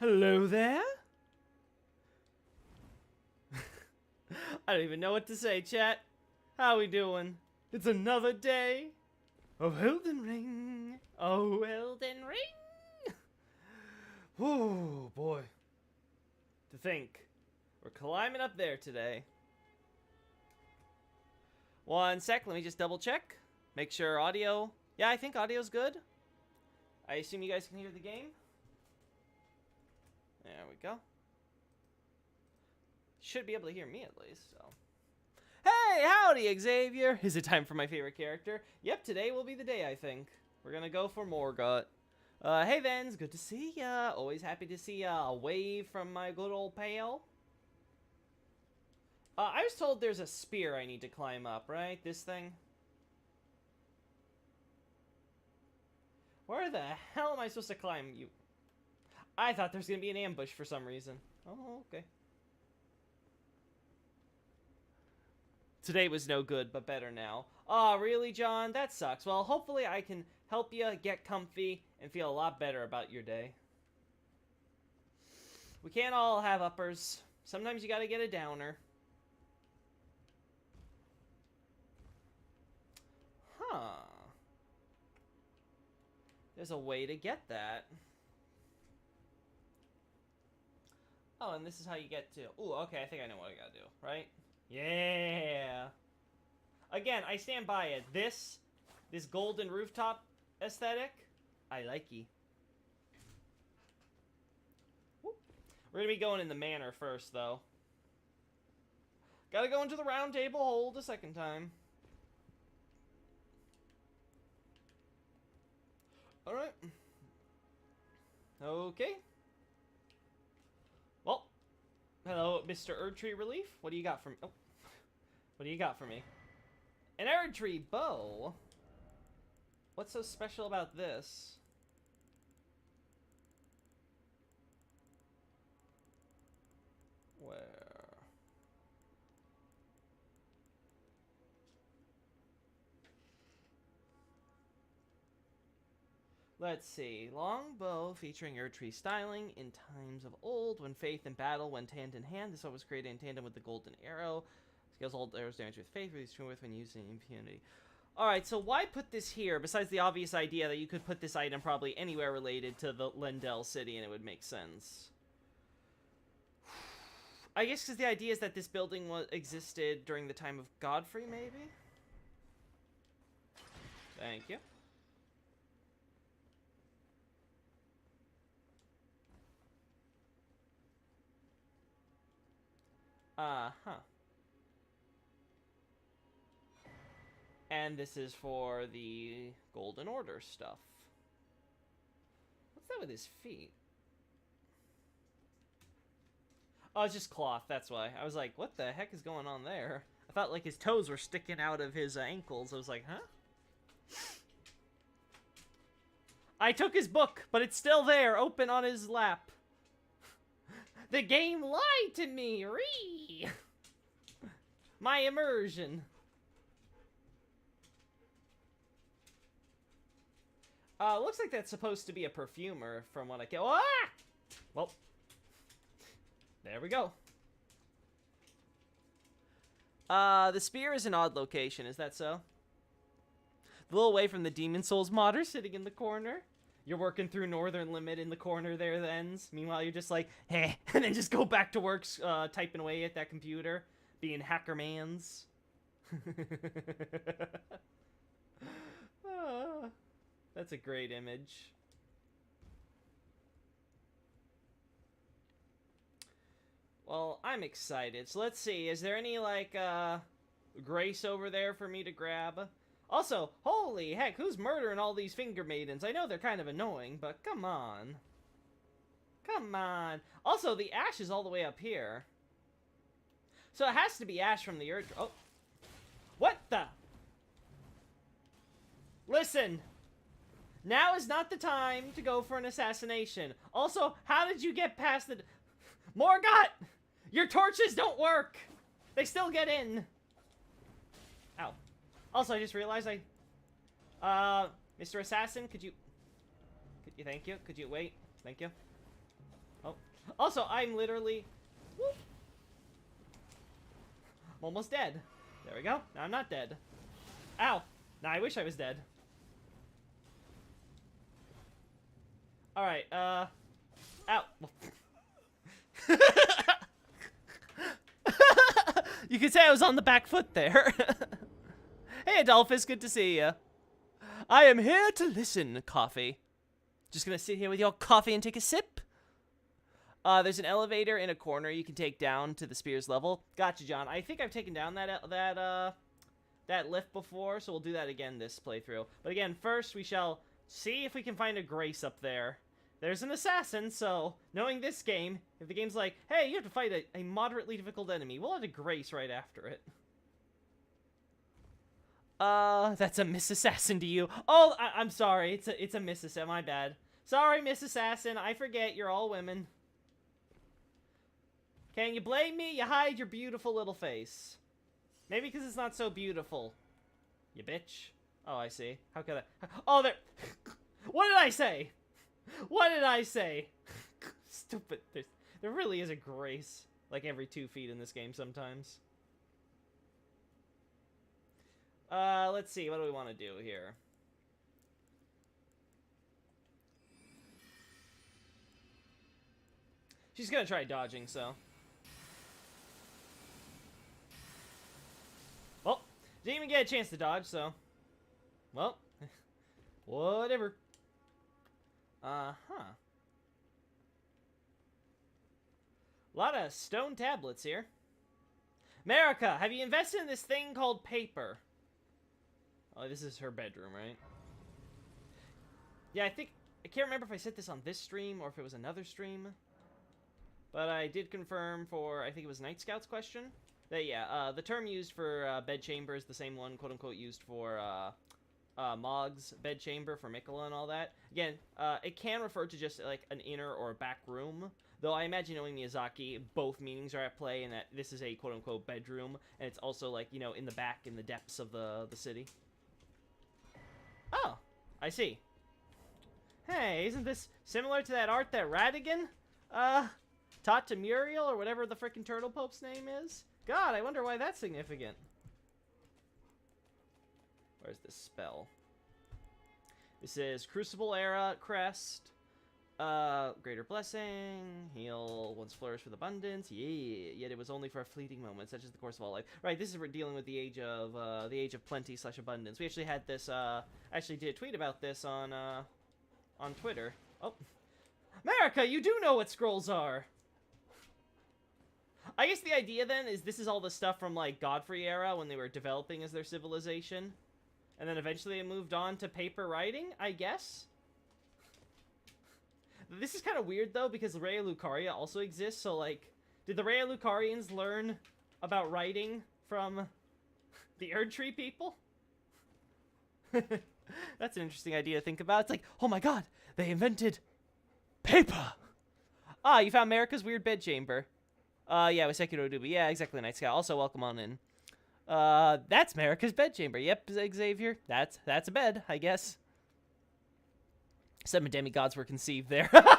Hello there? I don't even know what to say, chat. How we doing? It's another day of Elden Ring. Oh, Elden Ring! Oh, boy. To think. We're climbing up there today. One sec, let me just double check. Make sure audio... Yeah, I think audio's good. I assume you guys can hear the game. There we go. Should be able to hear me at least, so. Hey, howdy, Xavier! Is it time for my favorite character? Yep, today will be the day, I think. We're gonna go for Morgott. Hey, Vens, good to see ya. Always happy to see a wave from my good old pal. I was told there's a spear I need to climb up, right? This thing? Where the hell am I supposed to climb you? I thought there's gonna be an ambush for some reason. Oh, okay. Today was no good, but better now. Aw, really, John? That sucks. Well, hopefully I can help you get comfy and feel a lot better about your day. We can't all have uppers. Sometimes you gotta get a downer. Huh. There's a way to get that. Oh, and this is how you get to... Ooh, okay, I think I know what I gotta do, right? Yeah! Again, I stand by it. This golden rooftop aesthetic, I like-y. We're gonna be going in the manor first, though. Gotta go into the round table hold a second time. Alright. Okay. Well, hello, Mr. Erdtree Relief. What do you got for me? Oh. What do you got for me? An Erdtree bow? What's so special about this? Where? Let's see. Long bow featuring Erdtree styling in times of old, when faith and battle went hand in hand. This one was created in tandem with the golden arrow. Scales all arrows damage with faith, release true with when using impunity. Alright, so why put this here, besides the obvious idea that you could put this item probably anywhere related to the Lendel city and it would make sense? I guess because the idea is that this building existed during the time of Godfrey, maybe? Thank you. Uh-huh. And this is for the Golden Order stuff. What's that with his feet? Oh, it's just cloth, that's why. I was like, what the heck is going on there? I thought, like, his toes were sticking out of his ankles. I was like, huh? I took his book, but it's still there, open on his lap. The game lied to me! Ree! My immersion. Looks like that's supposed to be a perfumer from what I can. Ah! Well, there we go. The spear is an odd location, is that so? A little away from the Demon Souls modder sitting in the corner. You're working through Northern Limit in the corner there, the ends. Meanwhile, you're just like, heh, and then just go back to work typing away at that computer, being hackermans. That's a great image. Well, I'm excited. So let's see, is there any, like, grace over there for me to grab? Also, holy heck, who's murdering all these finger maidens? I know they're kind of annoying, but come on. Come on. Also, the ash is all the way up here. So it has to be ash from the earth. Oh. What the? Listen. Now is not the time to go for an assassination. Also, how did you get past the... Morgott! Your torches don't work! They still get in. Ow. Also, I just realized Mr. Assassin, could you, thank you, could you wait? Thank you. Oh. Also, I'm literally... Whoop. I'm almost dead. There we go. Now I'm not dead. Ow. Now I wish I was dead. Alright, Ow. You could say I was on the back foot there. Hey, Adolphus, good to see you. I am here to listen, coffee. Just gonna sit here with your coffee and take a sip. There's an elevator in a corner you can take down to the spear's level. Gotcha, John. I think I've taken down that lift before, so we'll do that again this playthrough. But again, first we shall see if we can find a grace up there. There's an assassin, so knowing this game, if the game's like, hey, you have to fight a moderately difficult enemy, we'll add a grace right after it. That's a Miss Assassin to you. Oh, I'm sorry. It's a Miss Assassin. My bad. Sorry, Miss Assassin. I forget you're all women. Can you blame me? You hide your beautiful little face. Maybe because it's not so beautiful. You bitch. Oh, I see. How could I? Oh, there. What did I say? What did I say? Stupid. There really is a grace. Like every 2 feet in this game sometimes. Let's see. What do we want to do here? She's gonna try dodging, so. Well, didn't even get a chance to dodge, so. Well, whatever. Uh-huh. A lot of stone tablets here. America, have you invested in this thing called paper? Oh, this is her bedroom, right? Yeah, I can't remember if I said this on this stream or if it was another stream. But I did confirm for, I think it was Night Scout's question, that yeah, the term used for bedchamber is the same one, quote-unquote, used for Mog's bedchamber for Mikola and all that. Again, it can refer to just like an inner or a back room, though I imagine knowing Miyazaki, both meanings are at play, and that this is a quote-unquote bedroom, and it's also like, you know, in the back, in the depths of the city. Oh, I see. Hey, isn't this similar to that art that Radigan, taught to Muriel, or whatever the frickin' Turtle Pope's name is? God, I wonder why that's significant. Where's this spell? This is Crucible Era Crest. Greater Blessing. Heal once flourish with abundance. Yeah, yet it was only for a fleeting moment, such as the course of all life. Right, this is we're dealing with the age of plenty / abundance. We actually had this, actually did a tweet about this on Twitter. Oh. America, you do know what scrolls are! I guess the idea then is this is all the stuff from, like, Godfrey era when they were developing as their civilization. And then eventually they moved on to paper writing, I guess? This is kind of weird, though, because Raya Lucaria also exists, so, like, did the Raya Lucarians learn about writing from the Erd Tree people? That's an interesting idea to think about. It's like, oh my god, they invented paper! Ah, you found America's weird bedchamber. Yeah, with Sekiro Dubi. Yeah, exactly, Night Scout. Also, welcome on in. That's America's bedchamber. Yep, Xavier. That's a bed, I guess. 7 demigods were conceived there. Can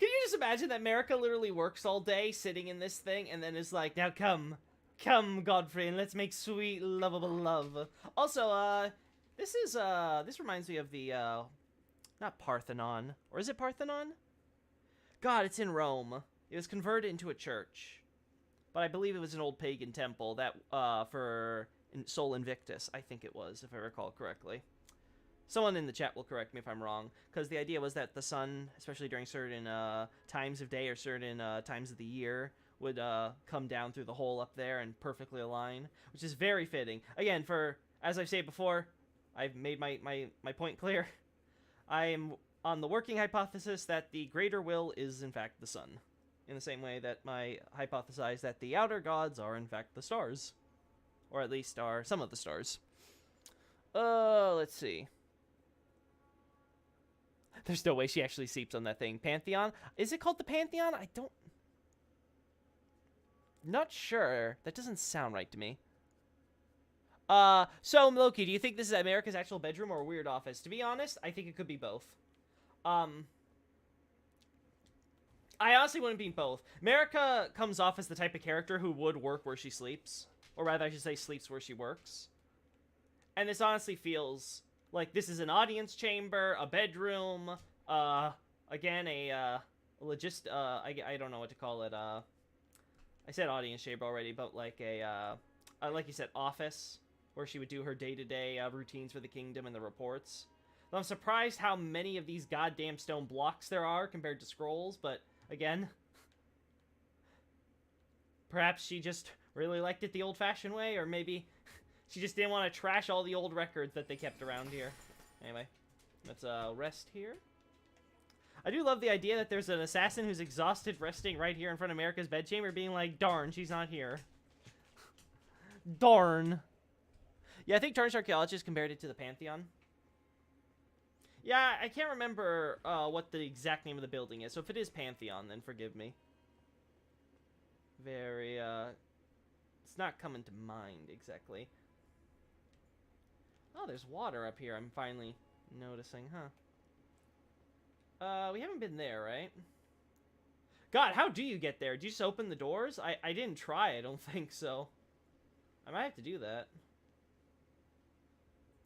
you just imagine that America literally works all day sitting in this thing and then is like, now come, Godfrey, and let's make sweet, lovable love. Also, this reminds me of the, not Parthenon. Or is it Parthenon? God, it's in Rome. It was converted into a church. But I believe it was an old pagan temple that, for Sol Invictus, I think it was, if I recall correctly. Someone in the chat will correct me if I'm wrong, because the idea was that the sun, especially during certain times of day or certain times of the year, would come down through the hole up there and perfectly align, which is very fitting. Again, as I've said before, I've made my point clear. I am on the working hypothesis that the greater will is, in fact, the sun. In the same way that I hypothesize that the outer gods are, in fact, the stars. Or at least are some of the stars. Let's see. There's no way she actually sleeps on that thing. Pantheon? Is it called the Pantheon? I don't... Not sure. That doesn't sound right to me. So, Loki, do you think this is America's actual bedroom or a weird office? To be honest, I think it could be both. Um, I honestly wouldn't be both. Marika comes off as the type of character who would work where she sleeps. Or rather, I should say sleeps where she works. And this honestly feels like this is an audience chamber, a bedroom, again, I don't know what to call it, I said audience chamber already, but like like you said, office, where she would do her day-to-day routines for the kingdom and the reports. Though I'm surprised how many of these goddamn stone blocks there are compared to scrolls, but again, perhaps she just really liked it the old-fashioned way, or maybe she just didn't want to trash all the old records that they kept around here. Anyway, let's rest here. I do love the idea that there's an assassin who's exhausted resting right here in front of America's bedchamber being like, darn, she's not here. Darn. Yeah, I think Tarnished Archaeologist compared it to the Pantheon. Yeah, I can't remember what the exact name of the building is, so if it is Pantheon, then forgive me. Very, it's not coming to mind exactly. Oh, there's water up here, I'm finally noticing, huh? We haven't been there, right? God, how do you get there? Do you just open the doors? I didn't try, I don't think so. I might have to do that.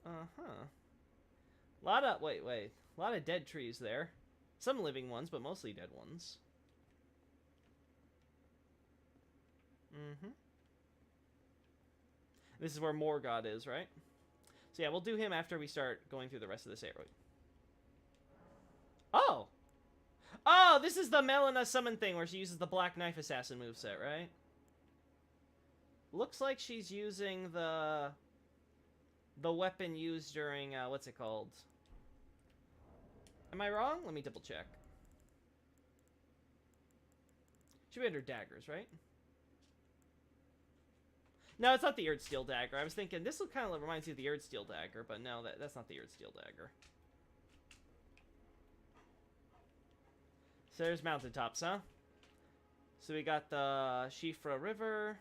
Uh-huh. Wait. A lot of dead trees there. Some living ones, but mostly dead ones. Mm-hmm. This is where Morgott is, right? So yeah, we'll do him after we start going through the rest of this area. Oh! Oh, this is the Melina summon thing where she uses the Black Knife Assassin moveset, right? Looks like she's using the weapon used during, what's it called? Am I wrong? Let me double check. Should be under daggers, right? No, it's not the Erdsteel dagger. I was thinking, this kind of reminds you of the Erdsteel dagger, but no, that's not the Erdsteel dagger. So there's mountaintops, huh? So we got the Shifra River.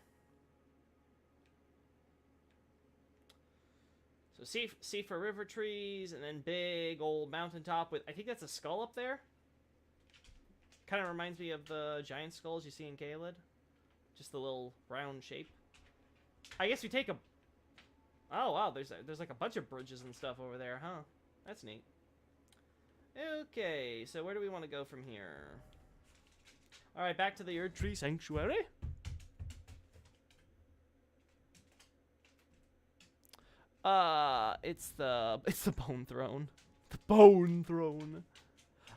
So Shifra River trees, and then big old mountaintop with, I think that's a skull up there. Kind of reminds me of the giant skulls you see in Caelid. Just the little round shape. I guess we take a... Oh, wow, there's like a bunch of bridges and stuff over there, huh? That's neat. Okay, so where do we want to go from here? Alright, back to the Erd Tree Sanctuary. It's the Bone Throne. The Bone Throne.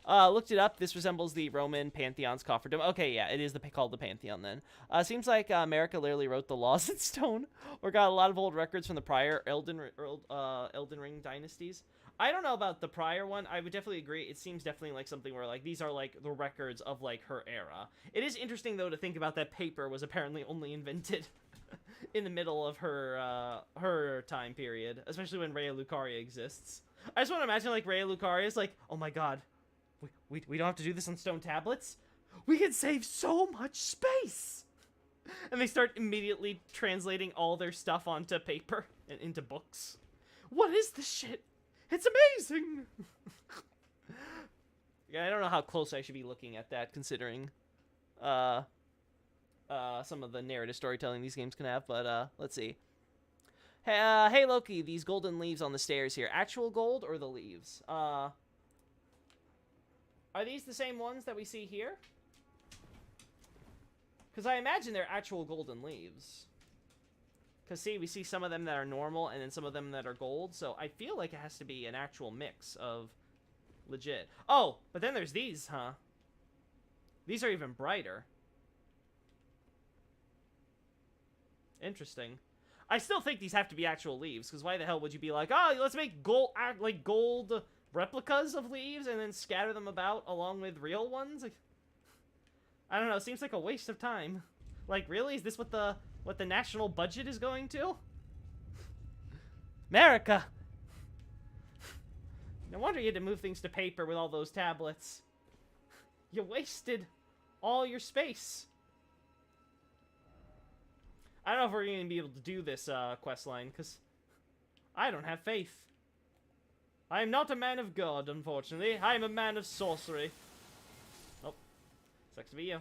Looked it up. This resembles the Roman Pantheon's cofferdom. Okay, yeah, it is called the Pantheon then. Seems like America literally wrote the laws in stone, or got a lot of old records from the prior Elden Ring dynasties. I don't know about the prior one. I would definitely agree. It seems definitely like something where like these are like the records of like her era. It is interesting though to think about that paper was apparently only invented in the middle of her time period, especially when Rhea Lucaria exists. I just want to imagine like Rhea Lucaria is like, oh my god. We don't have to do this on stone tablets? We can save so much space! And they start immediately translating all their stuff onto paper and into books. What is this shit? It's amazing! Yeah, I don't know how close I should be looking at that, considering some of the narrative storytelling these games can have, but let's see. Hey Loki, these golden leaves on the stairs here. Actual gold or the leaves? Are these the same ones that we see here? Because I imagine they're actual golden leaves. Because see, we see some of them that are normal and then some of them that are gold. So I feel like it has to be an actual mix of legit. Oh, but then there's these, huh? These are even brighter. Interesting. I still think these have to be actual leaves. Because why the hell would you be like, oh, let's make gold replicas of leaves and then scatter them about along with real ones? Like, I don't know. It seems like a waste of time. Like, really? Is this what the national budget is going to? America! No wonder you had to move things to paper with all those tablets. You wasted all your space. I don't know if we're going to be able to do this quest line, because I don't have faith. I am not a man of God, unfortunately. I am a man of sorcery. Oh, sucks to be you.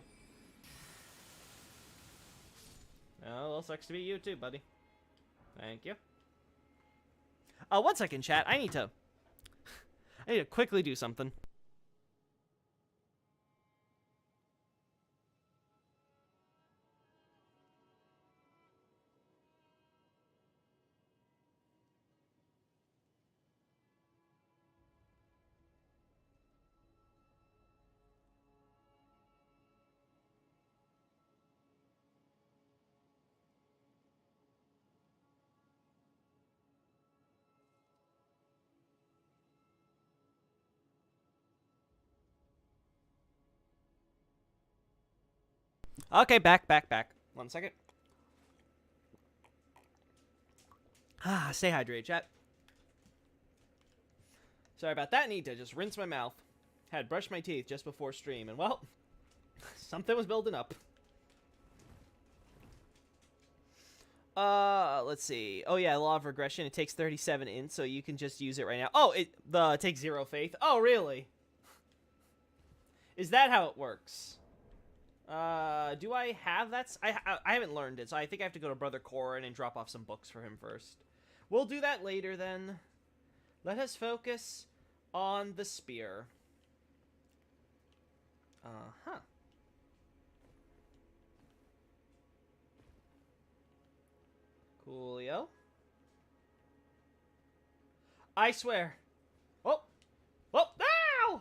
Oh, well, sucks to be you too, buddy. Thank you. 1 second, chat. I need to quickly do something. Okay, back. 1 second. Stay hydrated, chat. Sorry about that. Need to just rinse my mouth. Had brushed my teeth just before stream, and well, something was building up. Let's see. Oh yeah, law of regression. It takes 37 in, so you can just use it right now. Oh, it takes 0 faith. Oh, really? Is that how it works? Do I have that? I haven't learned it, so I think I have to go to Brother Corin and drop off some books for him first. We'll do that later then. Let us focus on the spear. Uh-huh. Coolio. I swear. Oh! Oh! Ow!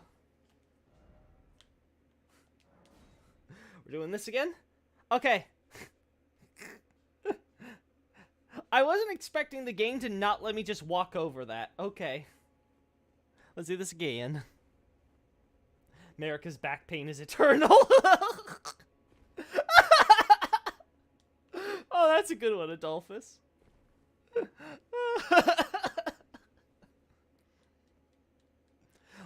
We're doing this again? Okay. I wasn't expecting the game to not let me just walk over that. Okay. Let's do this again. America's back pain is eternal. Oh, that's a good one, Adolphus.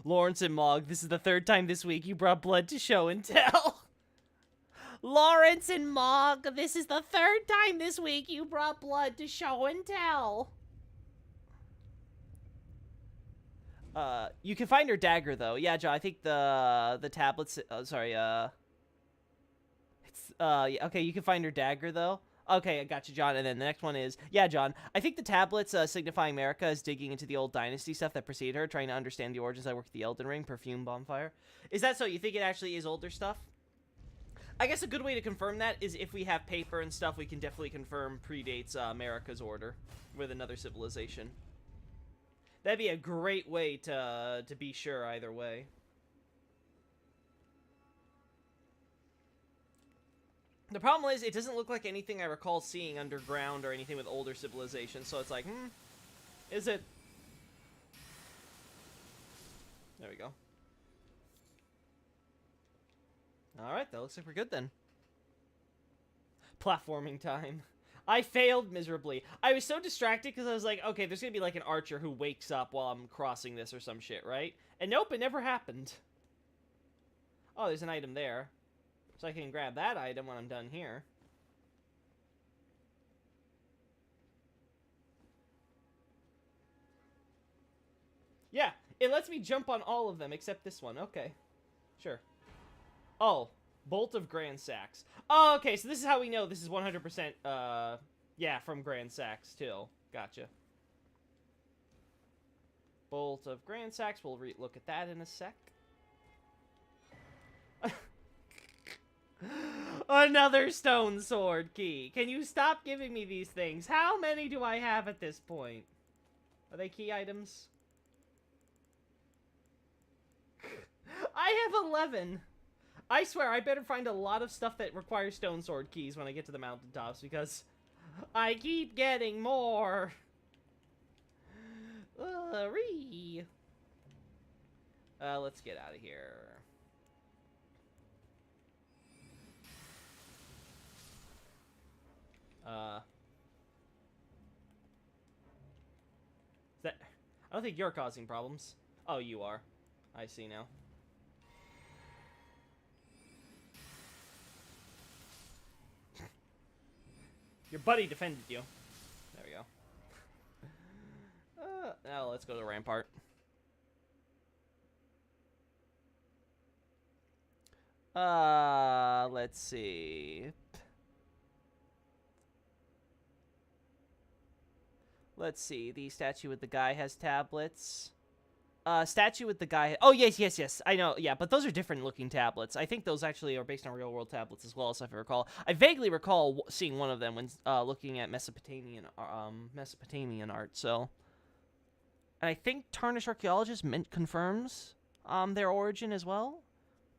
Lawrence and Mog, this is the 3rd time this week you brought blood to show and tell. Lawrence and Mog, this is the 3rd time this week you brought blood to show and tell. You can find her dagger though. Yeah, John, I think the tablets. Sorry. Yeah, okay, you can find her dagger though. Okay, I got you, John. And then the next one is, yeah, John, I think the tablets signifying America is digging into the old dynasty stuff that preceded her, trying to understand the origins. I work at the Elden Ring, perfume bonfire. Is that so? You think it actually is older stuff? I guess a good way to confirm that is if we have paper and stuff, we can definitely confirm predates America's order with another civilization. That'd be a great way to be sure either way. The problem is, it doesn't look like anything I recall seeing underground or anything with older civilizations, so it's like, is it? There we go. Alright, that looks like we're good then. Platforming time. I failed miserably. I was so distracted because I was like, okay, there's gonna be like an archer who wakes up while I'm crossing this or some shit, right? And nope, it never happened. Oh, there's an item there. So I can grab that item when I'm done here. Yeah, it lets me jump on all of them except this one. Okay, sure. Oh, Bolt of Grand Sax. Oh, okay, so this is how we know this is 100%, yeah, from Grand Sax, too. Gotcha. Bolt of Grand Sax, we'll look at that in a sec. Another stone sword key. Can you stop giving me these things? How many do I have at this point? Are they key items? I have 11. I swear, I better find a lot of stuff that requires stone sword keys when I get to the mountaintops, because I keep getting more. Let's get out of here. I don't think you're causing problems. Oh, you are. I see now. Your buddy defended you. There we go. Now let's go to the rampart. Let's see. Let's see. The statue with the guy has tablets. Statue with the guy. Oh, yes. I know. Yeah, but those are different looking tablets. I think those actually are based on real world tablets as well, as if I recall. I vaguely recall seeing one of them when looking at Mesopotamian art. So, and I think Tarnished Archaeologist confirms their origin as well.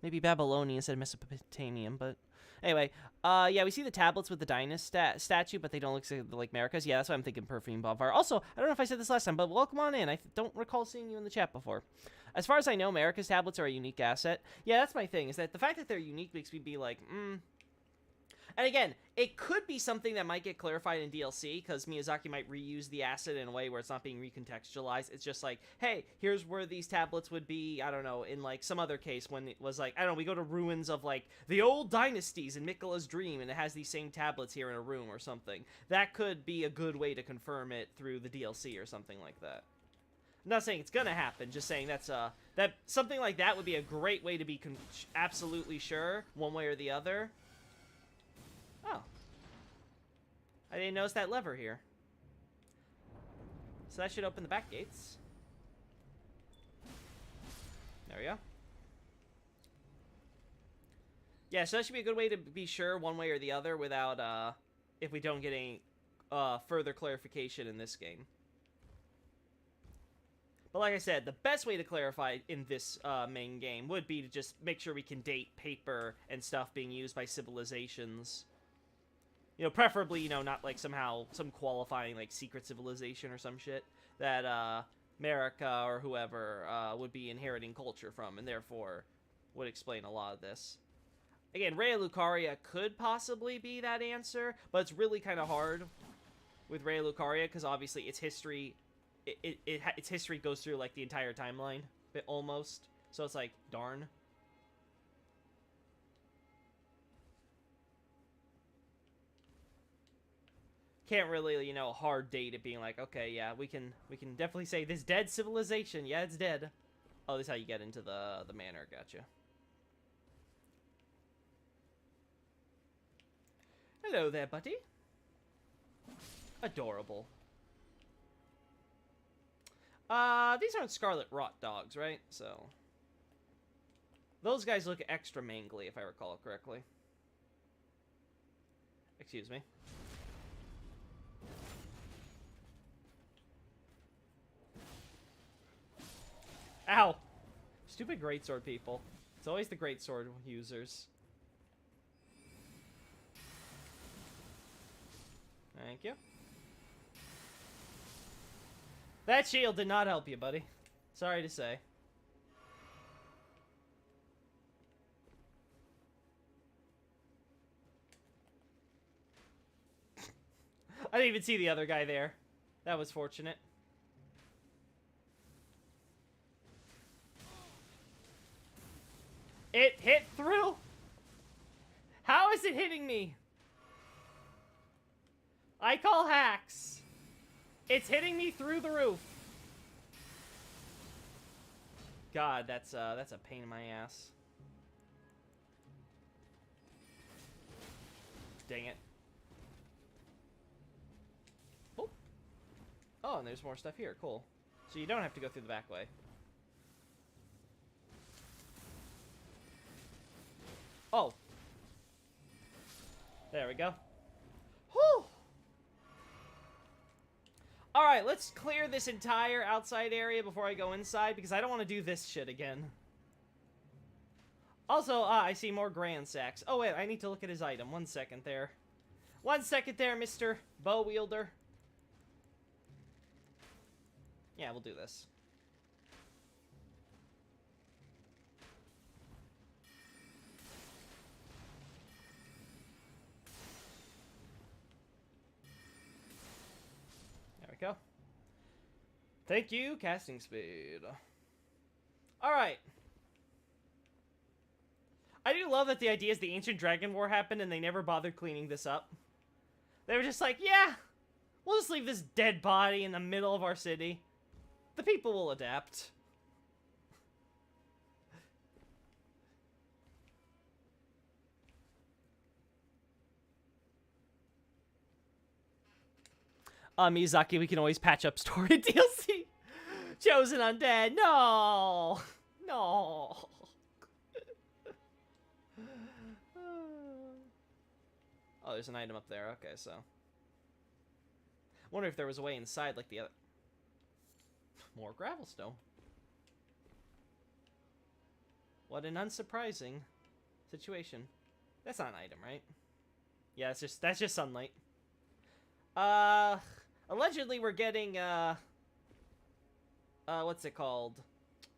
Maybe Babylonian instead of Mesopotamian, but anyway, yeah, we see the tablets with the Dynast statue, but they don't look like Marika's. Yeah, that's what I'm thinking, Perfume Bonfire. Also, I don't know if I said this last time, but welcome on in. I don't recall seeing you in the chat before. As far as I know, Marika's tablets are a unique asset. Yeah, that's my thing, is that the fact that they're unique makes me be like, And again, it could be something that might get clarified in DLC, because Miyazaki might reuse the asset in a way where it's not being recontextualized. It's just like, hey, here's where these tablets would be, I don't know, in like some other case when it was like, I don't know, we go to ruins of like the old dynasties in Miquella's Dream, and it has these same tablets here in a room or something. That could be a good way to confirm it through the DLC or something like that. I'm not saying it's gonna happen, just saying that something like that would be a great way to be absolutely sure, one way or the other. Oh. I didn't notice that lever here. So that should open the back gates. There we go. Yeah, so that should be a good way to be sure one way or the other without, if we don't get any further clarification in this game. But like I said, the best way to clarify in this main game would be to just make sure we can date paper and stuff being used by civilizations. You know, preferably, you know, not like somehow some qualifying like secret civilization or some shit that Marika or whoever would be inheriting culture from, and therefore would explain a lot of this. Again, Raya Lucaria could possibly be that answer, but it's really kind of hard with Raya Lucaria because obviously its history, its history goes through like the entire timeline, almost. So it's like, darn. Can't really, you know, hard date it being like, okay, yeah, we can definitely say this dead civilization. Yeah, it's dead. Oh, this is how you get into the manor. Gotcha. Hello there, buddy. Adorable. These aren't Scarlet Rot dogs, right? So those guys look extra mangly, if I recall it correctly. Excuse me. Ow! Stupid greatsword people. It's always the greatsword users. Thank you. That shield did not help you, buddy. Sorry to say. I didn't even see the other guy there. That was fortunate. It hit through? How is it hitting me? I call hacks. It's hitting me through the roof. God, that's a pain in my ass. Dang it. Oh. Oh, and there's more stuff here. Cool. So you don't have to go through the back way. Oh. There we go. Whew. Alright, let's clear this entire outside area before I go inside, because I don't want to do this shit again. Also, I see more grand sacks. Oh, wait, I need to look at his item. 1 second there. 1 second there, Mr. Bow Wielder. Yeah, we'll do this. Go. Thank you, casting speed. Alright. I do love that the idea is the Ancient Dragon War happened and they never bothered cleaning this up. They were just like, yeah, we'll just leave this dead body in the middle of our city. The people will adapt. Miyazaki, we can always patch up story DLC. Chosen Undead, no! No! Oh, there's an item up there, okay, so. Wonder if there was a way inside like the other. More gravelstone. What an unsurprising situation. That's not an item, right? Yeah, that's just sunlight. Allegedly we're getting what's it called?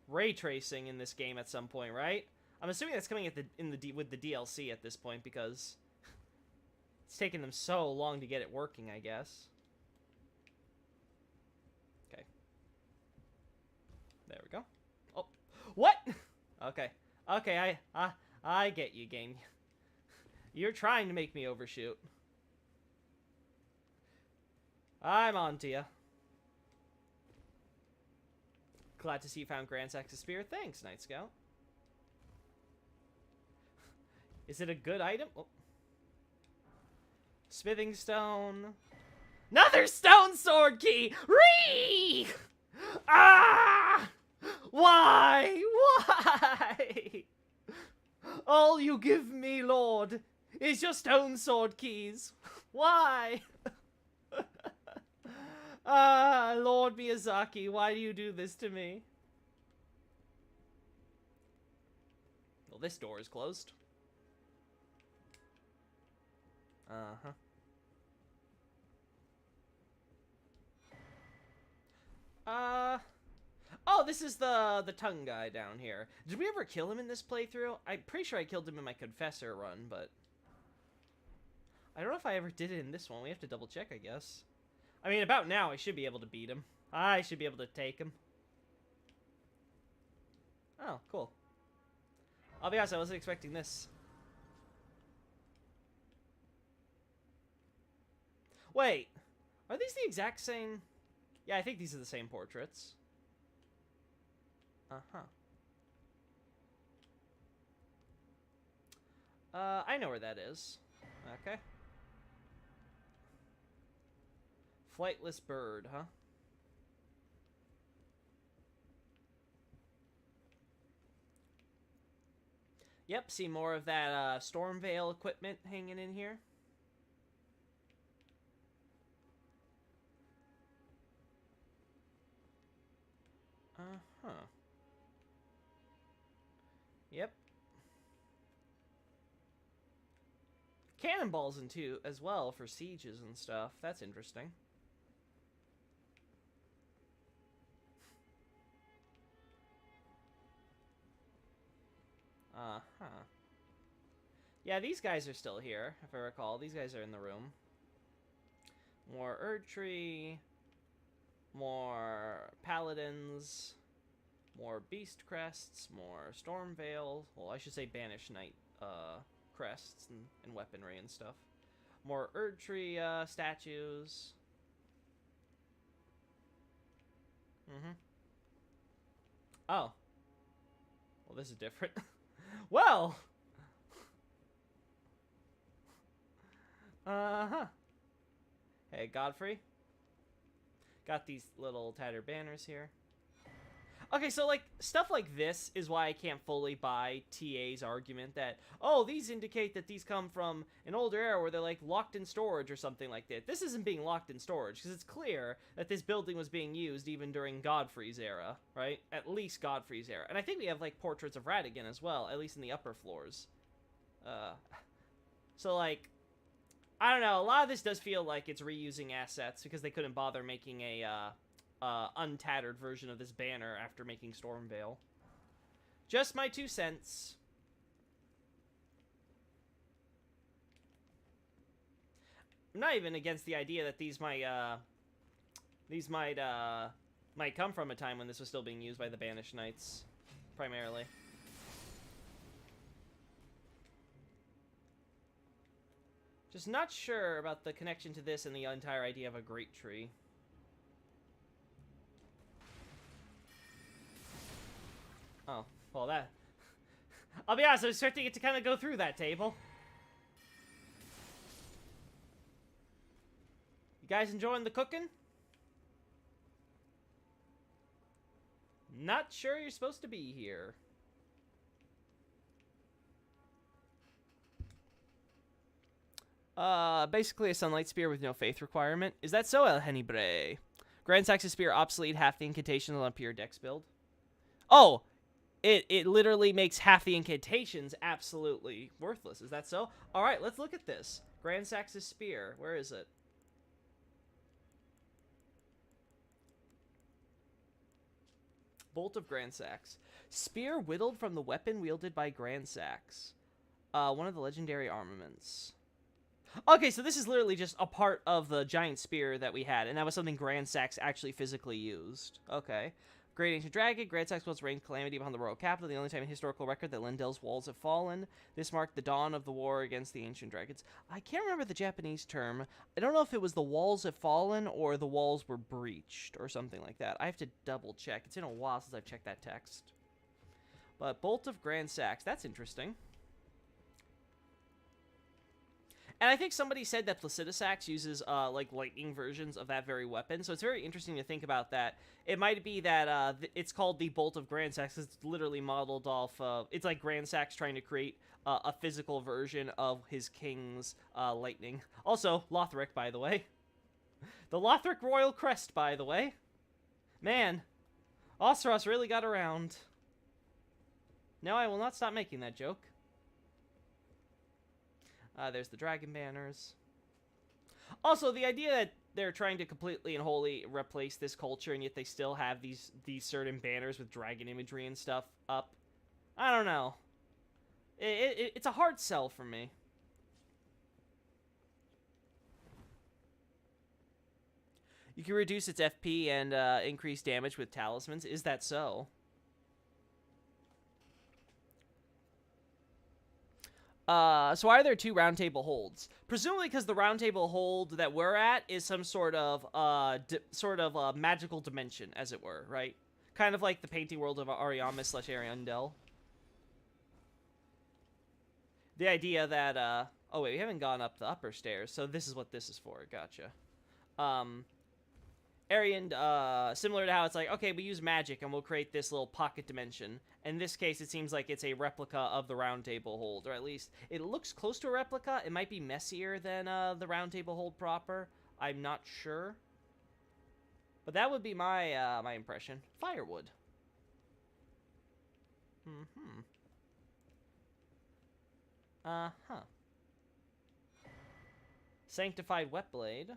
Ray tracing in this game at some point, right? I'm assuming that's coming with the DLC at this point because it's taken them so long to get it working, I guess. Okay. There we go. Oh, what? Okay. Okay, I get you, game. You're trying to make me overshoot. I'm on to ya. Glad to see you found Grand Axe's Spear. Thanks, Night Scout. Is it a good item? Oh. Smithing stone. Another stone sword key! Ree! Ah! Why? Why? All you give me, Lord, is your stone sword keys. Why? Ah, Lord Miyazaki, why do you do this to me? Well, this door is closed. Uh-huh. Oh, this is the tongue guy down here. Did we ever kill him in this playthrough? I'm pretty sure I killed him in my Confessor run, but I don't know if I ever did it in this one. We have to double check, I guess. I mean, about now, I should be able to beat him. I should be able to take him. Oh, cool. I'll be honest, I wasn't expecting this. Wait, are these the exact same? Yeah, I think these are the same portraits. Uh-huh. I know where that is. Okay. Flightless bird, huh? Yep, see more of that Stormveil equipment hanging in here. Uh-huh. Yep. Cannonballs into as well for sieges and stuff. That's interesting. Uh-huh. Yeah, these guys are still here, if I recall. These guys are in the room. More Erdtree. More Paladins. More Beast Crests. More Stormveil. Well, I should say Banished Knight crests and weaponry and stuff. More Erdtree statues. Mm-hmm. Oh. Well, this is different. Well! Uh-huh. Hey, Godfrey. Got these little tattered banners here. Okay, so, like, stuff like this is why I can't fully buy TA's argument that, oh, these indicate that these come from an older era where they're, like, locked in storage or something like that. This isn't being locked in storage, because it's clear that this building was being used even during Godfrey's era, right? At least Godfrey's era. And I think we have, like, portraits of Radigan as well, at least in the upper floors. So, like, I don't know, a lot of this does feel like it's reusing assets, because they couldn't bother making a, untattered version of this banner after making Stormveil. Just my 2 cents. I'm not even against the idea that these might come from a time when this was still being used by the Banished Knights, primarily. Just not sure about the connection to this and the entire idea of a great tree. Oh, well that... I'll be honest, I was expecting it to kind of go through that table. guys enjoying the cooking? Not sure you're supposed to be here. Basically a sunlight spear with no faith requirement. Is that so, El Henibre? Grand Sax's spear obsolete, half the incantations on a pure dex build. Oh, it literally makes half the incantations absolutely worthless. Is that so? All right, let's look at this. Grand Sax's spear. Where is it? Bolt of Grand Sax. Spear whittled from the weapon wielded by Grand Sax. One of the legendary armaments. Okay, so this is literally just a part of the giant spear that we had, and that was something Grand Sax actually physically used. Okay. Great Ancient Dragon, Grand Sax once reigned calamity upon the royal capital, the only time in historical record that Lindell's walls have fallen. This marked the dawn of the war against the ancient dragons. I can't remember the Japanese term. I don't know if it was the walls have fallen or the walls were breached or something like that. I have to double check. It's been a while since I've checked that text. But Bolt of Grand Sax, that's interesting. And I think somebody said that Placidusax uses, like, lightning versions of that very weapon, so it's very interesting to think about that. It might be that, it's called the Bolt of Grand Sax, it's literally modeled off of, it's like Grand Sax trying to create, a physical version of his king's, lightning. Also, Lothric, by the way. The Lothric Royal Crest, by the way. Man, Osros really got around. No, I will not stop making that joke. There's the dragon banners. Also, the idea that they're trying to completely and wholly replace this culture, and yet they still have these certain banners with dragon imagery and stuff up. I don't know. It's a hard sell for me. You can reduce its FP and increase damage with talismans. Is that so? So why are there two round table holds? Presumably because the round table hold that we're at is some sort of magical dimension, as it were, right? Kind of like the painting world of Ariamis / Ariandel. The idea that, oh wait, we haven't gone up the upper stairs, so this is what this is for, gotcha. Ariand, similar to how it's like, okay, we use magic and we'll create this little pocket dimension. In this case, it seems like it's a replica of the round table hold, or at least it looks close to a replica. It might be messier than the round table hold proper. I'm not sure. But that would be my my impression. Firewood. Uh-huh. Sanctified Whetblade.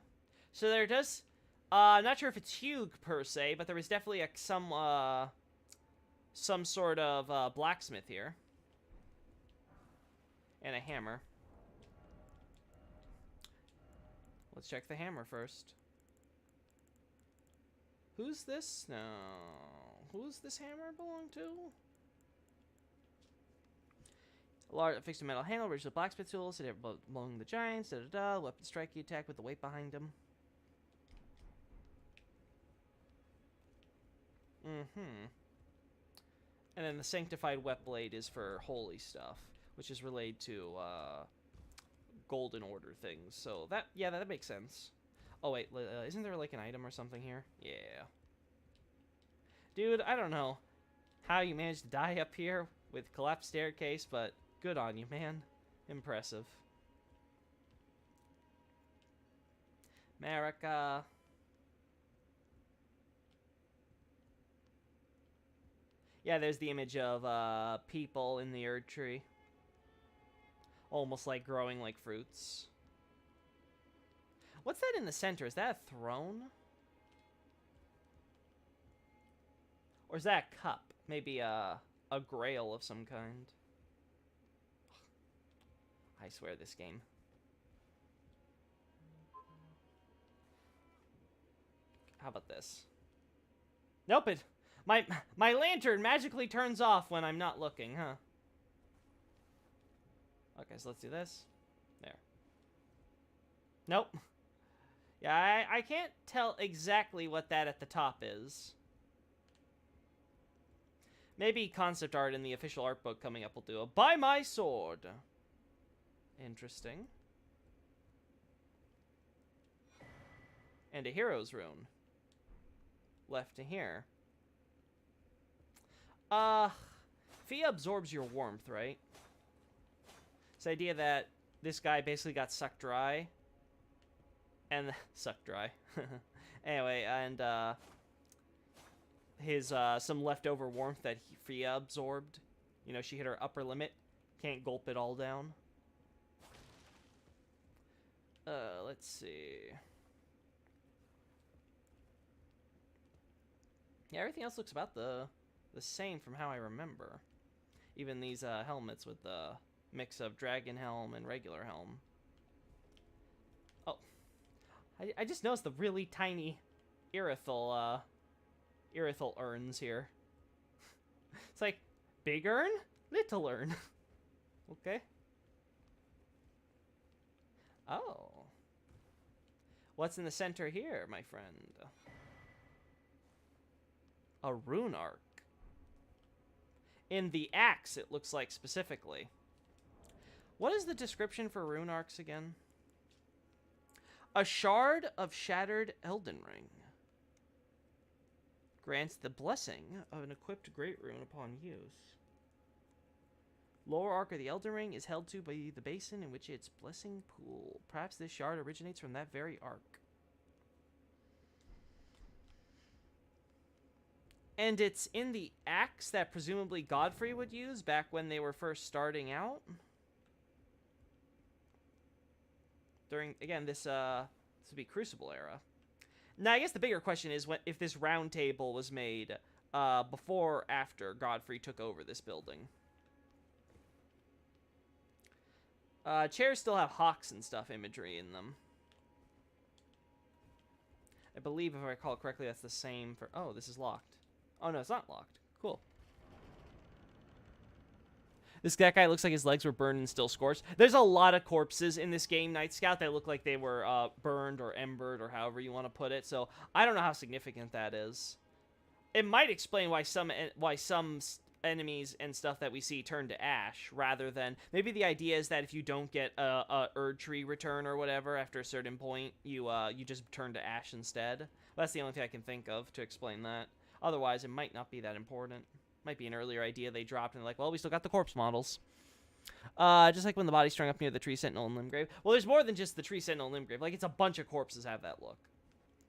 So there does... I'm not sure if it's Hugh per se, but there was definitely some sort of blacksmith here. And a hammer. Let's check the hammer first. Who's this? No. Who's this hammer belong to? A large fixed metal handle, which is a blacksmith tool, sit among the giants, da-da-da. Weapon strike you attack with the weight behind him. And then the Sanctified Whetblade is for holy stuff, which is related to Golden Order things. So that, yeah, that makes sense. Oh wait, isn't there like an item or something here? Yeah. Dude, I don't know how you managed to die up here with collapsed staircase, but good on you, man. Impressive. America. Yeah, there's the image of people in the Erd Tree. Almost like growing like fruits. What's that in the center? Is that a throne? Or is that a cup? Maybe a grail of some kind. I swear this game. How about this? Nope, my lantern magically turns off when I'm not looking, huh? Okay, so let's do this. There. Nope. Yeah, I can't tell exactly what that at the top is. Maybe concept art in the official art book coming up will do it. By my sword. Interesting. and a hero's rune. Left to here. Fia absorbs your warmth, right? This idea that this guy basically got sucked dry. And sucked dry. Anyway, and his some leftover warmth that Fia absorbed. You know, she hit her upper limit. Can't gulp it all down. Let's see. Yeah, everything else looks about the same from how I remember. Even these helmets with the mix of dragon helm and regular helm. Oh, I just noticed the really tiny Irithel urns here. It's like big urn, little urn. Okay. Oh. What's in the center here, my friend? A rune arc. In the axe, it looks like specifically. What is the description for rune arcs again? A shard of shattered Elden Ring. Grants the blessing of an equipped great rune upon use. Lower arc of the Elden Ring is held to by the basin in which its blessing pool. Perhaps this shard originates from that very arc. And it's in the axe that presumably Godfrey would use back when they were first starting out. During, again, this would be Crucible era. Now, I guess the bigger question is if this round table was made before or after Godfrey took over this building. Chairs still have hawks and stuff imagery in them. I believe, if I recall correctly, that's the same for... Oh, this is locked. Oh, no, it's not locked. Cool. That guy looks like his legs were burned and still scorched. There's a lot of corpses in this game, Night Scout, that look like they were burned or embered or however you want to put it. So I don't know how significant that is. It might explain why some enemies and stuff that we see turn to ash rather than... Maybe the idea is that if you don't get a Erd Tree return or whatever after a certain point, you just turn to ash instead. That's the only thing I can think of to explain that. Otherwise, it might not be that important. Might be an earlier idea they dropped, and they're like, well, we still got the corpse models. Just like when the body's strung up near the Tree Sentinel and Limgrave. Well, there's more than just the Tree Sentinel and Limgrave. Like, it's a bunch of corpses have that look.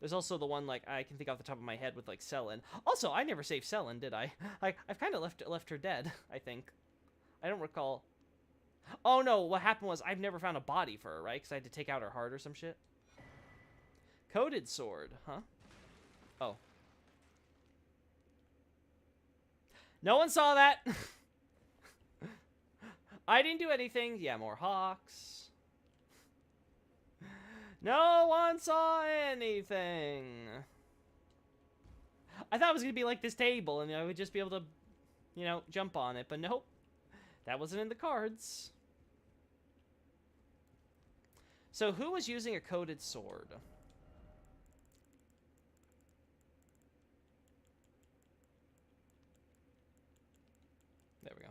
There's also the one, like, I can think off the top of my head with, like, Selin. Also, I never saved Selin, did I? Like, I've kind of left her dead, I think. I don't recall. Oh, no, what happened was I've never found a body for her, right? Because I had to take out her heart or some shit. Coated sword, huh? Oh. No one saw that. I didn't do anything. Yeah, more hawks. No one saw anything. I thought it was going to be like this table, and I would just be able to, you know, jump on it. But nope. That wasn't in the cards. So who was using a coated sword? There we go.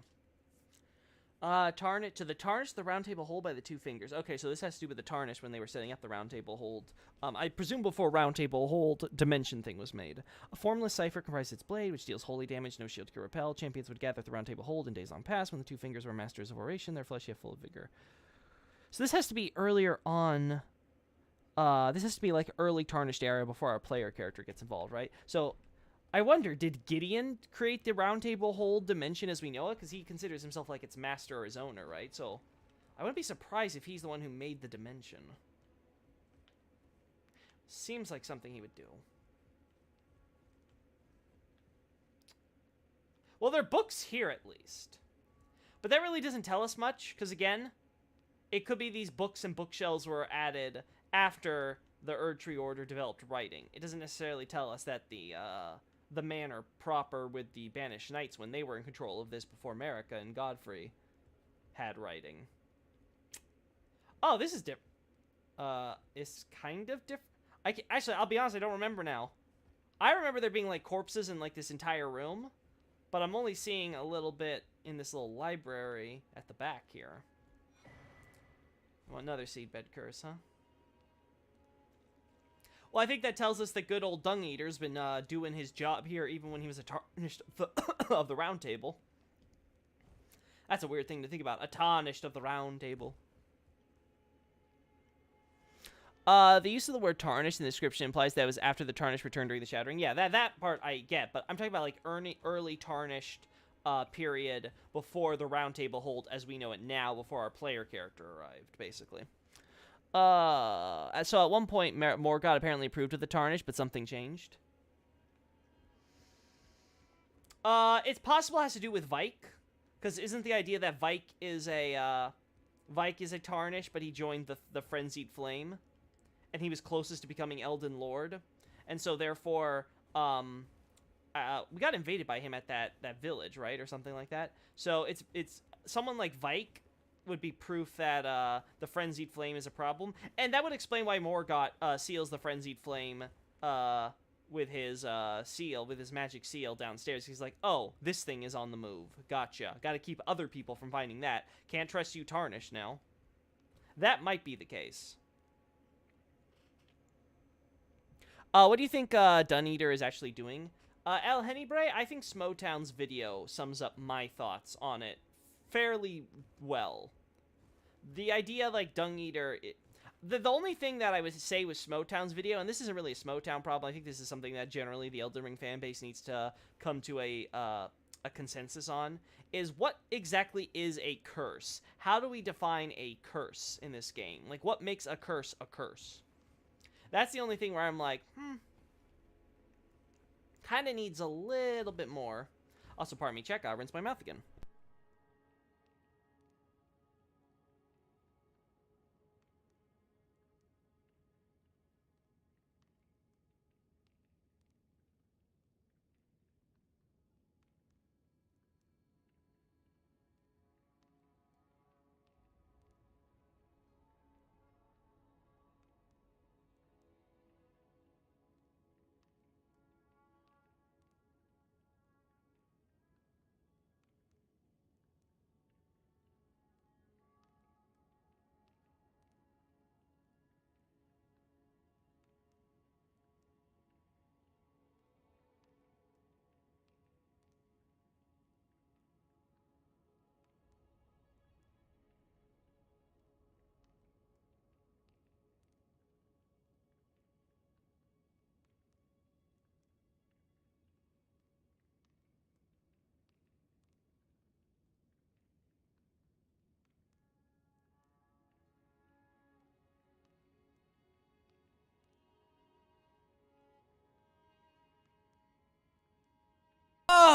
Tarnish the round table hold by the two fingers. Okay, so this has to do with the tarnish when they were setting up the round table hold. I presume before round table hold dimension thing was made. A formless cipher comprised its blade, which deals holy damage, no shield can repel. Champions would gather at the round table hold in days long past when the two fingers were masters of oration, their flesh yet full of vigor. So this has to be earlier on. This has to be like early tarnished era before our player character gets involved, right? So I wonder, did Gideon create the round table hold dimension as we know it? Because he considers himself like its master or his owner, right? So I wouldn't be surprised if he's the one who made the dimension. Seems like something he would do. Well, there are books here at least. But that really doesn't tell us much, because again, it could be these books and bookshelves were added after the Erd Tree Order developed writing. It doesn't necessarily tell us that the manor proper with the Banished Knights, when they were in control of this before Marika and Godfrey had writing. Oh, this is different. It's kind of different. Actually, I'll be honest, I don't remember now. I remember there being, like, corpses in, like, this entire room, but I'm only seeing a little bit in this little library at the back here. Oh, another seedbed curse, huh? Well, I think that tells us that good old Dung Eater's been doing his job here, even when he was a tarnished of the Round Table. That's a weird thing to think about. A tarnished of the Round Table. The use of the word tarnished in the description implies that it was after the tarnish returned during the Shattering. Yeah, that part I get, but I'm talking about like early tarnished period before the Round Table hold as we know it now, before our player character arrived, basically. So at one point, Morgott apparently approved of the tarnish, but something changed. It's possible it has to do with Vike, because isn't the idea that Vike is a tarnish, but he joined the Frenzied Flame, and he was closest to becoming Elden Lord, and so therefore, we got invaded by him at that village, right, or something like that. So it's someone like Vike would be proof that the Frenzied Flame is a problem, and that would explain why Morgott seals the Frenzied Flame with his seal, with his magic seal downstairs. He's like, oh, this thing is on the move. Gotcha. Gotta keep other people from finding that. Can't trust you, Tarnish, now. That might be the case. What do you think Dung Eater is actually doing? El Hennebrae, I think Smotown's video sums up my thoughts on it fairly well. The idea, like, Dung Eater... The only thing that I would say with Smotown's video, and this isn't really a Smotown problem, I think this is something that generally the Elden Ring fanbase needs to come to a consensus on, is what exactly is a curse? How do we define a curse in this game? Like, what makes a curse a curse? That's the only thing where I'm like, kind of needs a little bit more. Also, pardon me, check, I'll rinse my mouth again.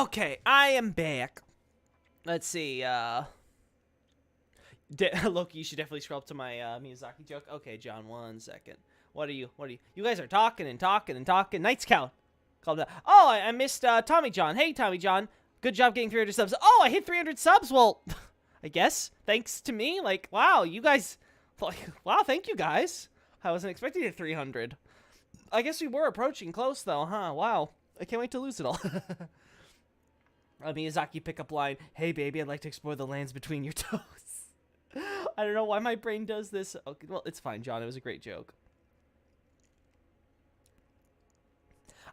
Okay, I am back. Let's see, Loki, you should definitely scroll up to my, Miyazaki joke. Okay, John, 1 second. What are you, you guys are talking and talking and talking. Night Scout. Called up. Oh, I missed, Tommy John. Hey, Tommy John. Good job getting 300 subs. Oh, I hit 300 subs. Well, I guess, thanks to me. Like, wow, you guys, like, wow, thank you guys. I wasn't expecting to hit 300. I guess we were approaching close, though, huh? Wow. I can't wait to lose it all. A Miyazaki pickup line, hey baby, I'd like to explore the lands between your toes. I don't know why my brain does this. Okay, well, it's fine, John. It was a great joke.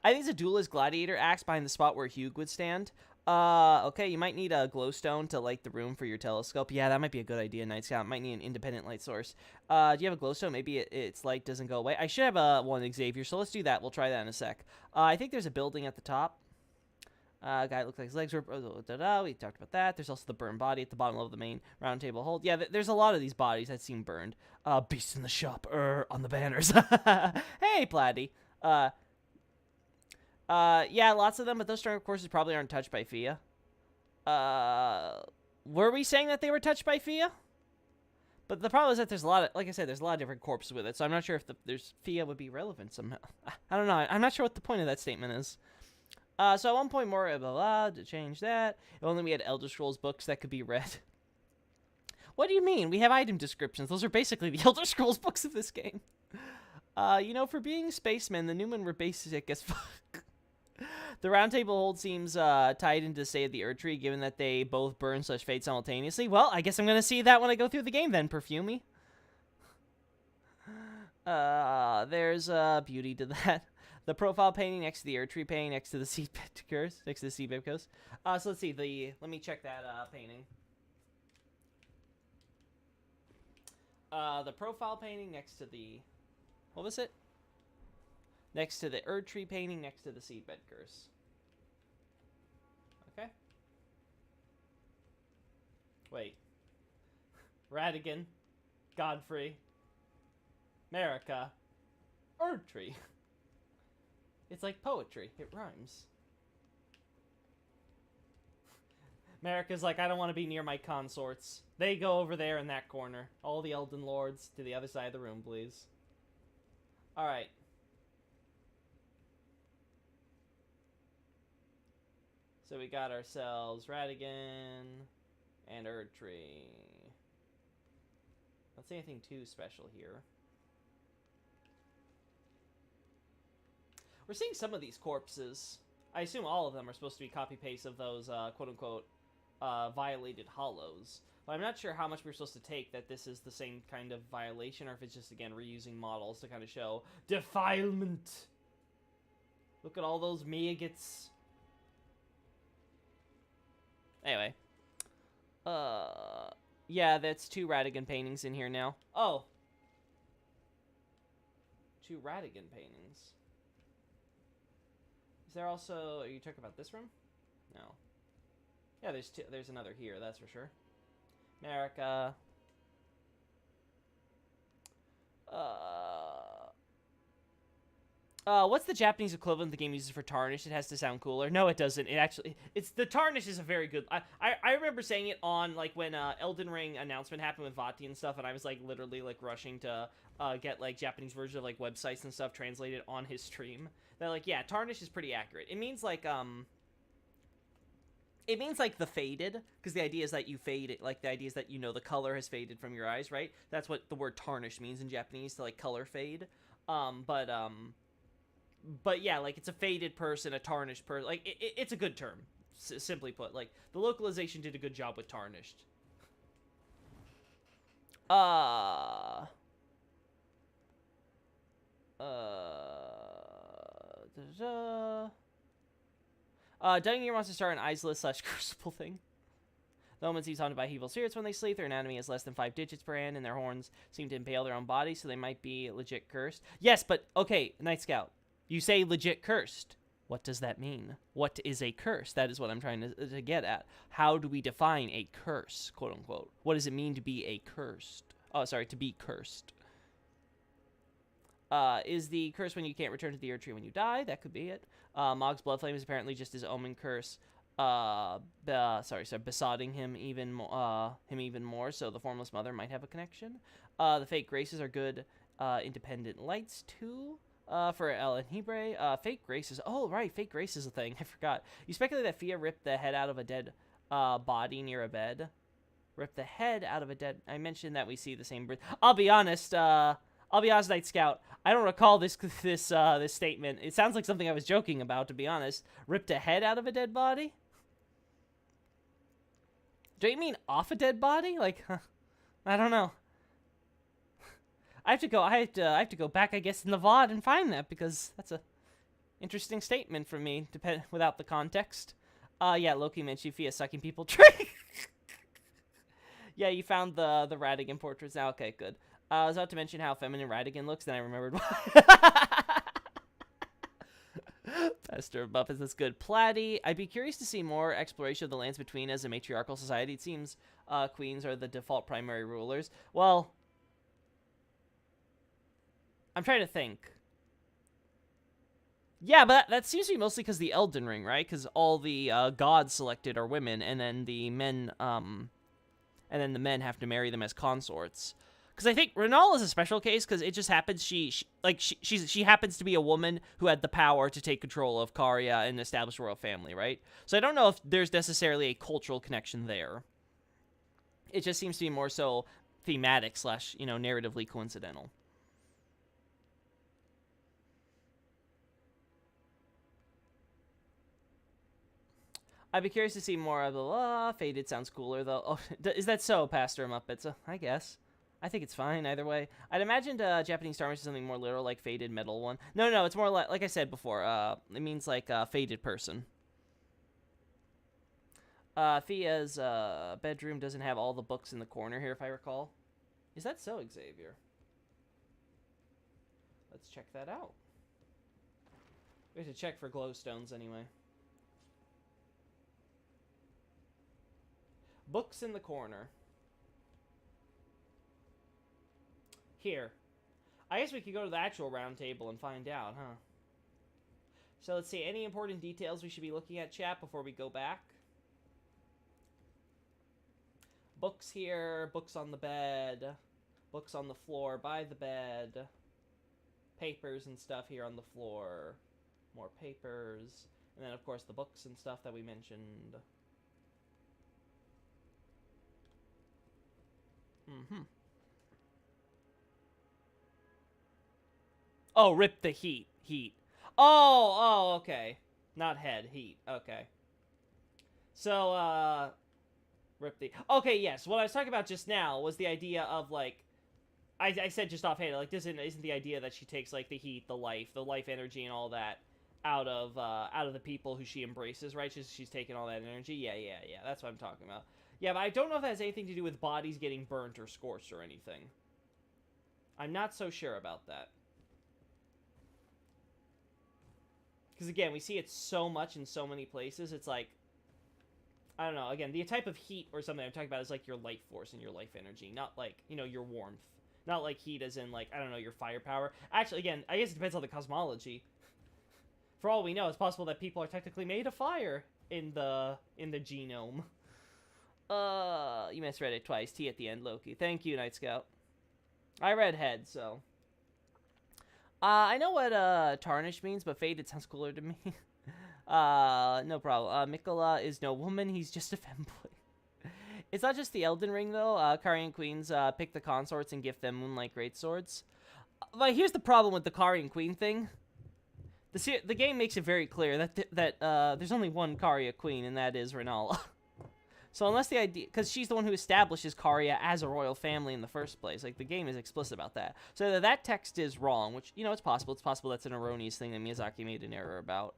I think it's a duelist gladiator axe behind the spot where Hugh would stand. Okay, you might need a glowstone to light the room for your telescope. Yeah, that might be a good idea, Night Scout. Might need an independent light source. Do you have a glowstone? Maybe its light doesn't go away. I should have one Xavier, so let's do that. We'll try that in a sec. I think there's a building at the top. Guy looked like his legs were... We talked about that. There's also the burned body at the bottom of the main round table hold. Yeah, there's a lot of these bodies that seem burned. Beast in the shop, on the banners. Hey, Platy. Yeah, lots of them, but those strong courses probably aren't touched by Fia. Were we saying that they were touched by Fia? But the problem is that there's a lot of... Like I said, there's a lot of different corpses with it, so I'm not sure if Fia would be relevant somehow. I don't know. I'm not sure what the point of that statement is. So at one point more, blah, blah, to change that. If only we had Elder Scrolls books that could be read. What do you mean? We have item descriptions. Those are basically the Elder Scrolls books of this game. You know, for being spacemen, the Newman were basic as fuck. The round table hold seems tied into Say of the Erd Tree, given that they both burn/fade simultaneously. Well, I guess I'm going to see that when I go through the game then, Perfumey. There's beauty to that. The profile painting next to the Earth Tree painting next to the seabed curse, next to the seabed coast. So let's see, let me check that painting. The profile painting next to the, what was it? Next to the Erd Tree painting, next to the seedbed curse. Okay. Wait. Radigan. Godfrey. America. Erd Tree. It's like poetry. It rhymes. America's like, I don't want to be near my consorts. They go over there in that corner. All the Elden Lords to the other side of the room, please. Alright. So we got ourselves Radigan and Erdtree. Not see anything too special here. We're seeing some of these corpses. I assume all of them are supposed to be copy-paste of those, quote-unquote, violated hollows. But I'm not sure how much we're supposed to take that this is the same kind of violation, or if it's just, again, reusing models to kind of show defilement. Look at all those maggots. Anyway. Yeah, that's 2 Radigan paintings in here now. Oh. 2 Radigan paintings. Is there also... Are you talking about this room? No. Yeah, there's another here, that's for sure. America. What's the Japanese equivalent the game uses for tarnish? It has to sound cooler. No, it doesn't. It actually... The tarnish is a very good... I remember saying it on, like, when Elden Ring announcement happened with Vati and stuff, and I was, like, literally, like, rushing to get, like, Japanese version of, like, websites and stuff translated on his stream. That, like, yeah, tarnish is pretty accurate. It means, like, it means, like, the faded, because the idea is that you fade it, like, the idea is that, you know, the color has faded from your eyes, right? That's what the word tarnish means in Japanese, to, like, color fade. But yeah, like, it's a faded person, a tarnished person, like, it's a good term, simply put. Like, the localization did a good job with tarnished. Dying wants to start an Isless/Crucible thing. The omen seems haunted by evil spirits when they sleep. Their anatomy is less than 5 digits per hand, and their horns seem to impale their own bodies, so they might be legit cursed. Yes, but, okay, Night Scout. You say legit cursed. What does that mean? What is a curse? That is what I'm trying to get at. How do we define a curse, quote unquote? What does it mean to be a cursed? Oh, sorry, to be cursed. Is the curse when you can't return to the Earth Tree when you die? That could be it. Mog's blood flame is apparently just his omen curse. Besotting him even more. So the formless mother might have a connection. The fake graces are good, independent lights too. For El and Hebre, fake graces. Oh, right, fake grace is a thing. I forgot. You speculate that Fia ripped the head out of a dead body near a bed. Ripped the head out of a dead... I mentioned that we see the same... I'll be honest, Night Scout. I don't recall this statement. It sounds like something I was joking about, to be honest. Ripped a head out of a dead body? Do you mean off a dead body? Like, I don't know. I have to go back, I guess, in the VOD and find that, because that's a interesting statement from me, without the context. Yeah, Loki mentioned Fia sucking people trick. Yeah, you found the Radigan portraits now. Okay, good. I was about to mention how feminine Radigan looks, then I remembered why. Pastor Buffett, that's good. Platy, I'd be curious to see more exploration of the lands between as a matriarchal society. It seems queens are the default primary rulers. Well... I'm trying to think. Yeah, but that seems to be mostly because the Elden Ring, right? Because all the gods selected are women, and then the men, have to marry them as consorts. Because I think Renal is a special case because it just happens she happens to be a woman who had the power to take control of Caria and establish a royal family, right? So I don't know if there's necessarily a cultural connection there. It just seems to be more so thematic / narratively coincidental. I'd be curious to see more of the faded sounds cooler though. Oh, is that so, Pastor Muppets? I guess. I think it's fine either way. I'd imagined Japanese star is something more literal, like faded metal one. No, no, it's more like I said before. It means like faded person. Thea's bedroom doesn't have all the books in the corner here, if I recall. Is that so, Xavier? Let's check that out. We have to check for glowstones anyway. Books in the corner. Here. I guess we could go to the actual round table and find out, huh? So let's see. Any important details we should be looking at, chat, before we go back? Books here. Books on the bed. Books on the floor by the bed. Papers and stuff here on the floor. More papers. And then, of course, the books and stuff that we mentioned. Mm-hmm. Oh, rip the heat. Heat. Oh, okay. Not head, heat. Okay. So, rip the... Okay, yes. What I was talking about just now was the idea of, like... I said just offhand, like, this isn't the idea that she takes, like, the heat, the life energy and all that out of the people who she embraces, right? She's taking all that energy. Yeah. That's what I'm talking about. Yeah, but I don't know if that has anything to do with bodies getting burnt or scorched or anything. I'm not so sure about that. Because, again, we see it so much in so many places. It's like, I don't know. Again, the type of heat or something I'm talking about is, like, your life force and your life energy. Not, like, you know, your warmth. Not, like, heat as in, like, I don't know, your firepower. Actually, again, I guess it depends on the cosmology. For all we know, it's possible that people are technically made of fire in the genome. You misread it twice. T at the end, Loki. Thank you, Night Scout. I read head, so... I know what, tarnish means, but faded sounds cooler to me. No problem. Mikola is no woman, he's just a femboy. It's not just the Elden Ring, though. Karian Queens, pick the consorts and gift them Moonlight Greatswords. But here's the problem with the Karian Queen thing. The game makes it very clear that there's only one Karia Queen, and that is Renala. So unless the idea... Because she's the one who establishes Karia as a royal family in the first place. Like, the game is explicit about that. So that text is wrong, which, you know, it's possible. It's possible that's an erroneous thing that Miyazaki made an error about.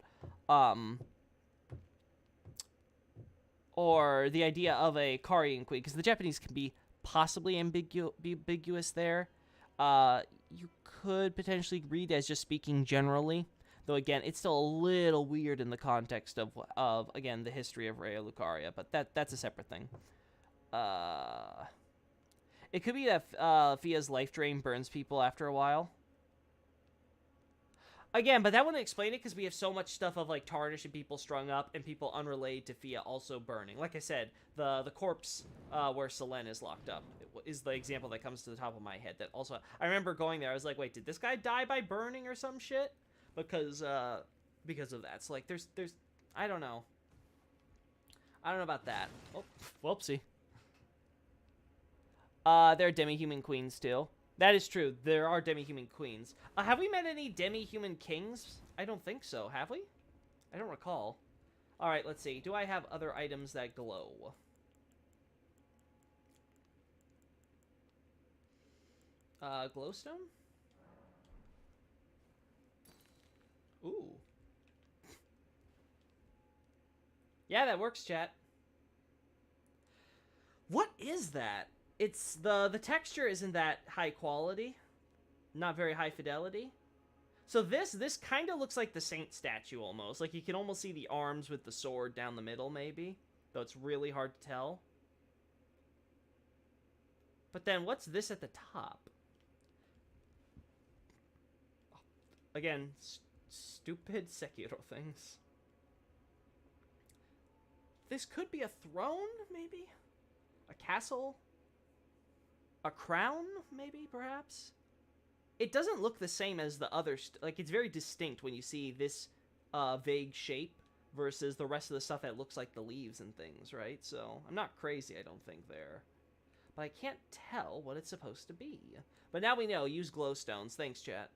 Or the idea of a Karian Queen. Because the Japanese can be possibly ambiguous there. You could potentially read as just speaking generally. Though, again, it's still a little weird in the context of again, the history of Rhea Lucaria. But that's a separate thing. It could be that Fia's life drain burns people after a while. Again, but that wouldn't explain it because we have so much stuff of, like, tarnish and people strung up and people unrelated to Fia also burning. Like I said, the corpse where Selene is locked up is the example that comes to the top of my head. That also, I remember going there, I was like, wait, did this guy die by burning or some shit? Because of that. So, like, there's I don't know. I don't know about that. Oh, whoopsie. There are demi-human queens, too. That is true. There are demi-human queens. Have we met any demi-human kings? I don't think so. Have we? I don't recall. Alright, let's see. Do I have other items that glow? Glowstone? Ooh. Yeah, that works, chat. What is that? It's the texture isn't that high quality. Not very high fidelity. So this kind of looks like the saint statue almost. Like you can almost see the arms with the sword down the middle maybe. Though it's really hard to tell. But then what's this at the top? Again, stupid Sekiro things. This could be a throne, maybe? A castle? A crown, maybe, perhaps? It doesn't look the same as the other... like, it's very distinct when you see this vague shape versus the rest of the stuff that looks like the leaves and things, right? So, I'm not crazy, I don't think, there. But I can't tell what it's supposed to be. But now we know. Use glowstones. Thanks, chat.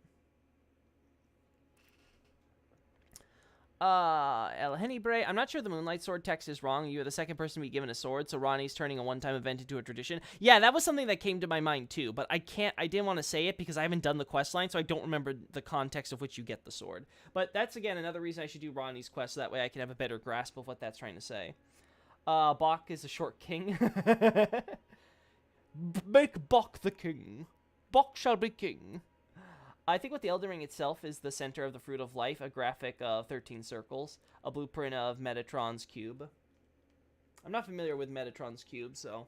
El Henibray. I'm not sure the Moonlight Sword text is wrong. You're the second person to be given a sword, so Ronnie's turning a one-time event into a tradition. Yeah, that was something that came to my mind too, but I didn't want to say it because I haven't done the quest line, so I don't remember the context of which you get the sword. But that's, again, another reason I should do Ronnie's quest, so that way I can have a better grasp of what that's trying to say. Bok is a short king. Make Bok the king. Bok shall be king. I think what the Elden Ring itself is the center of the Fruit of Life, a graphic of 13 circles, a blueprint of Metatron's cube. I'm not familiar with Metatron's cube, so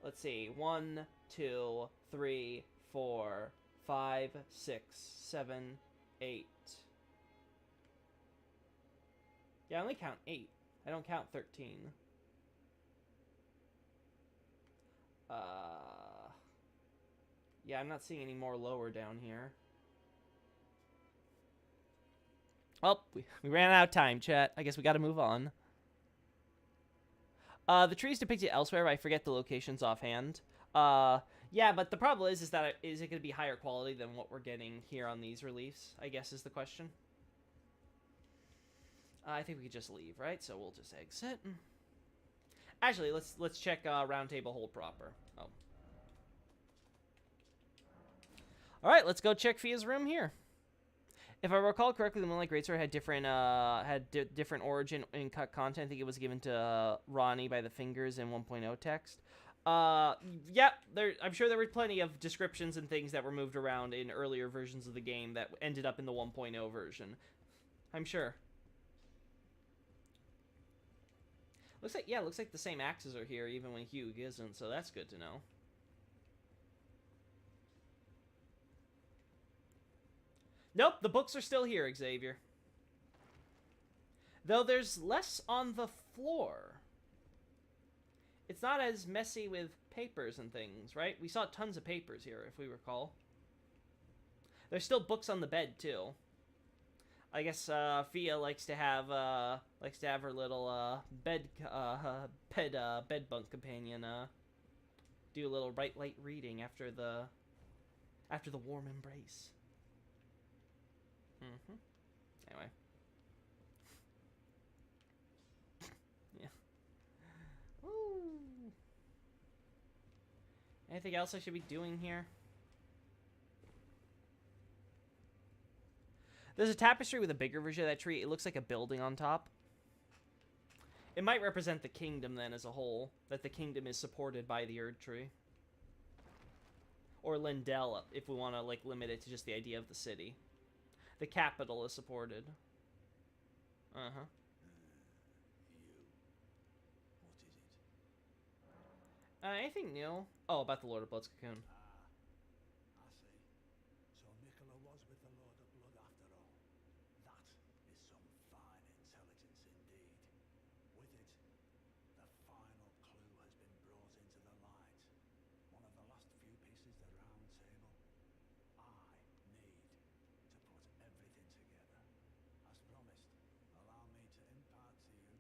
let's see. 1, 2, 3, 4, 5, 6, 7, 8. Yeah, I only count 8. I don't count 13. Yeah, I'm not seeing any more lower down here. Well, we ran out of time, chat. I guess we gotta move on. The trees depicted elsewhere, but I forget the locations offhand. Yeah, but the problem is that is it gonna be higher quality than what we're getting here on these reliefs, I guess is the question. I think we could just leave, right? So we'll just exit. Actually, let's check Round Table Hold proper. Oh. Alright, let's go check Fia's room here. If I recall correctly, the Moonlight Greatsword had different origin in cut content. I think it was given to Ronnie by the fingers in 1.0 text. Yeah, I'm sure there were plenty of descriptions and things that were moved around in earlier versions of the game that ended up in the 1.0 version. I'm sure. Looks like the same axes are here even when Hugh isn't, so that's good to know. Nope, the books are still here, Xavier. Though there's less on the floor. It's not as messy with papers and things, right? We saw tons of papers here, if we recall. There's still books on the bed, too. I guess Fia likes to have her little bed bunk companion do a little bright light reading after the warm embrace. Anyway. Yeah. Woo. Anything else I should be doing here? There's a tapestry with a bigger version of that tree. It looks like a building on top. It might represent the kingdom then as a whole. That the kingdom is supported by the Erd tree. Or Lindell, if we want to like limit it to just the idea of the city. The capital is supported. Uh-huh. What is it? Anything new? Oh, about the Lord of Blood's cocoon. I see. So Nicola was with the Lord of Blood after all. That is some fine intelligence indeed. With it, the final clue has been brought into the light. One of the last few pieces of the round table. I need to put everything together. As promised, allow me to impart to you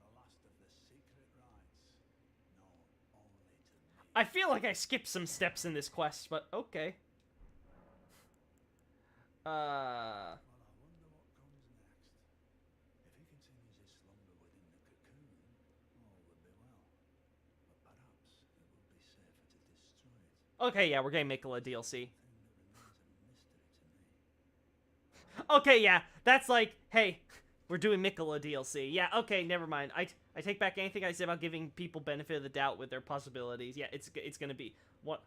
the last of the secret rites known only to me. I feel like I skipped some steps in this quest, but okay. Well, I wonder what comes next. If he continues his slumber within the cocoon, all would be well. But perhaps it would be safer to destroy it. Okay, yeah, we're getting Mikola DLC. Thing that remains a mystery to me. Okay, yeah, that's like, hey, we're doing Mikola DLC. Yeah, okay, never mind. I take back anything I said about giving people benefit of the doubt with their possibilities. Yeah, it's gonna be what.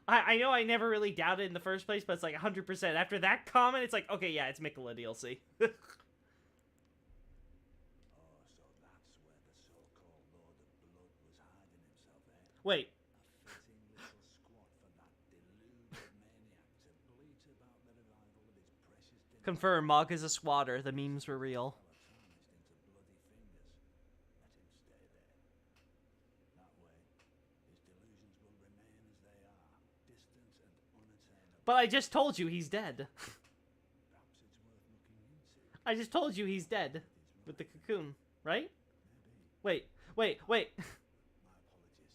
I know I never really doubted in the first place, but it's like 100%. After that comment, it's like, okay, yeah, it's Mikola DLC. Oh, so that's where the so-called Lord of Blood was hiding himself, eh? Wait, A fitting little squad for that deluded maniac to bleat about the revival of his precious dinner. confirm, Mog is a squatter. The memes were real. Tarnished into bloody fingers. Let him stay there. That way, his delusions will remain as they are, distant and unattainable. But I just told you he's dead. Perhaps it's worth looking into. I just told you he's dead with the cocoon, right? Maybe. Wait. My apologies.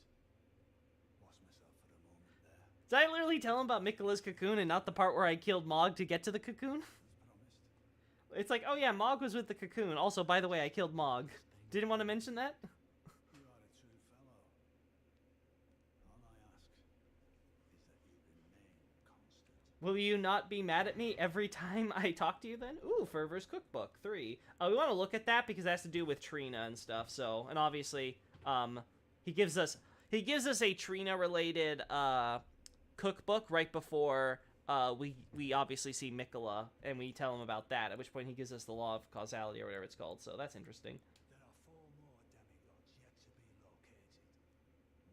Lost myself for a moment there. Did I literally tell him about Mikola's cocoon and not the part where I killed Mog to get to the cocoon? As promised. It's like, oh yeah, Mog was with the cocoon. Also, by the way, I killed Mog. Didn't want to mention that? You are a true fellow. All I ask is that you remain constant. Will you not be mad at me every time I talk to you then? Ooh, Fervor's Cookbook 3. We want to look at that because it has to do with Trina and stuff. So, and obviously, he gives us a Trina related cookbook right before we obviously see Mikola and we tell him about that. At which point he gives us the law of causality or whatever it's called. So that's interesting. There are 4 more demigods yet to be located.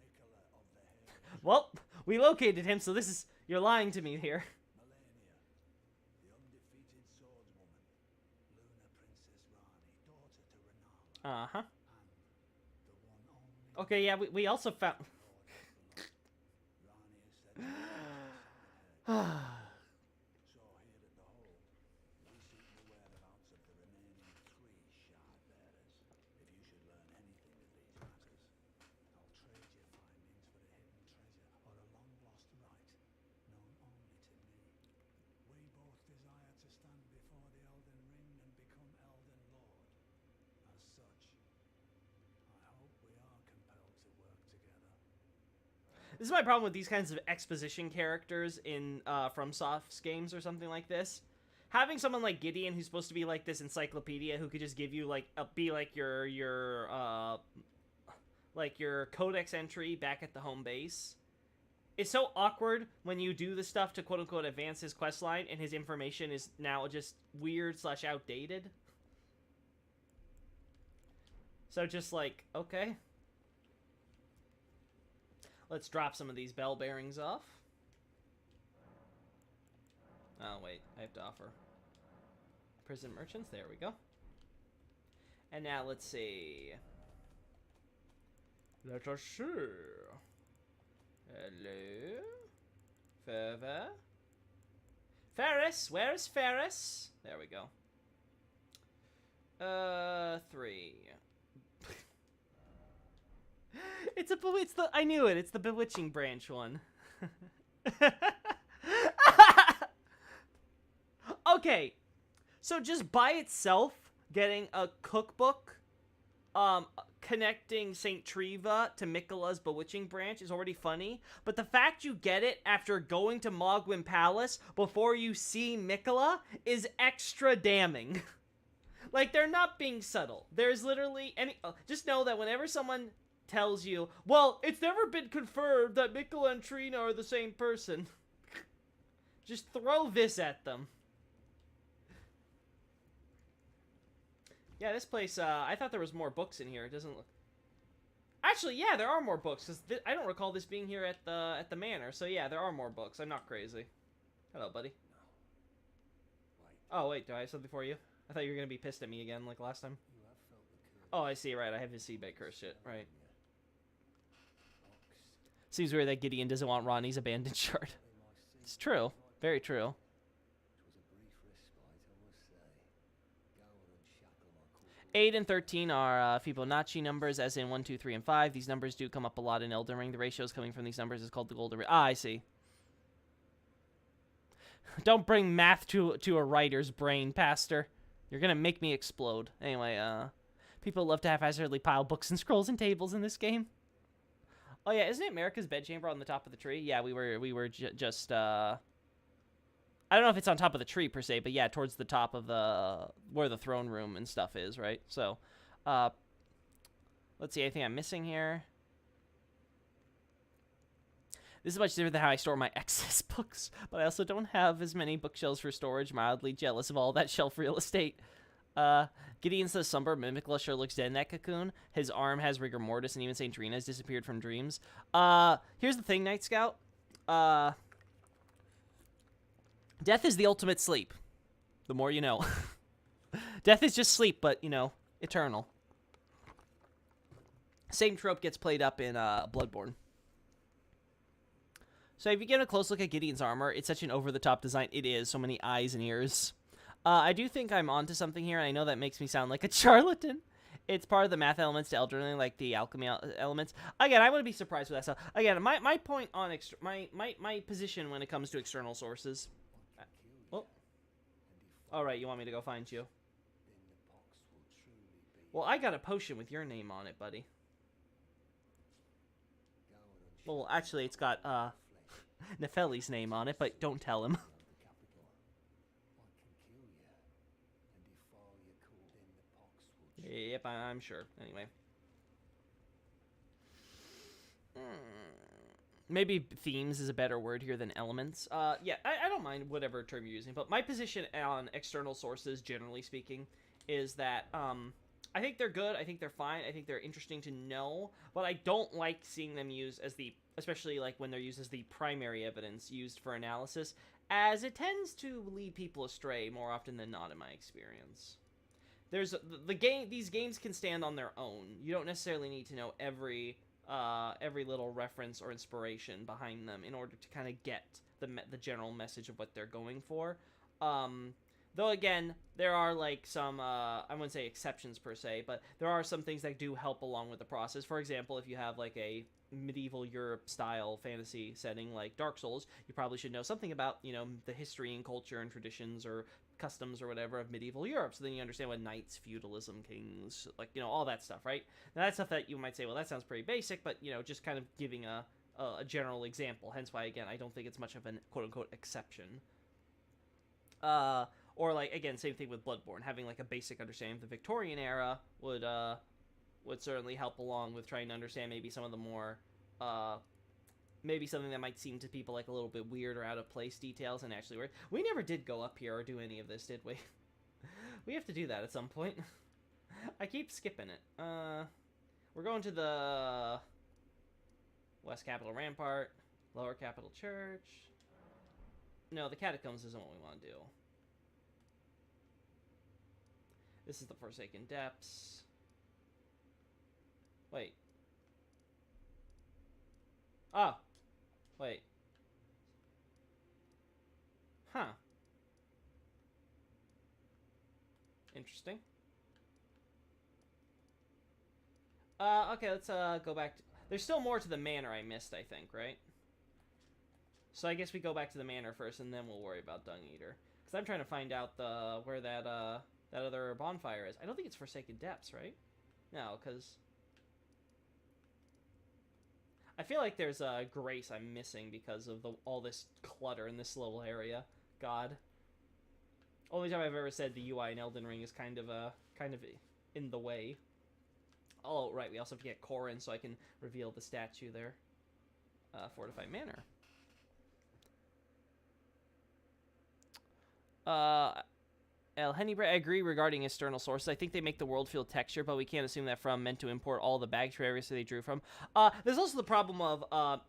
Mikola of the Hades. Well, we located him, so this is you're lying to me here. Melania, the undefeated swordswoman. Luna Princess Rani, daughter to Renala. Uh-huh. And the one only Okay, yeah, we also found Lord of the Rani is said to be so here at the hold, we seek the whereabouts of the remaining 3 shard bearers. If you should learn anything of these matters, I'll trade your findings for a hidden treasure or a long-lost right, known only to me. We both desire to stand before the Elden Ring and become Elden Lord. As such, I hope we are compelled to work together. This is my problem with these kinds of exposition characters in FromSoft's games or something like this. Having someone like Gideon, who's supposed to be like this encyclopedia, who could just give you like be like your codex entry back at the home base. It's so awkward when you do the stuff to quote unquote advance his quest line and his information is now just weird / outdated. So just like, okay. Let's drop some of these bell bearings off. Oh, wait. I have to offer. Prison merchants. There we go. And now let's see. Let us see. Hello? Further? Ferris! Where is Ferris? There we go. 3. It's the I knew it. It's the bewitching branch one. Okay. So just by itself, getting a cookbook connecting St. Treva to Mikola's bewitching branch is already funny, but the fact you get it after going to Mogwin Palace before you see Mikola is extra damning. Like, they're not being subtle. There's literally any just know that whenever someone tells you, well, it's never been confirmed that Mikola and Trina are the same person, just throw this at them. Yeah, this place, I thought there was more books in here. It doesn't look... Actually, yeah, there are more books, because I don't recall this being here at the manor. So yeah, there are more books. I'm not crazy. Hello, buddy. Oh, wait, do I have something for you? I thought you were going to be pissed at me again, like last time. Oh, I see, right. I have his seabed curse shit, right. Seems weird that Gideon doesn't want Ronnie's abandoned shard. It's true. Very true. 8 and 13 are Fibonacci numbers, as in 1, 2, 3, and 5. These numbers do come up a lot in Elden Ring. The ratios coming from these numbers is called the golden... Ah, I see. Don't bring math to a writer's brain, Pastor. You're gonna make me explode. Anyway, people love to haphazardly pile books and scrolls and tables in this game. Oh yeah, isn't it America's bedchamber on the top of the tree? Yeah, we were just I don't know if it's on top of the tree per se, but yeah, towards the top of the where the throne room and stuff is, right? So, let's see, anything I'm missing here? This is much different than how I store my excess books, but I also don't have as many bookshelves for storage. Mildly jealous of all that shelf real estate. Gideon says Somber Mimicla sure looks dead in that cocoon. His arm has rigor mortis, and even Saint Trina has disappeared from dreams. Here's the thing, Night Scout. Death is the ultimate sleep. The more you know. Death is just sleep, but, you know, eternal. Same trope gets played up in Bloodborne. So if you get a close look at Gideon's armor, it's such an over-the-top design. It is. So many eyes and ears. I do think I'm onto something here, and I know that makes me sound like a charlatan. It's part of the math elements to Elden Ring, like the alchemy elements. Again, I wouldn't be surprised with that stuff. Again, my point on... my position when it comes to external sources... Alright, you want me to go find you? then the pox will truly be. Well, I got a potion with your name on it, buddy. Go and Well, actually, it's got, flesh. Nefeli's name on it, but don't tell him. Of the capital. I can kill you and defile your court. Then the pox will truly. Yep, I'm sure. Anyway. Maybe themes is a better word here than elements. Yeah, I don't mind whatever term you're using, but my position on external sources, generally speaking, is that, I think they're good, I think they're fine, I think they're interesting to know, but I don't like seeing them used as the, especially like when they're used as the primary evidence used for analysis, as it tends to lead people astray more often than not in my experience. There's, these games can stand on their own. You don't necessarily need to know every little reference or inspiration behind them in order to kind of get the general message of what they're going for. Though again, there are like some, I wouldn't say exceptions per se, but there are some things that do help along with the process. For example, if you have like a medieval Europe style fantasy setting like Dark Souls, you probably should know something about, you know, the history and culture and traditions or customs or whatever of medieval Europe, so then you understand what knights, feudalism, kings, like, you know, all that stuff, right? Now that's stuff that you might say, well, that sounds pretty basic, but, you know, just kind of giving a general example, hence why, again, I don't think it's much of an quote-unquote exception. Or, like, again, same thing with Bloodborne, having, like, a basic understanding of the Victorian era would certainly help along with trying to understand maybe some of the more, maybe something that might seem to people like a little bit weird or out of place details and actually work. We never did go up here or do any of this, did we? We have to do that at some point. I keep skipping it. We're going to the West Capitol Rampart, Lower Capitol Church. No, the Catacombs isn't what we want to do. This is the Forsaken Depths. Wait. Oh. Wait. Huh. Interesting. Okay, let's go back to... There's still more to the manor I missed, I think, right? So I guess we go back to the manor first, and then we'll worry about Dung Eater. Because I'm trying to find out where that other bonfire is. I don't think it's Forsaken Depths, right? No, because... I feel like there's a grace I'm missing because of all this clutter in this little area. God. Only time I've ever said the UI in Elden Ring is kind of in the way. Oh, right, we also have to get Corrin so I can reveal the statue there. Fortified Manor. El Hennybre, I agree regarding external sources. I think they make the world feel texture, but we can't assume that From meant to import all the bags for areas they drew from. There's also the problem of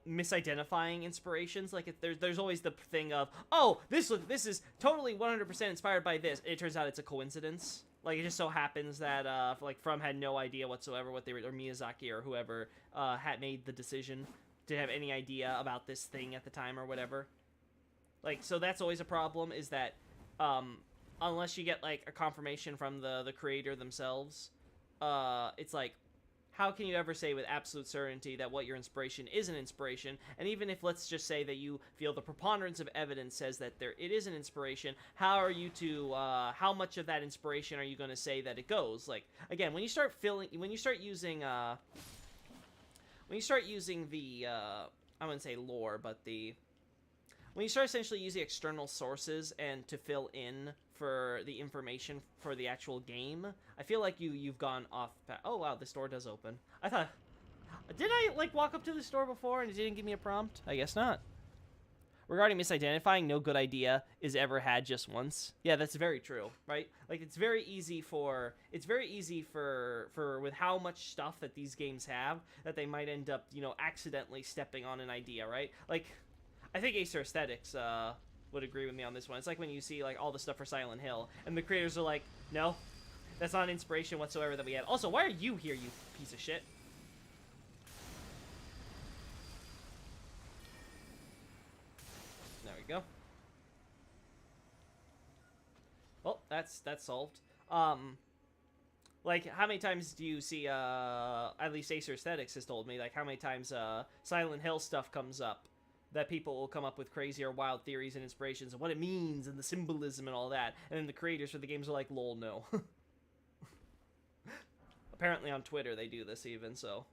misidentifying inspirations. Like, there's always the thing of, oh, this is totally 100% inspired by this. It turns out it's a coincidence. Like, it just so happens that like From had no idea whatsoever what they were, or Miyazaki or whoever had made the decision to have any idea about this thing at the time or whatever. Like, so that's always a problem, is that unless you get like a confirmation from the creator themselves, it's like, how can you ever say with absolute certainty that what your inspiration is an inspiration? And even if, let's just say that you feel the preponderance of evidence says that it is an inspiration, how are you to how much of that inspiration are you going to say that it goes? Like, again, when you start using the I wouldn't say lore, but when you start essentially using external sources and to fill in for the information for the actual game, I feel like you've gone off. Oh wow, this door does open. I thought, did I like walk up to this door before and it didn't give me a prompt? I guess not. Regarding misidentifying, no good idea is ever had just once. Yeah, that's very true, right? Like, it's very easy for with how much stuff that these games have that they might end up, you know, accidentally stepping on an idea, right? Like, I think Acer Aesthetics would agree with me on this one. It's like when you see like all the stuff for Silent Hill, and the creators are like, no, that's not inspiration whatsoever that we had. Also, why are you here, you piece of shit? There we go. Well, that's solved. Like, how many times do you see, at least Acer Aesthetics has told me, like, how many times Silent Hill stuff comes up that people will come up with crazy or wild theories and inspirations and what it means and the symbolism and all that. And then the creators for the games are like, lol, no. Apparently on Twitter they do this even, so...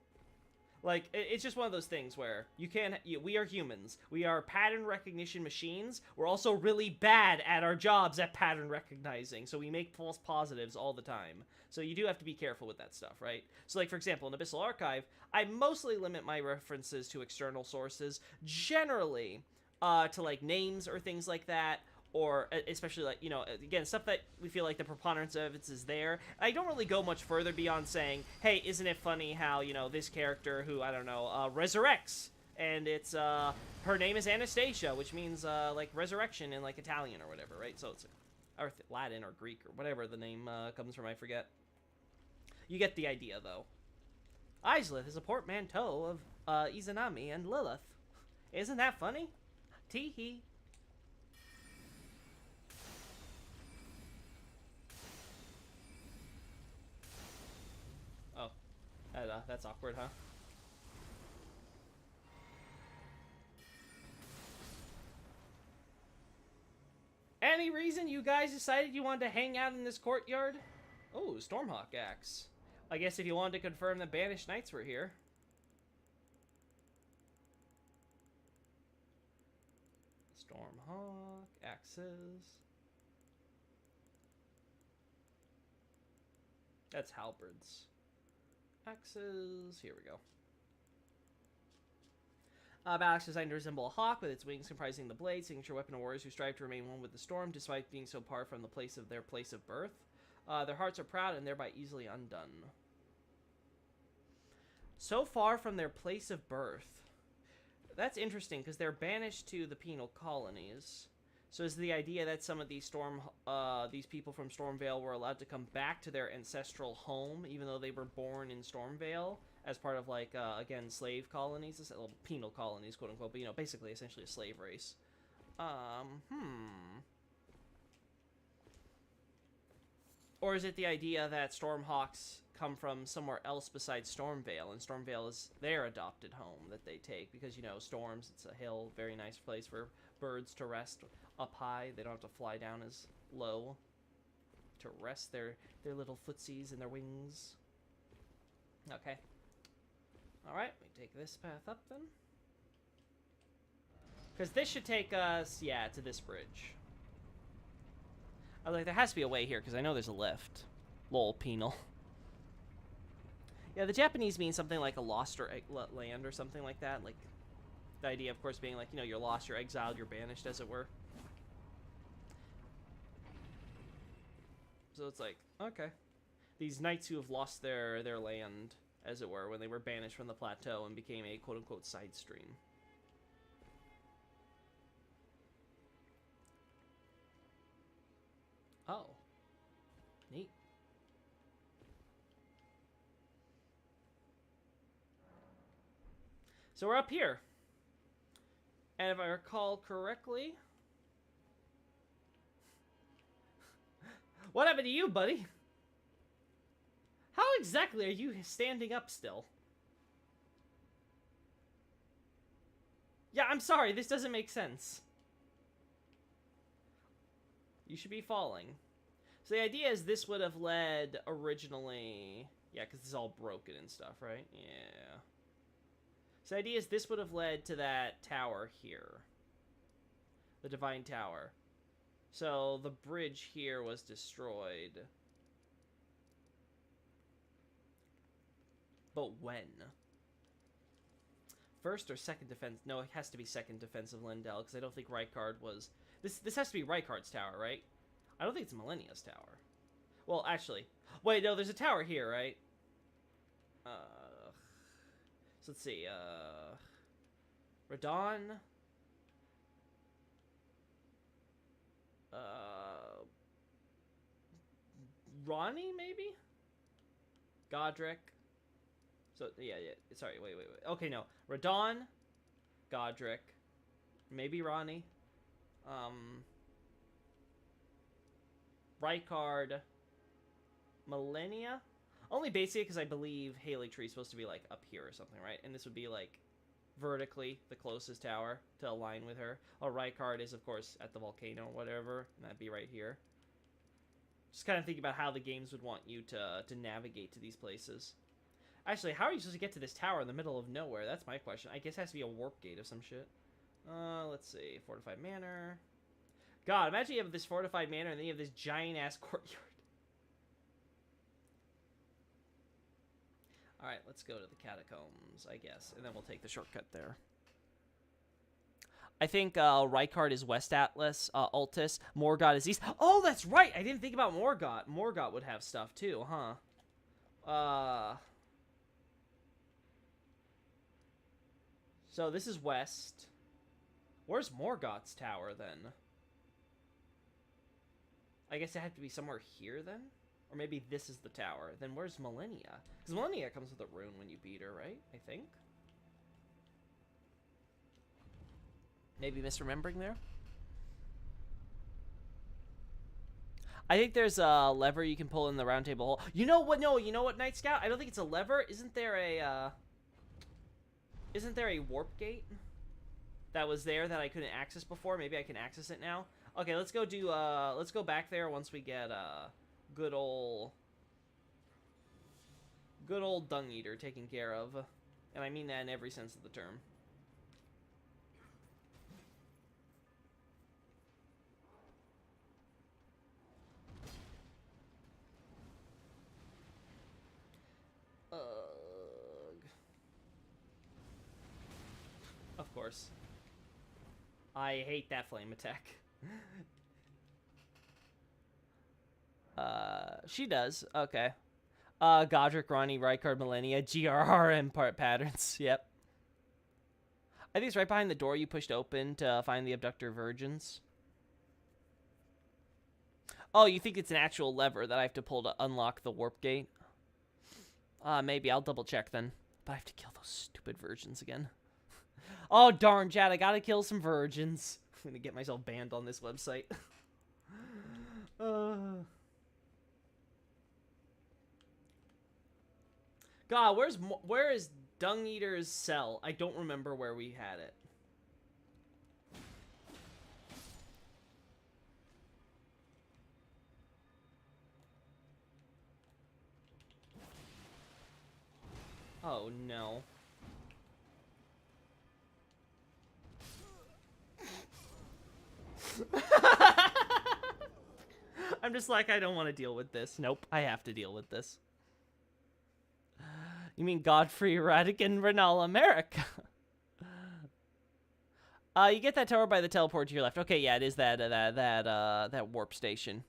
Like, it's just one of those things where we are humans. We are pattern recognition machines. We're also really bad at our jobs at pattern recognizing, so we make false positives all the time. So you do have to be careful with that stuff, right? So, like, for example, in Abyssal Archive, I mostly limit my references to external sources, generally, to, like, names or things like that, or especially, like, you know, again, stuff that we feel like the preponderance of evidence is there. I don't really go much further beyond saying, hey, isn't it funny how, you know, this character who, I don't know, resurrects, and it's, her name is Anastasia, which means, like, resurrection in, like, Italian or whatever, right? So it's, or Latin or Greek or whatever the name, comes from, I forget. You get the idea, though. Islith is a portmanteau of, Izanami and Lilith. Isn't that funny? Tee-hee. That's awkward, huh? Any reason you guys decided you wanted to hang out in this courtyard? Oh, Stormhawk axe. I guess if you wanted to confirm the Banished Knights were here. Stormhawk axes. That's halberds. Axes. Here we go. Battle axe designed to resemble a hawk with its wings comprising the blade, signature weapon of warriors who strive to remain one with the storm despite being so far from the place of their place of birth. Their hearts are proud and thereby easily undone. So far from their place of birth. That's interesting because they're banished to the penal colonies. So is the idea that some of these these people from Stormvale were allowed to come back to their ancestral home, even though they were born in Stormvale, as part of, like, again, slave colonies, well, penal colonies, quote unquote, but, you know, basically, essentially a slave race. Or is it the idea that Stormhawks come from somewhere else besides Stormvale, and Stormvale is their adopted home that they take, because, you know, storms, it's a hill, very nice place for birds to rest up high. They don't have to fly down as low to rest their little footsies and their wings. Okay. Alright, we take this path up then. Because this should take us, yeah, to this bridge. I was like, there has to be a way here, because I know there's a lift. Lol, penal. Yeah, the Japanese mean something like a lost or land or something like that. Like, the idea, of course, being like, you know, you're lost, you're exiled, you're banished, as it were. So it's like, okay. These knights who have lost their land, as it were, when they were banished from the plateau and became a quote-unquote side stream. Oh. Neat. So we're up here. And if I recall correctly... What happened to you, buddy? How exactly are you standing up still? Yeah, I'm sorry, this doesn't make sense. You should be falling. So the idea is this would have led originally... Yeah, because it's all broken and stuff, right? Yeah. So the idea is this would have led to that tower here. The Divine Tower. So the bridge here was destroyed. But when? First or second defense? No, it has to be second defense of Lindell, because I don't think Rykard was... This has to be Rykard's tower, right? I don't think it's Millennia's tower. Well, actually... Wait, no, there's a tower here, right? So let's see, Radon... Ronnie, maybe? Godric. So, yeah, sorry, wait. Okay, no. Radon, Godric, maybe Ronnie, Rykard, Millennia? Only basically because I believe Haley Tree's supposed to be, like, up here or something, right? And this would be, like, vertically the closest tower to align with her. Oh, Rykard is, of course, at the volcano or whatever, and that'd be right here. Just kind of think about how the games would want you to navigate to these places. Actually, how are you supposed to get to this tower in the middle of nowhere? That's my question. I guess it has to be a warp gate of some shit. Let's see. Fortified manor. God, imagine you have this fortified manor and then you have this giant-ass courtyard. Alright, let's go to the catacombs, I guess. And then we'll take the shortcut there. I think Rykard is West Atlas, Altus. Morgott is East. Oh, that's right! I didn't think about Morgott. Morgott would have stuff too, huh? So this is West. Where's Morgott's tower, then? I guess it had to be somewhere here, then? Or maybe this is the tower. Then where's Millennia? Because Millennia comes with a rune when you beat her, right? I think. Maybe misremembering there? I think there's a lever you can pull in the round table hole. You know what? No, you know what, Night Scout? I don't think it's a lever. Isn't there a warp gate that was there that I couldn't access before? Maybe I can access it now. Okay, let's go do let's go back there once we get good old Dung Eater taken care of. And I mean that in every sense of the term. Of course. I hate that flame attack. She does. Okay. Godric, Ronnie, Rykard, Millennia, GRR, and part patterns. Yep. I think it's right behind the door you pushed open to find the abductor virgins. Oh, you think it's an actual lever that I have to pull to unlock the warp gate? Maybe. I'll double check then. But I have to kill those stupid virgins again. Oh, darn, Chad. I gotta kill some virgins. I'm gonna get myself banned on this website. God, where is Dung Eater's cell? I don't remember where we had it. Oh, no. I'm just like, I don't want to deal with this. Nope, I have to deal with this. You mean Godfrey, Radigan, Renal, America? You get that tower by the teleport to your left. Okay, yeah, it is that warp station.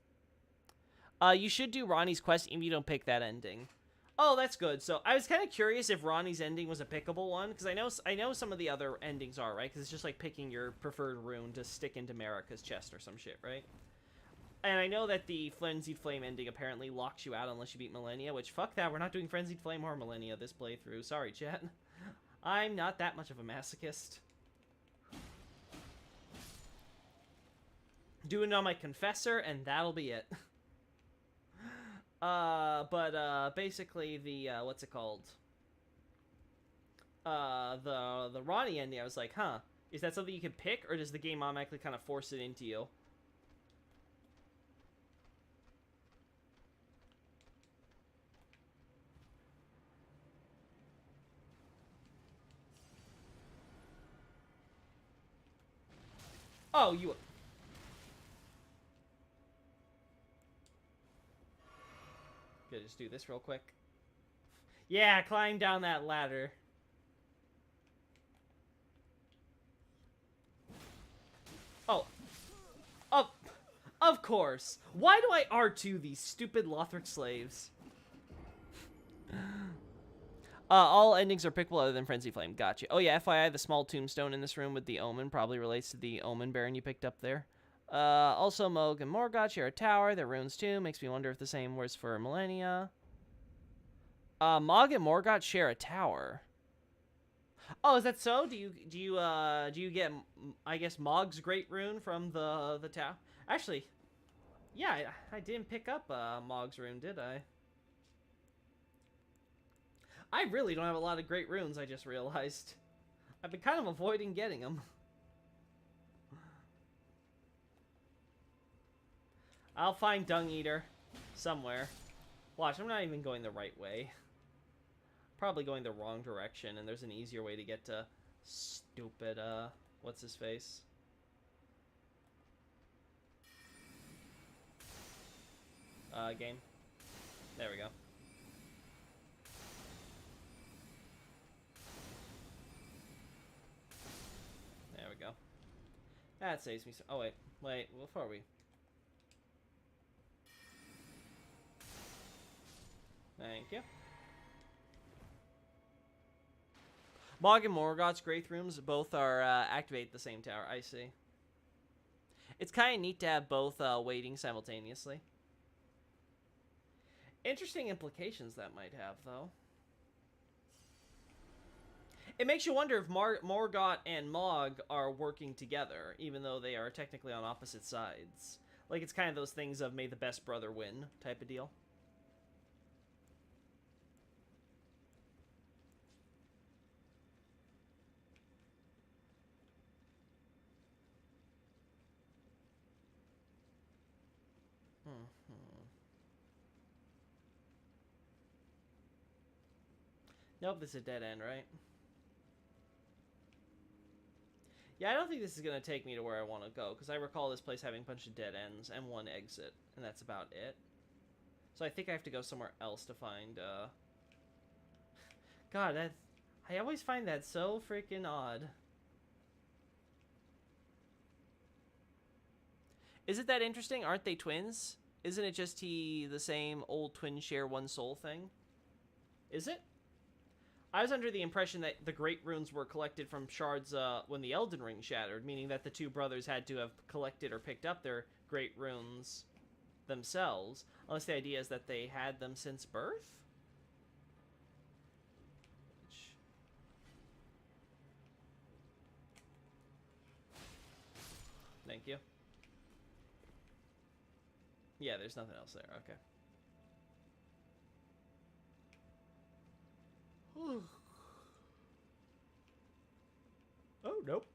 You should do Ronnie's quest even if you don't pick that ending. Oh, that's good. So I was kind of curious if Ronnie's ending was a pickable one, because I know some of the other endings are, right? Because it's just like picking your preferred rune to stick into Marika's chest or some shit, right? And I know that the Frenzied Flame ending apparently locks you out unless you beat Millennia, which, fuck that, we're not doing Frenzied Flame or Millennia this playthrough. Sorry, chat. I'm not that much of a masochist. Doing it on my Confessor, and that'll be it. Basically the, what's it called? The Ronnie ending, I was like, huh, is that something you can pick, or does the game automatically kind of force it into you? Oh, you... Gonna just do this real quick. Yeah, climb down that ladder. Oh. Of course. Why do I R2 these stupid Lothric slaves? All endings are pickable other than Frenzy Flame. Gotcha. Oh yeah, FYI, the small tombstone in this room with the Omen probably relates to the Omen Baron you picked up there. Also, Moog and Morgott share a tower. Their runes too. Makes me wonder if the same was for Millennia. Mog and Morgott share a tower. Oh, is that so? Do you get, I guess, Mog's Great Rune from the tower? Actually, yeah, I didn't pick up Mog's Rune, did I? I really don't have a lot of great runes, I just realized. I've been kind of avoiding getting them. I'll find Dung Eater somewhere. Watch, I'm not even going the right way. Probably going the wrong direction, and there's an easier way to get to stupid, what's his face? Game. There we go. There we go. That saves me some... Oh, wait, before we... Thank you. Mog and Morgoth's Great Rooms both are activate the same tower. I see. It's kind of neat to have both waiting simultaneously. Interesting implications that might have, though. It makes you wonder if Morgoth and Mog are working together, even though they are technically on opposite sides. Like, it's kind of those things of may the best brother win type of deal. Nope, this is a dead end, right? Yeah, I don't think this is going to take me to where I want to go, because I recall this place having a bunch of dead ends and one exit, and that's about it. So I think I have to go somewhere else to find, God, I always find that so freaking odd. Is it that interesting? Aren't they twins? Isn't it just the same old twin share one soul thing? Is it? I was under the impression that the Great Runes were collected from shards when the Elden Ring shattered, meaning that the two brothers had to have collected or picked up their Great Runes themselves, unless the idea is that they had them since birth? Thank you. Yeah, there's nothing else there. Okay. Oh, nope.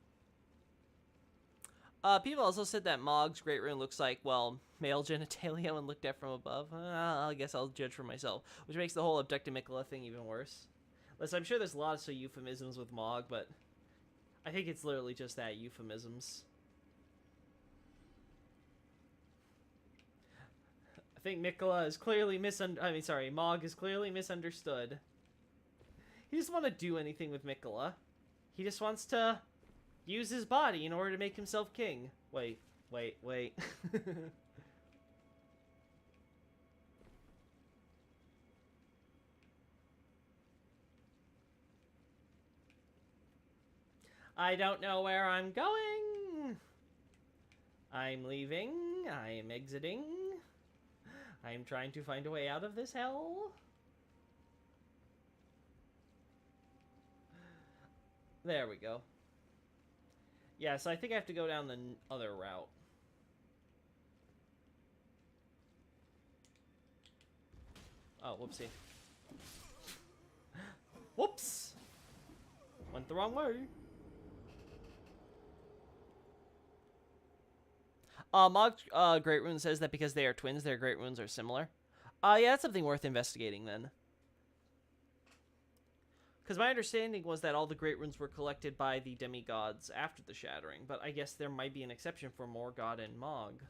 People also said that Mog's Great Rune looks like, well, male genitalia when looked at from above. I guess I'll judge for myself, which makes the whole abducted Mikola thing even worse. Listen, I'm sure there's lots of euphemisms with Mog, but I think it's literally just that, euphemisms. I think Mikola is clearly Mog is clearly misunderstood. He doesn't want to do anything with Mikola. He just wants to use his body in order to make himself king. Wait. I don't know where I'm going. I'm leaving. I'm exiting. I'm trying to find a way out of this hell. There we go. Yeah, so I think I have to go down the other route. Oh, whoopsie. Whoops! Went the wrong way. Mog Great Rune says that because they are twins, their Great Runes are similar. Yeah, that's something worth investigating then. Because my understanding was that all the Great Runes were collected by the demigods after the Shattering, but I guess there might be an exception for Morgoth and Mog.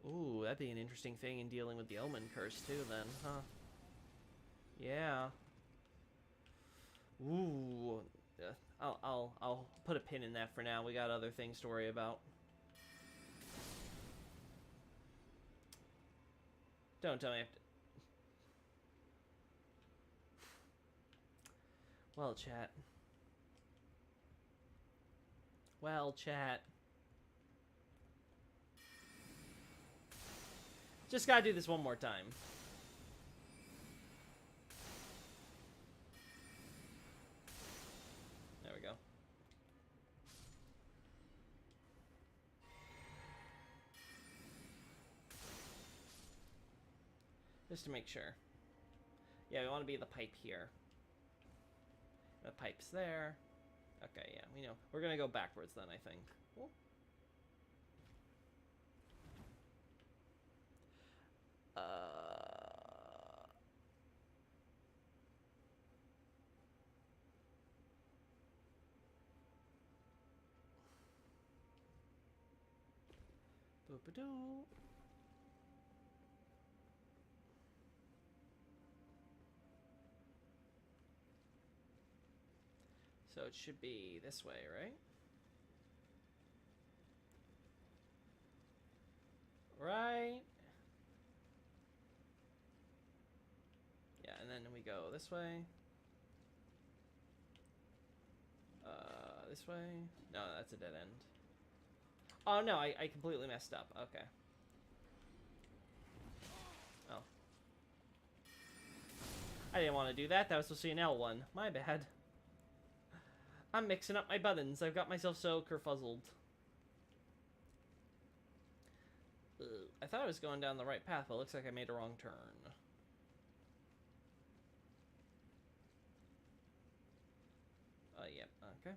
Ooh, that'd be an interesting thing in dealing with the Omen Curse too then, huh? Yeah. Ooh. I'll put a pin in that for now. We got other things to worry about. Don't tell me I have to... Well, chat. Well, chat. Just gotta do this one more time. There we go. Just to make sure. Yeah, we want to be the pipe here. The pipe's there. Okay, yeah, we know. We're gonna go backwards then, I think. Cool. Boop-a-doo. So it should be this way, right? Right? Yeah, and then we go this way. This way? No, that's a dead end. Oh, no, I completely messed up. Okay. Oh. I didn't want to do that. That was supposed to be an L1. My bad. I'm mixing up my buttons. I've got myself so kerfuzzled. I thought I was going down the right path, but it looks like I made a wrong turn. Yep, okay.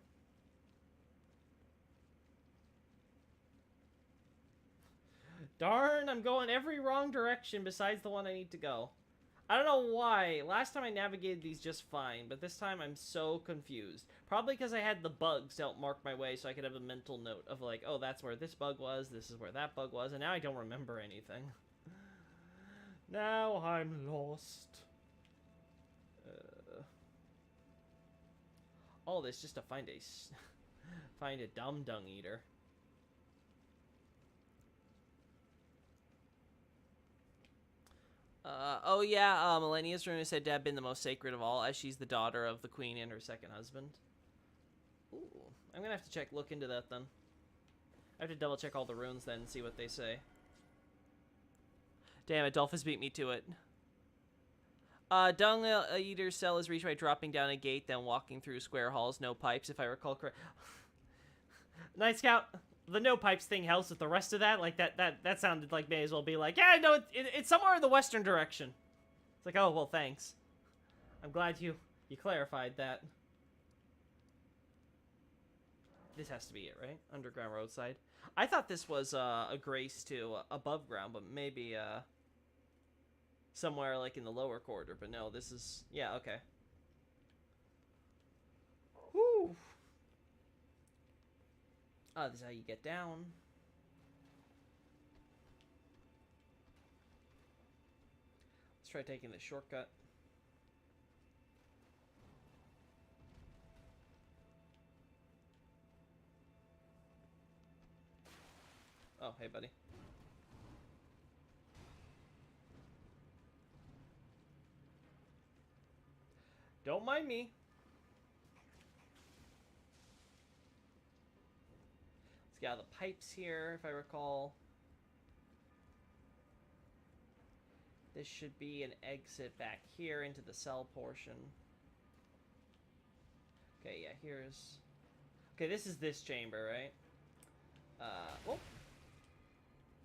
Darn, I'm going every wrong direction besides the one I need to go. I don't know why. Last time I navigated these just fine, but this time I'm so confused. Probably because I had the bugs to help mark my way so I could have a mental note of like, oh, that's where this bug was, this is where that bug was, and now I don't remember anything. Now I'm lost. All this just to find a find a dumb dung eater. Oh yeah, Millennia's rune is said to have been the most sacred of all, as she's the daughter of the queen and her second husband. Ooh, I'm gonna have to look into that then. I have to double check all the runes then and see what they say. Damn it, Dolphus beat me to it. Dung Eater's cell is reached by dropping down a gate, then walking through square halls, no pipes, if I recall correct. Night Scout, the no pipes thing helps with the rest of that. Like, that sounded like may as well be like, yeah, no, it's somewhere in the western direction. It's like, oh, well, thanks. I'm glad you clarified that. This has to be it, right? Underground roadside. I thought this was a grace to above ground, but maybe somewhere like in the lower quarter. But no, this is, yeah, okay. Whew. Oh, this is how you get down. Let's try taking the shortcut. Oh, hey, buddy. Don't mind me. Let's get out of the pipes here, if I recall. This should be an exit back here into the cell portion. Okay, yeah, here's... Okay, this is this chamber, right? Oh.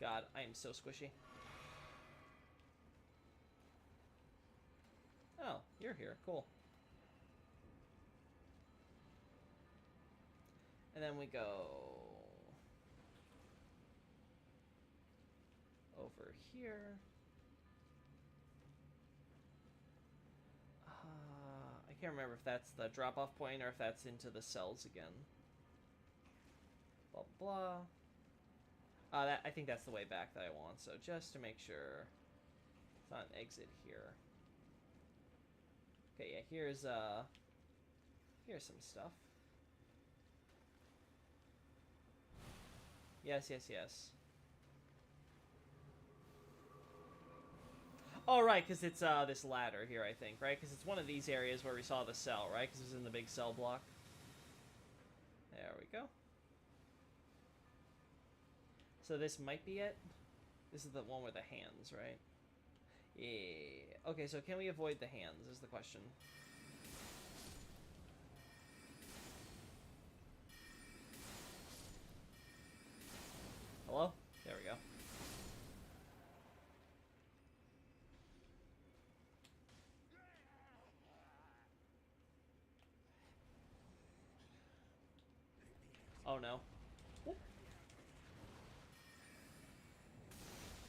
God, I am so squishy. Oh, you're here. Cool. And then we go... over here. I can't remember if that's the drop-off point or if that's into the cells again. Blah, blah. I think that's the way back that I want, so just to make sure it's not an exit here. Okay, yeah, here's some stuff. Yes, yes, yes. Oh, right, because it's this ladder here, I think, right? Because it's one of these areas where we saw the cell, right? Because it was in the big cell block. There we go. So this might be it. This is the one with the hands, right? Yeah. Okay, so can we avoid the hands is the question. Hello? There we go. Oh no.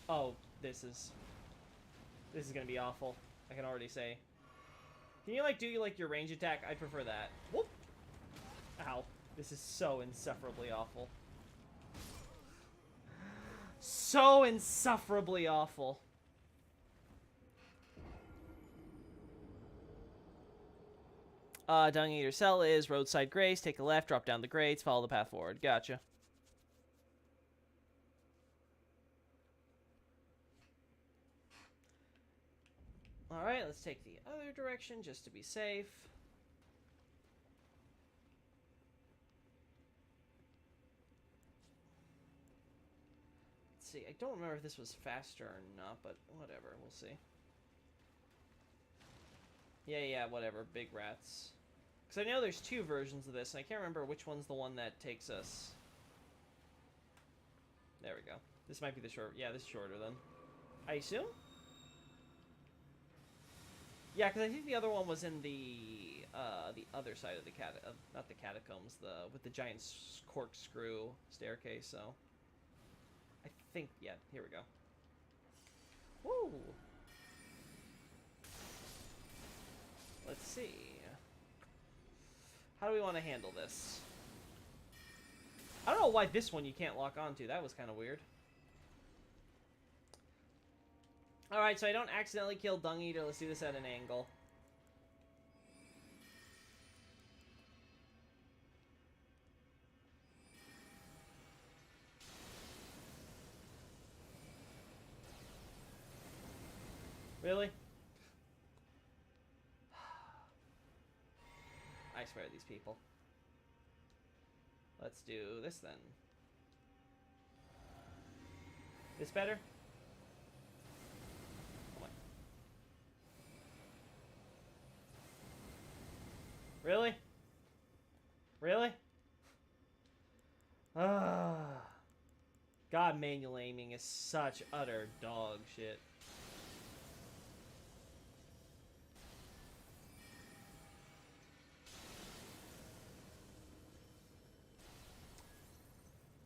Oh, this is gonna be awful. I can already say. Can you like do like your range attack? I'd prefer that. Whoop! Ow. This is so insufferably awful. So insufferably awful. Dung Eater Cell is roadside grace. Take a left, drop down the grades, follow the path forward. Gotcha. Alright, let's take the other direction just to be safe. Let's see, I don't remember if this was faster or not, but whatever, we'll see. Yeah, whatever, big rats. Because I know there's two versions of this, and I can't remember which one's the one that takes us. There we go. This might be the short. Yeah, this is shorter then. I assume? Yeah, because I think the other one was in the other side of the not the catacombs, with the giant corkscrew staircase. So I think, yeah, here we go. Woo! Let's see. How do we want to handle this? I don't know why this one you can't lock onto. That was kind of weird. Alright, so I don't accidentally kill Dung Eater. Let's do this at an angle. Really? I swear these people. Let's do this then. This better? Come on. Really? Really? God, manual aiming is such utter dog shit.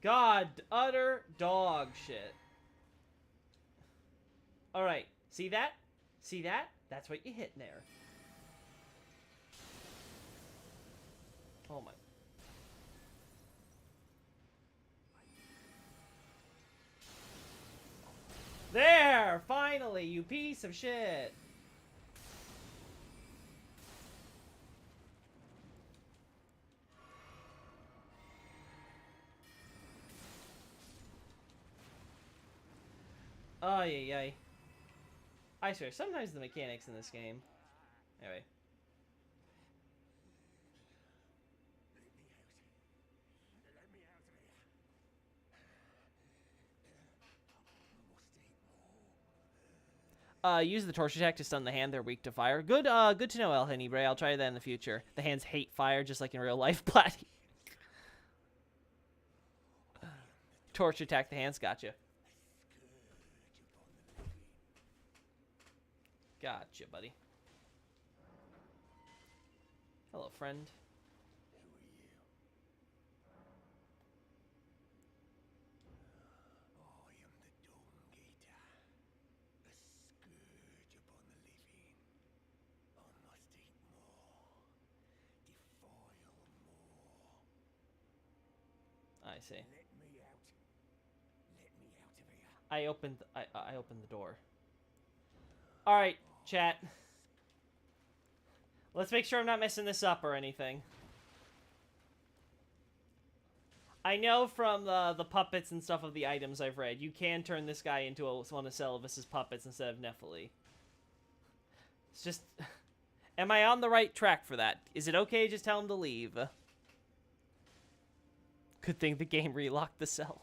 God, utter dog shit. Alright, see that? See that? That's what you hit there. Oh my. There! Finally, you piece of shit! Oh, yeah. I swear, sometimes the mechanics in this game. Anyway. Let me out of here. Use the torch attack to stun the hand. They're weak to fire. Good to know, El Henibre. I'll try that in the future. The hands hate fire, just like in real life, Platty. Torch attack the hands. Gotcha. Gotcha, buddy. Hello, friend. Who are you? I am the Dung Eater, a scourge upon the living. I must eat more, defile more. I see. Let me out. Let me out of here. I opened the door. All right, chat. Let's make sure I'm not messing this up or anything. I know from the puppets and stuff of the items I've read, you can turn this guy into one of Celavis's puppets instead of Nephili. It's just... Am I on the right track for that? Is it okay to just tell him to leave? Good thing the game relocked the cell.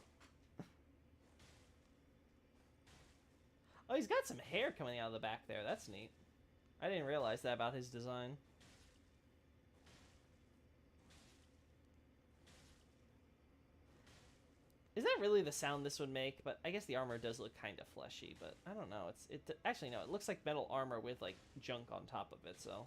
Oh, he's got some hair coming out of the back there. That's neat. I didn't realize that about his design. Is that really the sound this would make? But I guess the armor does look kind of fleshy, but I don't know. Actually, no, it looks like metal armor with, like, junk on top of it, so...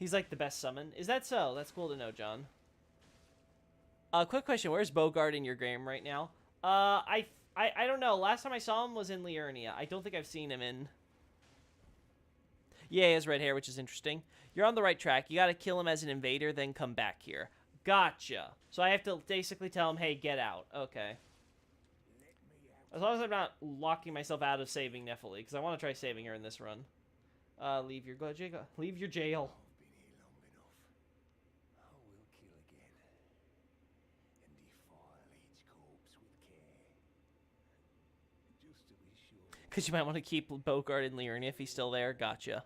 He's like the best summon. Is that so? That's cool to know, John. Quick question. Where's Bogart in your game right now? I don't know. Last time I saw him was in Liurnia. I don't think I've seen him in... Yeah, he has red hair, which is interesting. You're on the right track. You gotta kill him as an invader, then come back here. Gotcha. So I have to basically tell him, hey, get out. Okay. As long as I'm not locking myself out of saving Nephili, because I want to try saving her in this run. Leave your jail. Leave your jail. Because you might want to keep Bogart in Liurnia if he's still there. Gotcha.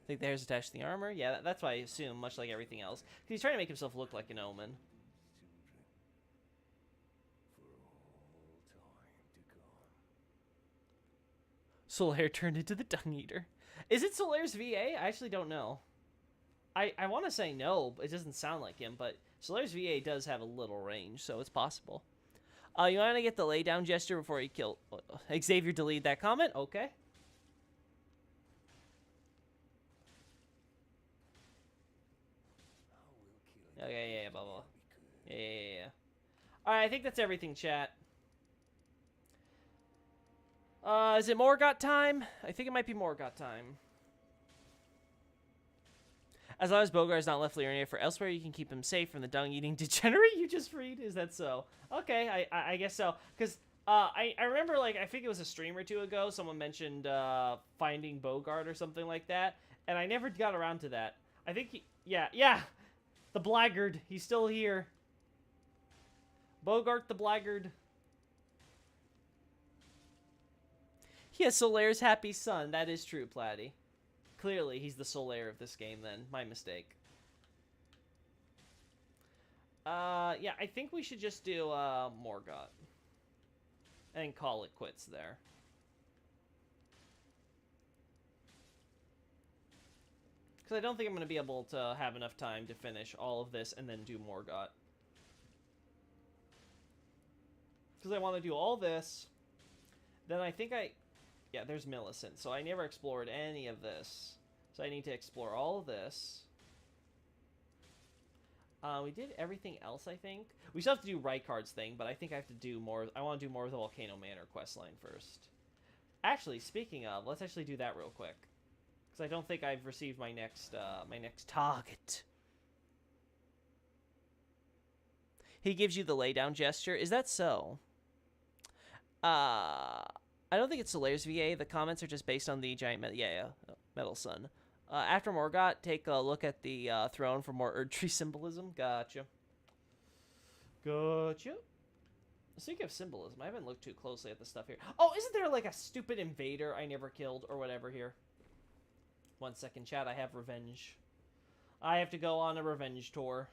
I think the hair's attached to the armor. Yeah, that's why I assume, much like everything else. Because he's trying to make himself look like an omen. Solaire turned into the Dung Eater. Is it Solaire's VA? I actually don't know. I want to say no, but it doesn't sound like him, but Solaire's VA does have a little range, so it's possible. You want to get the laydown gesture before you kill... Xavier, delete that comment? Okay. Okay, yeah, blah, blah. Yeah. Alright, I think that's everything, chat. Is it Morgott time? I think it might be Morgott time. As long as Bogart's not left Liurnia for elsewhere, you can keep him safe from the dung-eating degenerate you just freed. Is that so? Okay, I guess so. Because I remember, like, I think it was a stream or two ago, someone mentioned finding Bogart or something like that, and I never got around to that. I think he... Yeah! The blackguard. He's still here. Bogart the blackguard. He has Solaire's happy son. That is true, Platty. Clearly, he's the Solaire of this game, then. My mistake. Yeah, I think we should just do, Morgott. And call it quits there. Because I don't think I'm going to be able to have enough time to finish all of this and then do Morgott. Because I want to do all this. Then I think yeah, there's Millicent. So I never explored any of this. So I need to explore all of this. We did everything else, I think. We still have to do Rykard's thing, but I think I have to do more. I want to do more of the Volcano Manor questline first. Actually, speaking of, let's actually do that real quick. Because I don't think I've received my next target. He gives you the laydown gesture. Is that so? I don't think it's Solaire's VA. The comments are just based on the giant metal sun. After Morgott, take a look at the throne for more Erdtree symbolism. Gotcha. Speaking of symbolism, I haven't looked too closely at the stuff here. Oh, isn't there like a stupid invader I never killed or whatever here? 1 second, chat. I have revenge. I have to go on a revenge tour.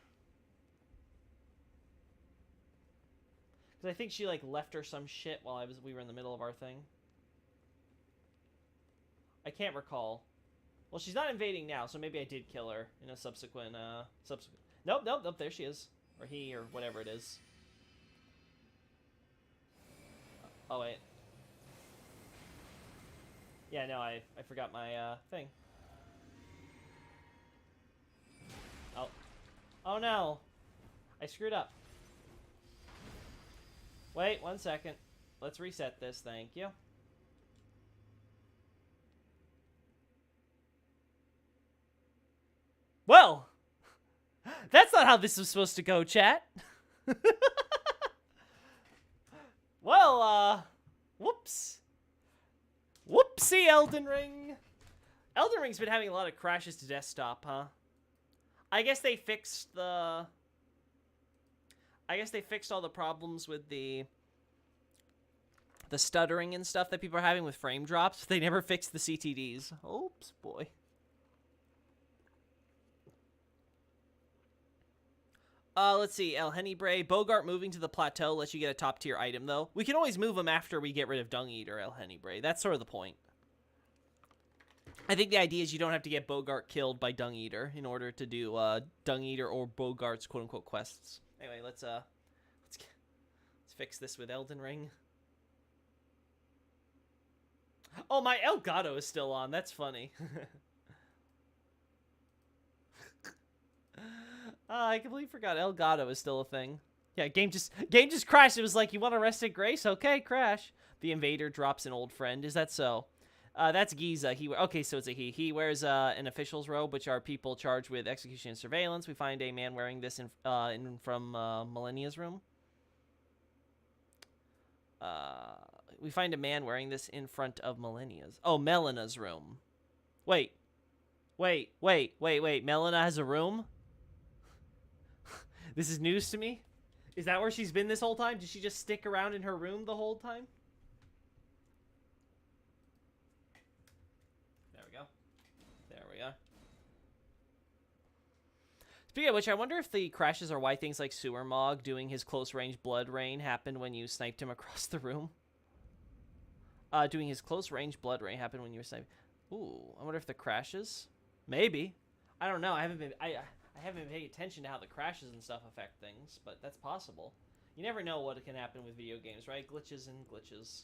Because I think she, like, left her some shit while we were in the middle of our thing. I can't recall. Well, she's not invading now, so maybe I did kill her in a subsequent, Nope, there she is. Or he, or whatever it is. Oh, wait. Yeah, no, I forgot my, thing. Oh, no. I screwed up. Wait, 1 second. Let's reset this, thank you. Well, that's not how this was supposed to go, chat. Well, whoops. Whoopsie, Elden Ring. Elden Ring's been having a lot of crashes to desktop, huh? I guess they fixed all the problems with the stuttering and stuff that people are having with frame drops. They never fixed the CTDs. Oops, boy. Let's see. El Hennebrae. Bogart moving to the plateau lets you get a top-tier item, though. We can always move him after we get rid of Dung Eater, El Hennebrae. That's sort of the point. I think the idea is you don't have to get Bogart killed by Dung Eater in order to do Dung Eater or Bogart's quote-unquote quests. Anyway, let's fix this with Elden Ring. Oh, my Elgato is still on. That's funny. I completely forgot Elgato is still a thing. Yeah, game just crashed. It was like, you want arrested Grace? Okay, crash. The invader drops an old friend. Is that so? That's Giza. Okay, so it's a he. He wears an official's robe, which are people charged with execution and surveillance. We find a man wearing this from Millennia's room. We find a man wearing this in front of Millennia's. Oh, Melena's room. Wait. Melina has a room? This is news to me? Is that where she's been this whole time? Did she just stick around in her room the whole time? There we go. There we go. Speaking of which, I wonder if the crashes are why things like Sewer Mog doing his close-range blood rain happened when you sniped him across the room. Doing his close-range blood rain happened when you were sniping. Ooh, I wonder if the crashes? Maybe. I don't know. I haven't been paying attention to how the crashes and stuff affect things, but that's possible. You never know what can happen with video games, right? Glitches and glitches.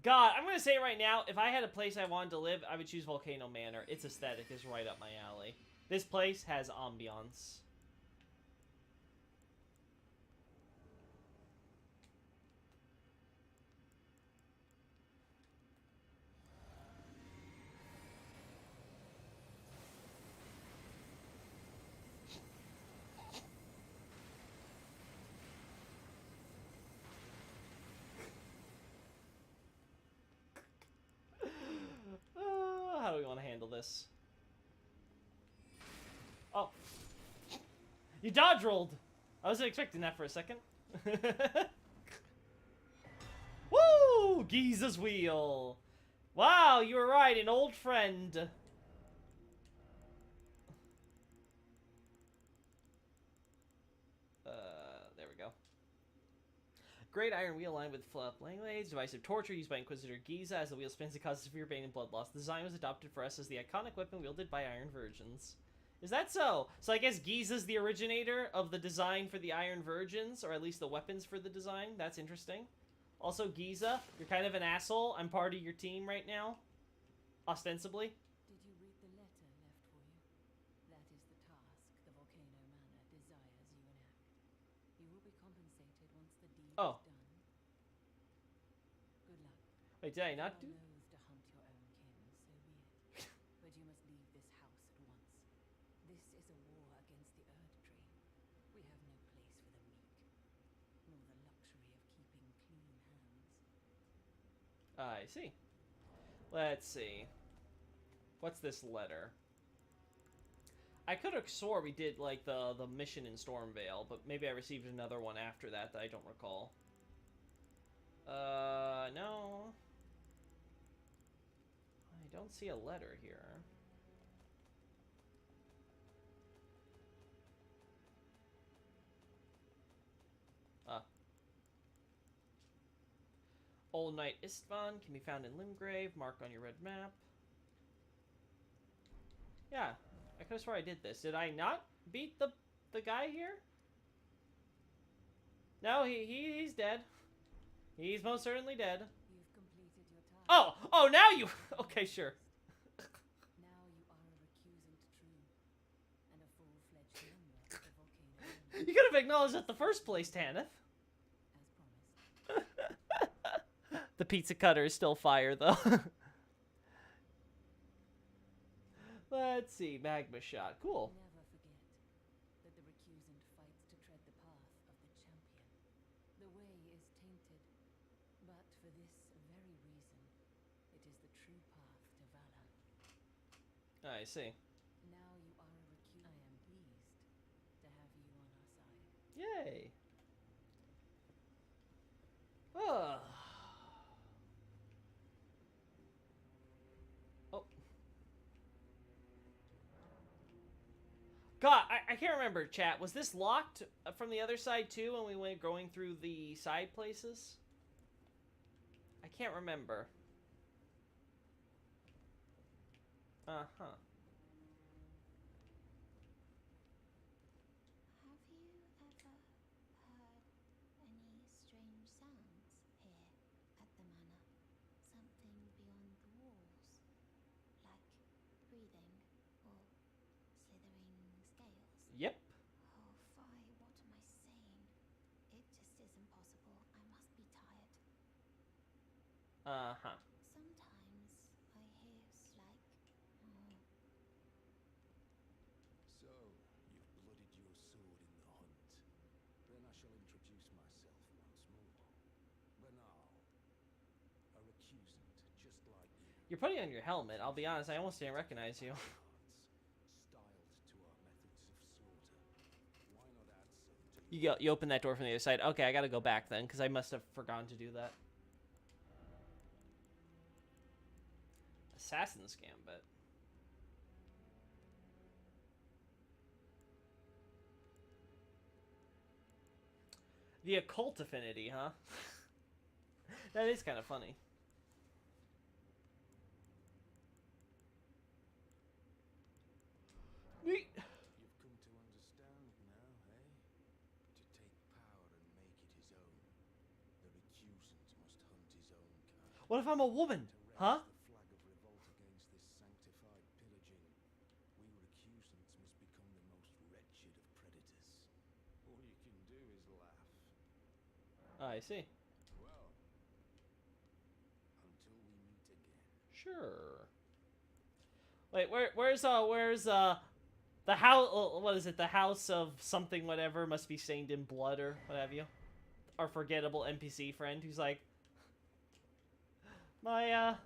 God, I'm going to say it right now. If I had a place I wanted to live, I would choose Volcano Manor. Its aesthetic is right up my alley. This place has ambiance. How do we want to handle this? Oh. You dodge rolled! I wasn't expecting that for a second. Woo! Giza's wheel! Wow, you were right, an old friend. There we go. Great iron wheel lined with flame blades, divisive torture used by Inquisitor Giza. As the wheel spins, it causes severe pain and blood loss. The design was adopted for us as the iconic weapon wielded by Iron Virgins. Is that so? So I guess Giza's the originator of the design for the Iron Virgins, or at least the weapons for the design. That's interesting. Also, Giza, you're kind of an asshole. I'm part of your team right now. Ostensibly. Did you read the letter left for you? That is the task the Volcano Manor desires you enact. You will be compensated once the deed is done. Good luck. Wait, did I not do? You are loath to hunt your own kin, so be it. But you must leave this house at once. This is a war against the Erd Tree. We have no place for the meek, nor the luxury of keeping clean hands. I see. Let's see. What's this letter? I could have swore we did, like, the mission in Stormvale, but maybe I received another one after that I don't recall. No. I don't see a letter here. Old Knight Istvan can be found in Limgrave. Mark on your red map. Yeah, I could have swore I did this. Did I not beat the guy here? No, he's dead. He's most certainly dead. You've completed your task. Oh, now you... Okay, sure. Now you are a recusant true, and a full-fledged member of the Volcano Manor, You could have acknowledged that the first place, Tanith. as promised. The pizza cutter is still fire, though. Let's see. Magma shot. Cool. Never forget that the recusant fights to tread the path of the champion. The way is tainted, but for this very reason, it is the true path to valor. I see. Now you are a recusant. I am pleased to have you on our side. Yay. Oh. God, I can't remember, chat. Was this locked from the other side, too, when we went going through the side places? I can't remember. Uh-huh. Have you ever heard any strange sounds here at the manor? Something beyond the walls? Like breathing or Slytherin's gait? You're putting on your helmet. I'll be honest, I almost didn't recognize you. Styled to our methods of slaughter. Why not add some to You open that door from the other side. Okay, I gotta go back then, because I must have forgotten to do that. Assassin's Gambit. The occult affinity, huh? That is kind of funny. Neat. You've come to understand now, eh? To take power and make it his own, the recusant must hunt his own kind. What if I'm a woman? To Huh? raise the flag of revolt against this sanctified pillaging, we recusants must become the most wretched of predators. All you can do is laugh. I see. Well, until we meet again. Sure. Wait, where's the house? What is it? The house of something, whatever, must be stained in blood or what have you. Our forgettable NPC friend who's like, my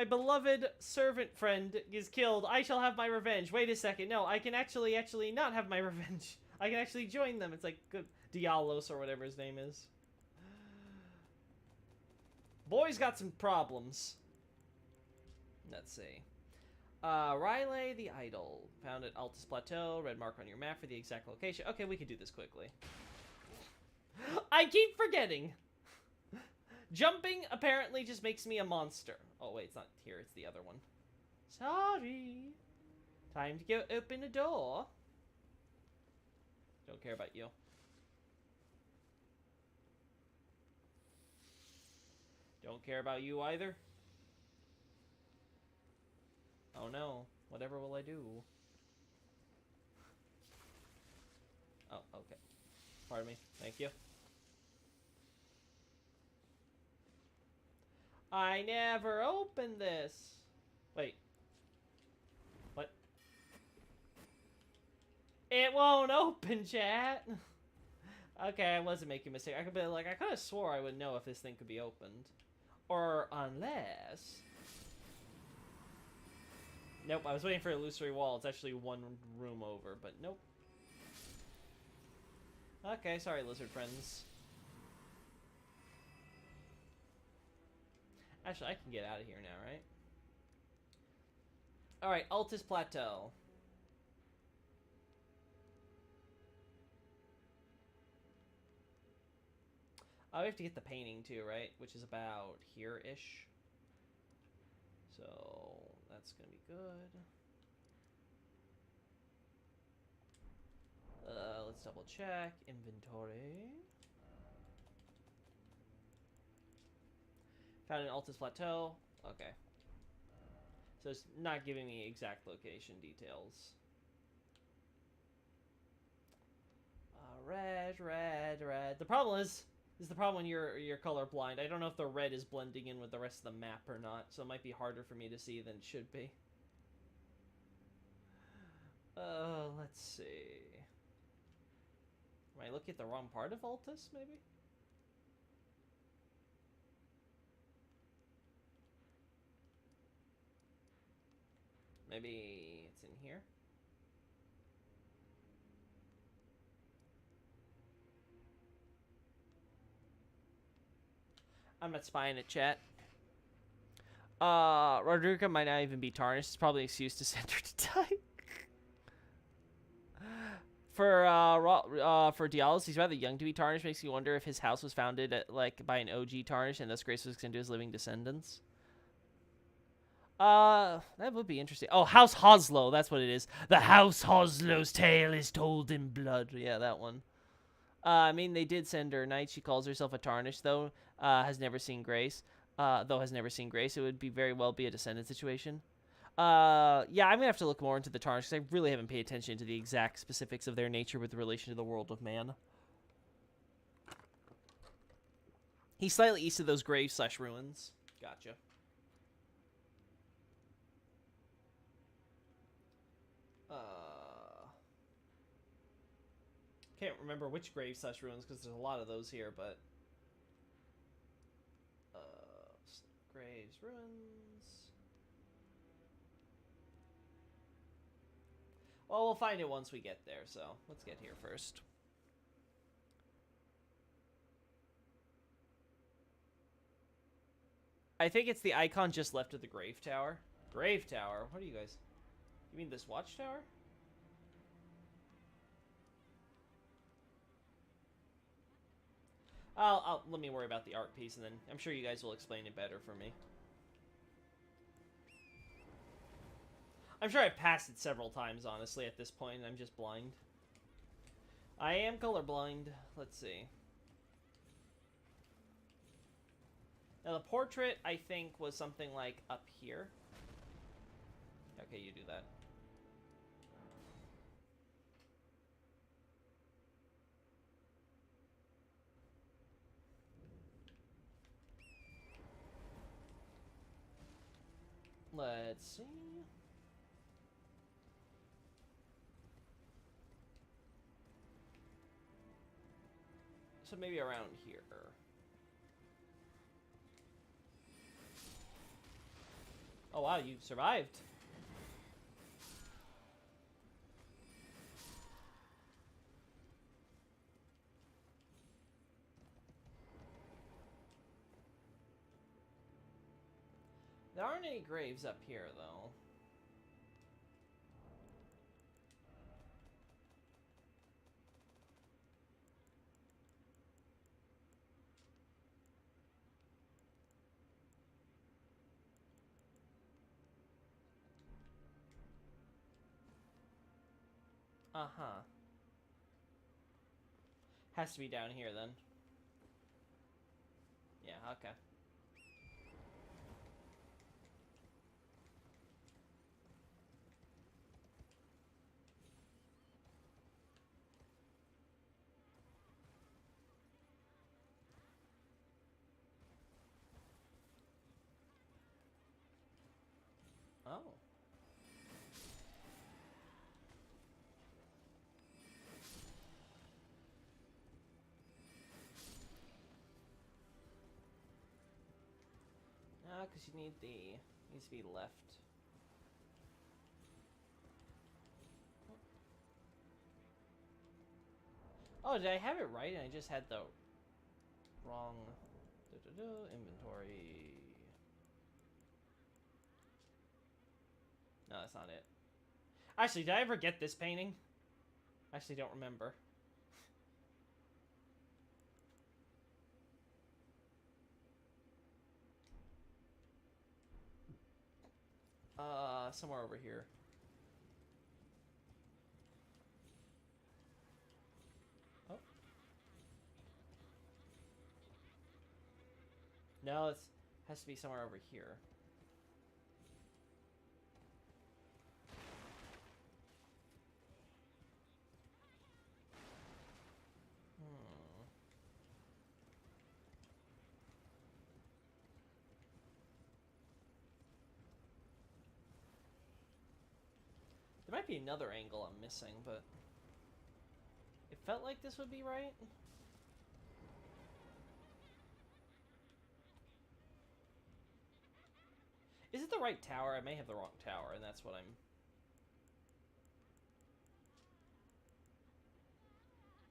beloved servant friend is killed. I shall have my revenge. Wait a second. No, I can actually not have my revenge. I can actually join them. It's like good Dialos or whatever his name is. Boy's got some problems. Let's see. Riley the Idol. Found at Altus Plateau. Red mark on your map for the exact location. Okay, we can do this quickly. I keep forgetting. Jumping apparently just makes me a monster. Oh, wait, it's not here. It's the other one. Sorry. Time to go open the door. Don't care about you. Don't care about you either. Oh no. Whatever will I do? Oh, okay. Pardon me. Thank you. I never opened this. Wait. What? It won't open, chat. Okay, I wasn't making a mistake. I could be like, I could have swore I would know if this thing could be opened. Or unless... Nope, I was waiting for a illusory wall. It's actually one room over, but nope. Okay, sorry, lizard friends. Actually, I can get out of here now, right? Alright, Altus Plateau. Oh, we have to get the painting too, right? Which is about here-ish. So, that's gonna be good. Let's double check. Inventory. Found an Altus Plateau. Okay. So it's not giving me exact location details. Red, red, red. The problem is the problem when you're colorblind. I don't know if the red is blending in with the rest of the map or not, so it might be harder for me to see than it should be. Let's see. Am I looking at the wrong part of Altus, maybe? Maybe it's in here? I'm not spying at chat. Rodrigo might not even be tarnished. It's probably an excuse to send her to die. For Dialos, he's rather young to be tarnished. Makes you wonder if his house was founded at, like, by an OG tarnish, and thus grace was extended to his living descendants. That would be interesting. Oh, House Hoslow, that's what it is. The House Hoslow's tale is told in blood. Yeah, that one. I mean, they did send her a knight. She calls herself a tarnish, though. Has never seen grace. Has never seen grace. It would be very well be a descendant situation. Yeah, I'm gonna have to look more into the tarnish because I really haven't paid attention to the exact specifics of their nature with relation to the world of man. He's slightly east of those graves/ruins. Gotcha. Can't remember which graves/ruins because there's a lot of those here, but graves. ruins. Well, we'll find it once we get there, so let's get here first. I think it's the icon just left of the Grave Tower. Grave Tower? What are you guys... You mean this watchtower? Let me worry about the art piece, and then I'm sure you guys will explain it better for me. I'm sure I've passed it several times, honestly, at this point, and I'm just blind. I am colorblind. Let's see. Now, the portrait, I think, was something like up here. Okay, you do that. Let's see. So maybe around here. Oh wow, you survived. There aren't any graves up here, though. Uh-huh. Has to be down here, then. Yeah, okay. Oh. Ah, because you need the... needs to be left. Oh, did I have it right and I just had the wrong... inventory... No, that's not it. Actually, did I ever get this painting? I actually don't remember. Somewhere over here. Oh. No, it has to be somewhere over here. There might be another angle I'm missing, but it felt like this would be right. Is it the right tower? I may have the wrong tower, and that's what I'm...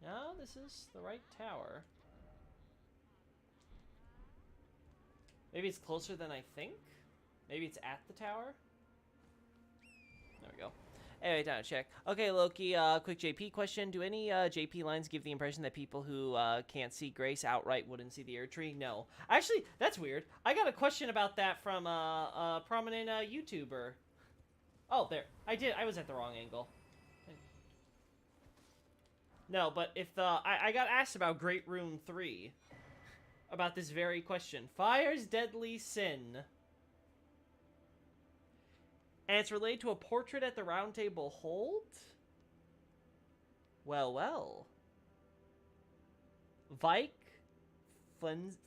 No, this is the right tower. Maybe it's closer than I think? Maybe it's at the tower? There we go. Anyway, time to check. Okay, Loki, quick JP question. Do any JP lines give the impression that people who can't see Grace outright wouldn't see the Erd Tree? No. Actually, that's weird. I got a question about that from a prominent YouTuber. Oh, there. I was at the wrong angle. No, but if the... I got asked about Great Rune 3. About this very question. Fire's deadly sin. And it's related to a portrait at the Round Table Hold? Well, well. Vike,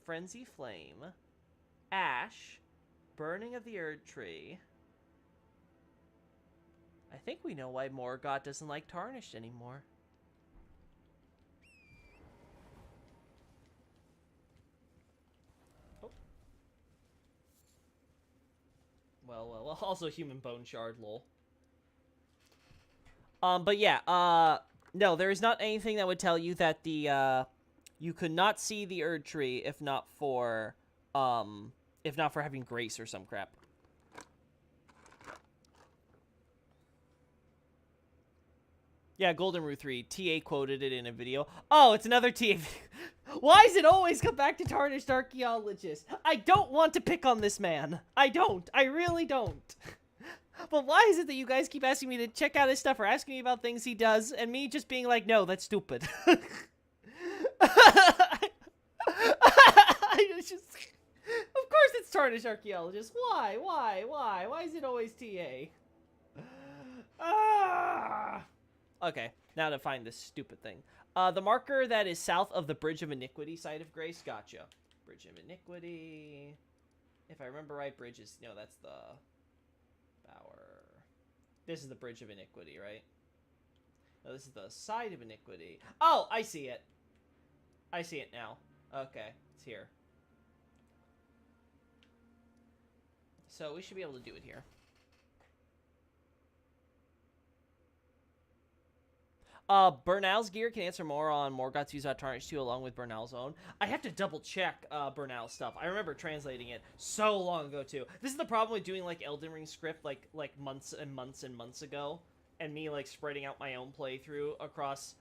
Frenzy Flame, Ash, Burning of the Erd Tree. I think we know why Morgott doesn't like Tarnished anymore. well. Also human bone shard, lol. But yeah, no, there is not anything that would tell you that the, you could not see the Erd Tree if not for having grace or some crap. Yeah, Golden Rue 3. TA quoted it in a video. Oh, it's another TA video. Why does it always come back to Tarnished Archaeologist? I don't want to pick on this man. I don't. I really don't. But why is it that you guys keep asking me to check out his stuff or asking me about things he does, and me just being like, no, that's stupid. It's just... Of course it's Tarnished Archaeologist. Why? Why is it always TA? Okay, now to find this stupid thing. The marker that is south of the Bridge of Iniquity site of Grace. Gotcha. Bridge of Iniquity. If I remember right, Bridge is... No, that's the... Bower. This is the Bridge of Iniquity, right? No, this is the side of Iniquity. Oh, I see it. I see it now. Okay, it's here. So we should be able to do it here. Bernal's gear can answer more on Morgoth's use Tarnished 2 along with Bernal's own. I have to double check Bernal's stuff. I remember translating it so long ago too. This is the problem with doing like Elden Ring script like months and months and months ago, and me like spreading out my own playthrough across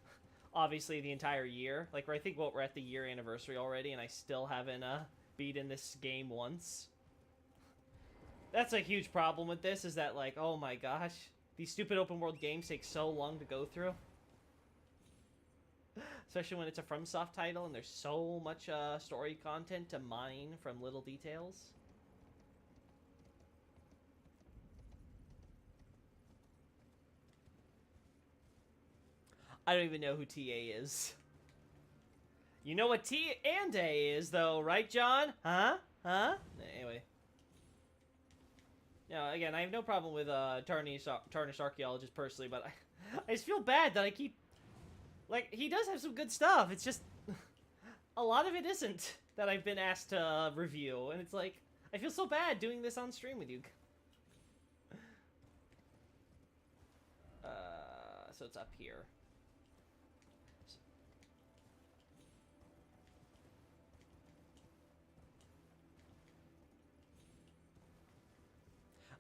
obviously the entire year. Like I think we're at the year anniversary already, and I still haven't beaten this game once. That's a huge problem with this, is that like, oh my gosh, these stupid open world games take so long to go through. Especially when it's a FromSoft title and there's so much story content to mine from little details. I don't even know who TA is. You know what T and A is, though, right, John? Huh? Anyway. No, again, I have no problem with Tarnished Archaeologist personally, but I just feel bad that I keep... Like, he does have some good stuff. It's just... a lot of it isn't that I've been asked to review. And it's like, I feel so bad doing this on stream with you. So it's up here.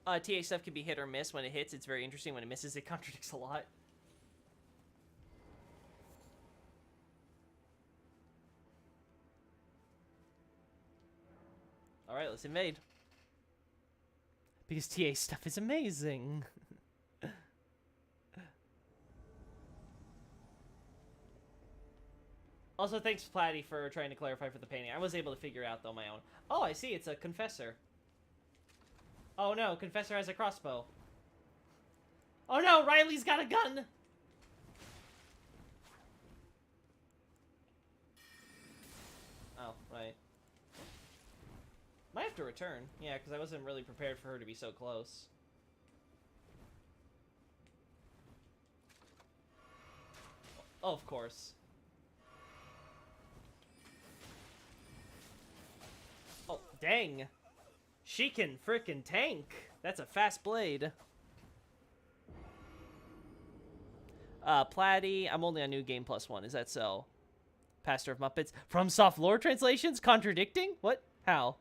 TA stuff can be hit or miss. When it hits, it's very interesting. When it misses, it contradicts a lot. Alright, let's invade. Because TA stuff is amazing. Also, thanks, Platty, for trying to clarify for the painting. I was able to figure out, though, my own. Oh, I see. It's a Confessor. Oh, no. Confessor has a crossbow. Oh, no. Riley's got a gun. Oh, right. Might have to return. Yeah, because I wasn't really prepared for her to be so close. Oh, of course. Oh, dang. She can frickin' tank. That's a fast blade. Platty, I'm only on New Game Plus 1. Is that so? Pastor of Muppets. FromSoft lore translations? Contradicting? What? How?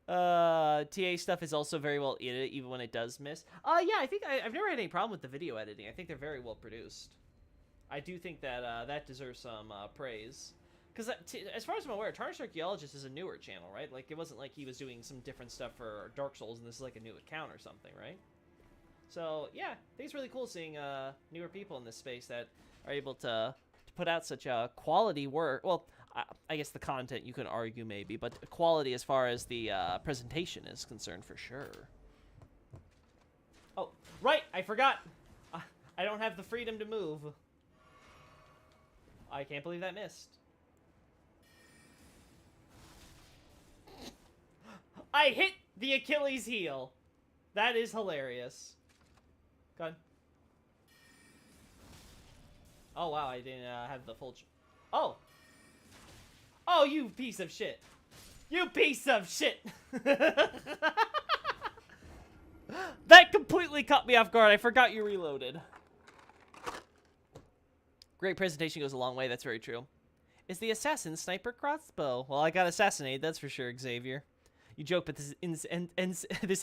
TA stuff is also very well edited, even when it does miss. Yeah, I think I've never had any problem with the video editing. I think they're very well produced. I do think that that deserves some praise. Because as far as I'm aware, Tarnished Archaeologist is a newer channel, right? Like, it wasn't like he was doing some different stuff for Dark Souls, and this is like a new account or something, right? So, yeah, I think it's really cool seeing newer people in this space that are able to put out such quality work. Well, I guess the content you can argue maybe, but quality as far as the presentation is concerned for sure. Oh, right, I forgot. I don't have the freedom to move. I can't believe that missed. I hit the Achilles heel. That is hilarious. Go on. Oh, wow, I didn't have the full... Oh! Oh, you piece of shit. You piece of shit! That completely caught me off guard. I forgot you reloaded. Great presentation goes a long way. That's very true. Is the assassin sniper crossbow? Well, I got assassinated, that's for sure, Xavier. You joke, but this this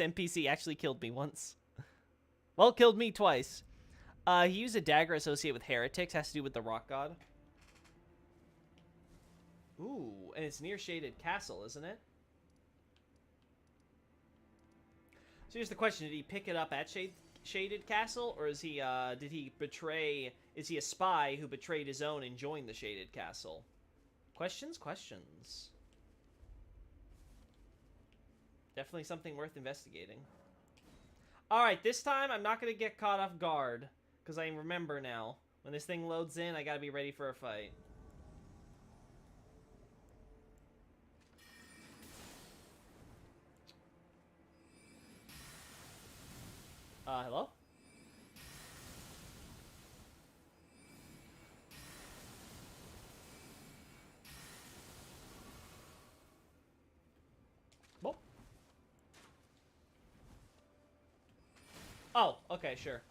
NPC actually killed me once. Well, killed me twice. He used a dagger associated with heretics. Has to do with the rock god. Ooh, and it's near Shaded Castle, isn't it? So here's the question: did he pick it up at Shaded Castle, or is he? Did he betray? Is he a spy who betrayed his own and joined the Shaded Castle? Questions, questions. Definitely something worth investigating. All right, this time I'm not gonna get caught off guard because I remember now. When this thing loads in, I gotta be ready for a fight. Hello? Whoop. Oh, okay, sure.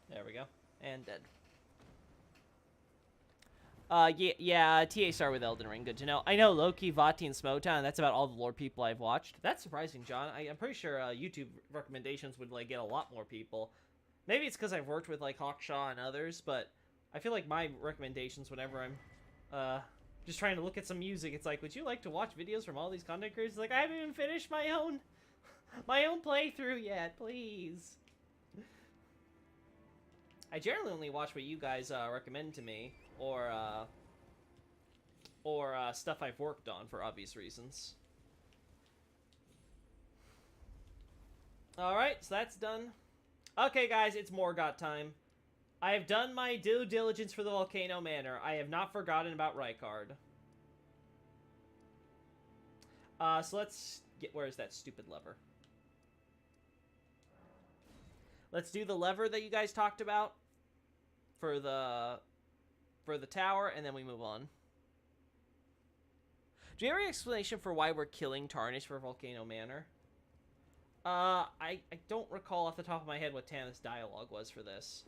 There we go. And dead. Yeah, TA star with Elden Ring. Good to know. I know Loki, Vati, and Smotown. That's about all the lore people I've watched. That's surprising, John. I'm pretty sure YouTube recommendations would like get a lot more people. Maybe it's because I've worked with like Hawkshaw and others, but I feel like my recommendations whenever I'm just trying to look at some music, it's like, would you like to watch videos from all these content creators? Like, I haven't even finished my own playthrough yet, please. I generally only watch what you guys recommend to me, or stuff I've worked on for obvious reasons. Alright, so that's done. Okay, guys, it's Morgott time. I have done my due diligence for the Volcano Manor. I have not forgotten about Rykard. So let's get... Where's that stupid lever? Let's do the lever that you guys talked about for the tower, and then we move on. Do you have any explanation for why we're killing Tarnish for Volcano Manor? I don't recall off the top of my head what Tannis' dialogue was for this,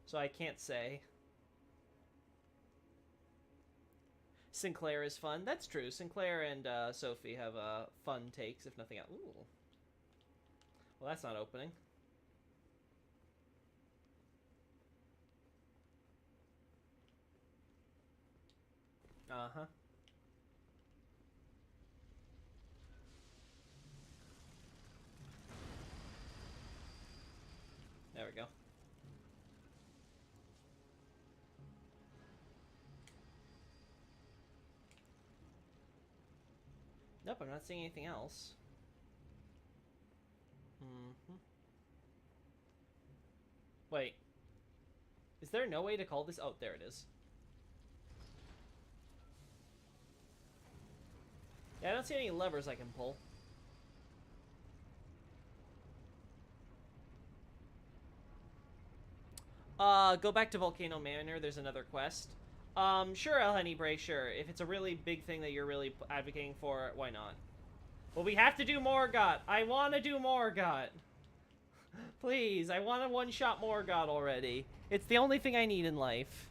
so I can't say. Sinclair is fun. That's true. Sinclair and Sophie have fun takes, if nothing else. Ooh. Well, that's not opening. Uh-huh. There we go. Nope, I'm not seeing anything else. Wait. Is there no way to call this? Oh, there it is. Yeah, I don't see any levers I can pull. Go back to Volcano Manor. There's another quest. Sure, El Henibray, sure. If it's a really big thing that you're really advocating for, why not? Well, we have to do Morgott. I want to do Morgott. Please, I want to one-shot Morgott already. It's the only thing I need in life.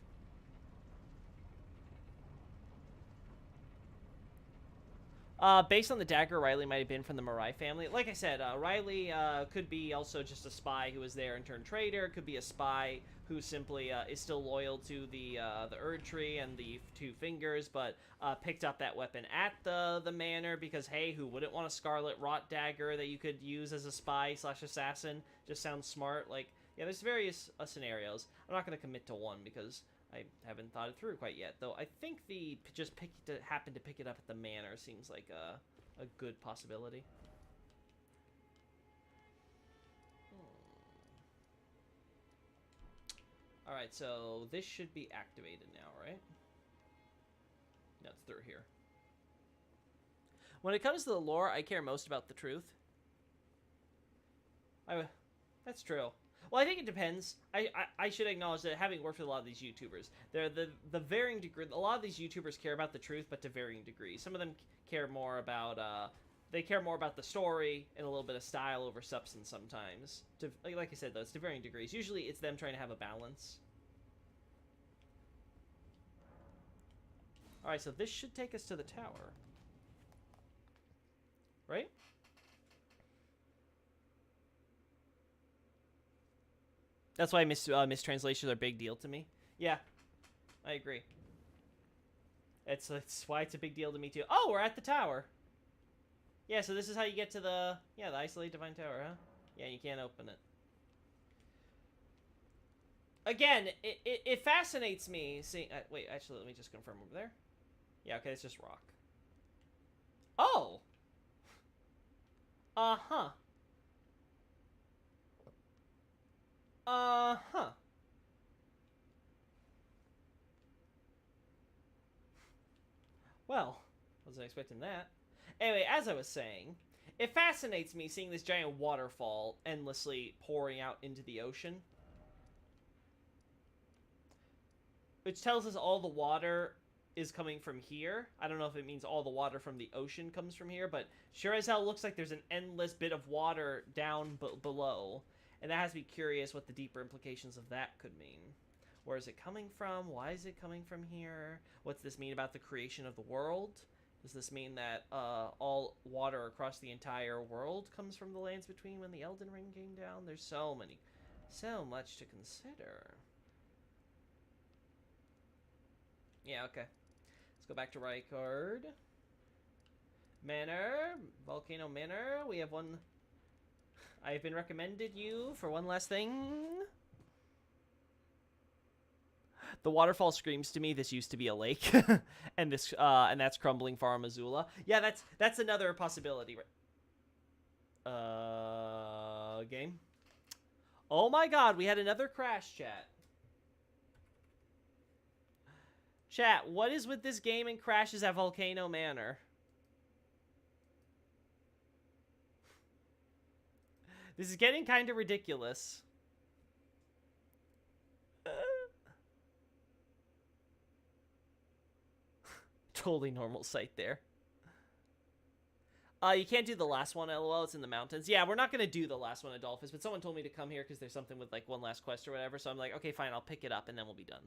Based on the dagger, Riley might have been from the Marai family. Like I said, Riley could be also just a spy who was there and turned traitor. Could be a spy who simply is still loyal to the Erd Tree and the Two Fingers, but picked up that weapon at the manor because, hey, who wouldn't want a Scarlet Rot dagger that you could use as a spy / assassin? Just sounds smart. Like, yeah, there's various scenarios. I'm not going to commit to one because I haven't thought it through quite yet, though. I think the happen to pick it up at the manor seems like a good possibility. Alright, so this should be activated now, right? No, it's through here. When it comes to the lore, I care most about the truth. That's true. Well, I think it depends. I should acknowledge that having worked with a lot of these YouTubers, they're the varying degree. A lot of these YouTubers care about the truth, but to varying degrees. Some of them care more about they care more about the story and a little bit of style over substance sometimes. To like I said, though, it's to varying degrees. Usually, it's them trying to have a balance. All right, so this should take us to the tower, right? That's why mistranslations are a big deal to me. Yeah, I agree. It's why it's a big deal to me too. Oh, we're at the tower. Yeah, so this is how you get to the Isolate Divine Tower, huh? Yeah, you can't open it. Again, it fascinates me seeing. Wait, actually, let me just confirm over there. Yeah, okay, it's just rock. Oh. Uh-huh. Uh-huh. Well, wasn't expecting that. Anyway, as I was saying, it fascinates me seeing this giant waterfall endlessly pouring out into the ocean. Which tells us all the water is coming from here. I don't know if it means all the water from the ocean comes from here, but sure as hell looks like there's an endless bit of water down below. And that has me curious what the deeper implications of that could mean. Where is it coming from? Why is it coming from here? What's this mean about the creation of the world? Does this mean that all water across the entire world comes from the lands between when the Elden Ring came down? There's so much to consider. Yeah, okay. Let's go back to Rykard. Manor. Volcano Manor. We have one. I've been recommended you for one last thing. The waterfall screams to me this used to be a lake. and that's crumbling Farum Azula. Yeah, that's another possibility. Game. Oh my god, we had another crash, chat. Chat, what is with this game and crashes at Volcano Manor? This is getting kind of ridiculous. Totally normal sight there. You can't do the last one, lol. It's in the mountains. Yeah, we're not going to do the last one, Adolphus, but someone told me to come here because there's something with, like, one last quest or whatever, so I'm like, okay, fine, I'll pick it up, and then we'll be done.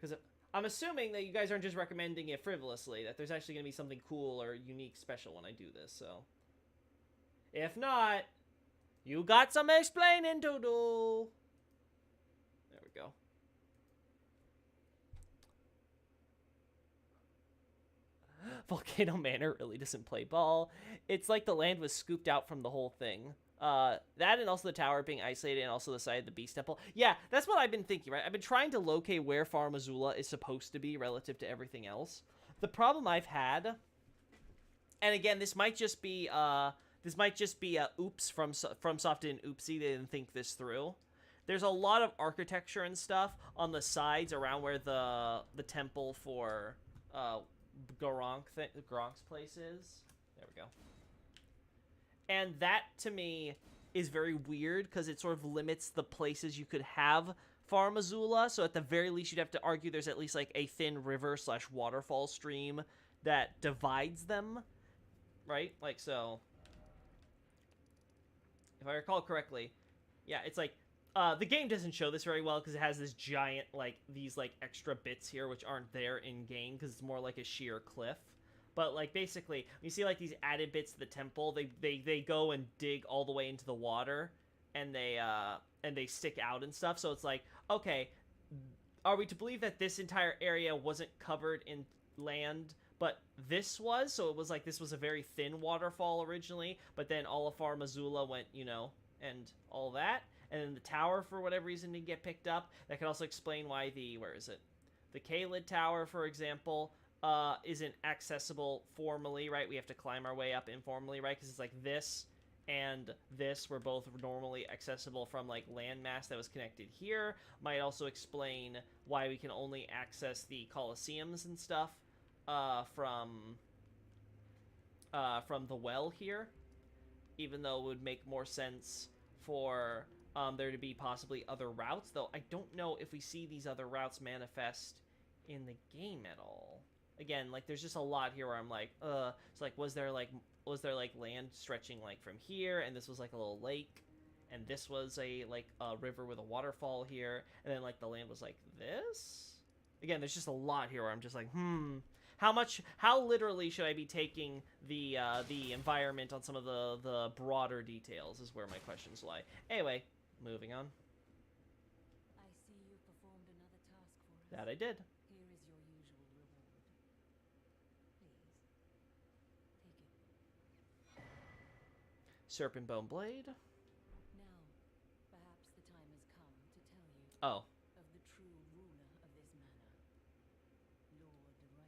Because I'm assuming that you guys aren't just recommending it frivolously, that there's actually going to be something cool or unique special when I do this, so. If not, you got some explaining to do. There we go. Volcano Manor really doesn't play ball. It's like the land was scooped out from the whole thing. That and also the tower being isolated and also the side of the Beast Temple. Yeah, that's what I've been thinking, right? I've been trying to locate where Farum Azula is supposed to be relative to everything else. The problem I've had, and again, this might just be oops from FromSoft didn't oopsie, they didn't think this through. There's a lot of architecture and stuff on the sides around where the temple for Gronk's place is. There we go. And that, to me, is very weird, because it sort of limits the places you could have Farum Azula, so at the very least you'd have to argue there's at least, like, a thin river/waterfall stream that divides them, right? Like, so, if I recall correctly, yeah, it's like, the game doesn't show this very well because it has this giant, like, these, like, extra bits here which aren't there in-game because it's more like a sheer cliff. But, like, basically, you see, like, these added bits to the temple, they go and dig all the way into the water, and they stick out and stuff, so it's like, okay, are we to believe that this entire area wasn't covered in land, but this was? So it was like this was a very thin waterfall originally, but then all of Farum Azula went, you know, and all that. And then the tower, for whatever reason, didn't get picked up. That could also explain why the, where is it? The Kaled Tower, for example, isn't accessible formally, right? We have to climb our way up informally, right? Because it's like this and this were both normally accessible from, like, landmass that was connected here. Might also explain why we can only access the Colosseums and stuff from the well here. Even though it would make more sense for there to be possibly other routes, though I don't know if we see these other routes manifest in the game at all. Again, like, there's just a lot here where I'm like, it's like, was there like land stretching like from here, and this was like a little lake, and this was a river with a waterfall here, and then like the land was like this? Again, there's just a lot here where I'm just like, how literally should I be taking the environment on some of the broader details is where my questions lie. Anyway, moving on. I see you performed another task for us. That I did. Here is your usual reward. Please, take it. Serpent Bone Blade. Now, perhaps the time has come to tell you Oh, of the true ruler of this manor, Lord Rykard.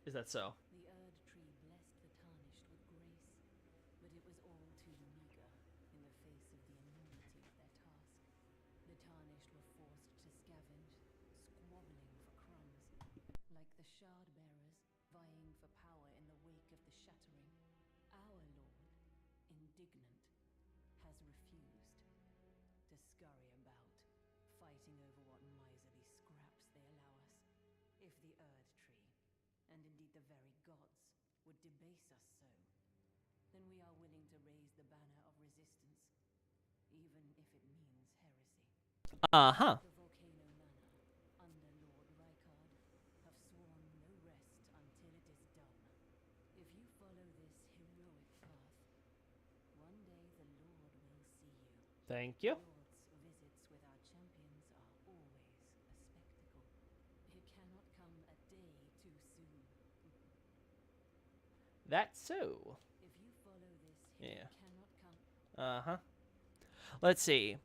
is that so? The Erd Tree blessed the Tarnished with grace, but it was all too meager in the face of the enormity of their task. The Tarnished were forced to scavenge, squabbling for crumbs, like the Shard Bearers vying for power in the wake of the Shattering. Our Lord, indignant, has refused to scurry about, fighting over what miserly scraps they allow us. If the Erd Tree, and indeed the very gods, would debase us so, then we are willing to raise the banner of resistance, even if it means heresy. Uh-huh. The Volcano Manor, under Lord Rykard, have sworn no rest until it is done. If you follow this heroic path, one day the Lord will see you. Thank you. Lord's visits with our champions are always a spectacle. It cannot come a day too soon. That's so. If you follow this, Yeah. it cannot come. Uh-huh. Let's see.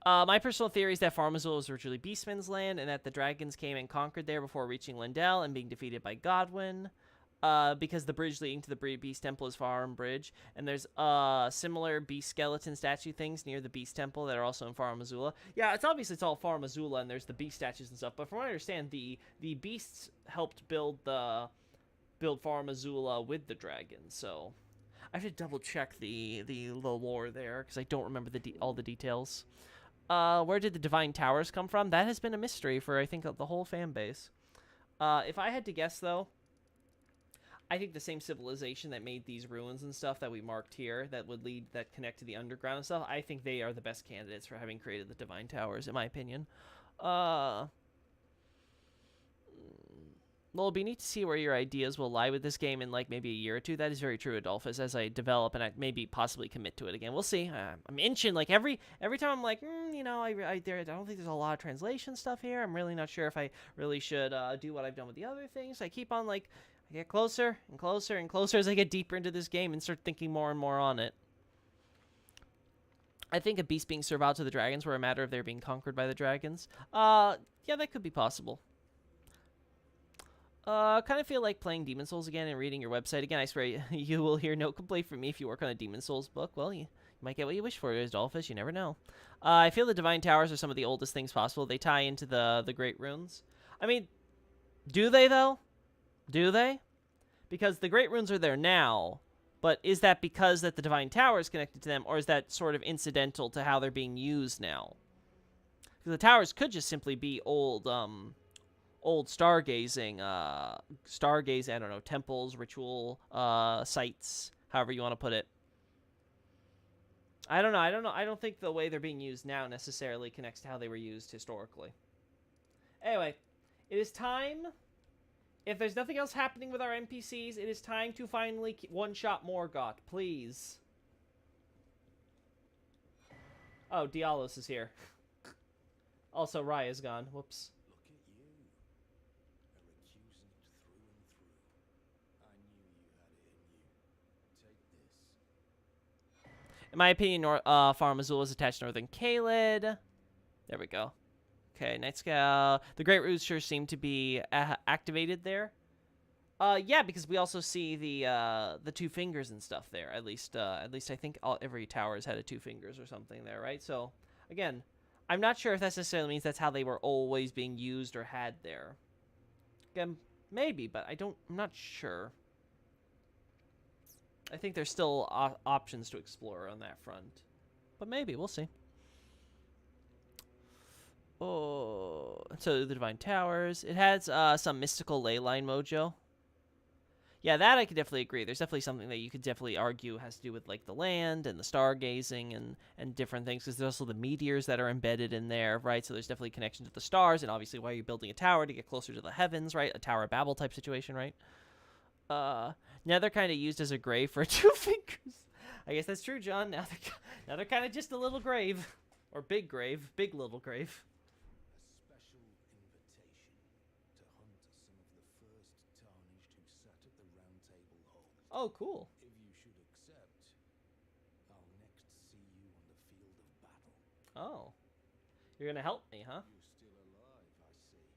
My personal theory is that Farmazul was originally Beastman's land, and that the dragons came and conquered there before reaching Lindell and being defeated by Godwyn. Because the bridge leading to the Beast Temple is Farm Bridge, and there's similar beast skeleton statue things near the Beast Temple that are also in Farum Azula. Yeah, it's all Farum Azula, and there's the beast statues and stuff. But from what I understand, the beasts helped build Farum Azula with the dragons. So I should double check the lore there because I don't remember all the details. Where did the Divine Towers come from? That has been a mystery for I think the whole fan base. If I had to guess though, I think the same civilization that made these ruins and stuff that we marked here that connect to the underground and stuff, I think they are the best candidates for having created the Divine Towers, in my opinion. Well, it'll be neat to see where your ideas will lie with this game in like maybe a year or two. That is very true, Adolphus, as I develop and I maybe possibly commit to it again. We'll see. I'm inching like every time I'm like, I don't think there's a lot of translation stuff here. I'm really not sure if I really should do what I've done with the other things. I keep on like, I get closer and closer and closer as I get deeper into this game and start thinking more and more on it. I think a beast being served out to the dragons were a matter of their being conquered by the dragons. Yeah, that could be possible. Kind of feel like playing Demon Souls again and reading your website again. I swear you will hear no complaint from me if you work on a Demon Souls book. Well, you might get what you wish for, Adolphus. You never know. I feel the Divine Towers are some of the oldest things possible. They tie into the Great Runes. I mean, do they, though? Do they? Because the Great Runes are there now, but is that because that the Divine Tower is connected to them, or is that sort of incidental to how they're being used now? Because the towers could just simply be old stargazing, I don't know, temples, ritual sites, however you want to put it. I don't know. I don't think the way they're being used now necessarily connects to how they were used historically. Anyway, it is time. If there's nothing else happening with our NPCs, it is time to finally one-shot Morgoth, please. Oh, Dialos is here. Also, Raya's gone. Whoops. Look at you. A recusant through and through. I knew you had it in you. Take this. In my opinion, Farum Azula is attached to Northern Caelid. There we go. Okay, Night Scout. The Great Rooster seem to be activated there. Yeah, because we also see the two fingers and stuff there. At least I think every tower has had a two fingers or something there, right? So again, I'm not sure if that necessarily means that's how they were always being used or had there. Again, maybe, but I'm not sure. I think there's still options to explore on that front. But maybe, we'll see. Oh, so the Divine Towers. It has some mystical ley line mojo. Yeah, that I could definitely agree. There's definitely something that you could definitely argue has to do with like the land and the stargazing and different things, because there's also the meteors that are embedded in there, right? So there's definitely connection to the stars, and obviously why you're building a tower to get closer to the heavens, right? A Tower of Babel type situation, right? Now they're kind of used as a grave for 2 fingers. I guess that's true, John. Now they're kind of just a little grave, or big grave, big little grave. A special invitation to hunt some of the first tarnished who sat at the round table hall. Oh, cool. If you should accept, I'll next see you on the field of battle. Oh, you're gonna help me, huh? You're still alive, I see.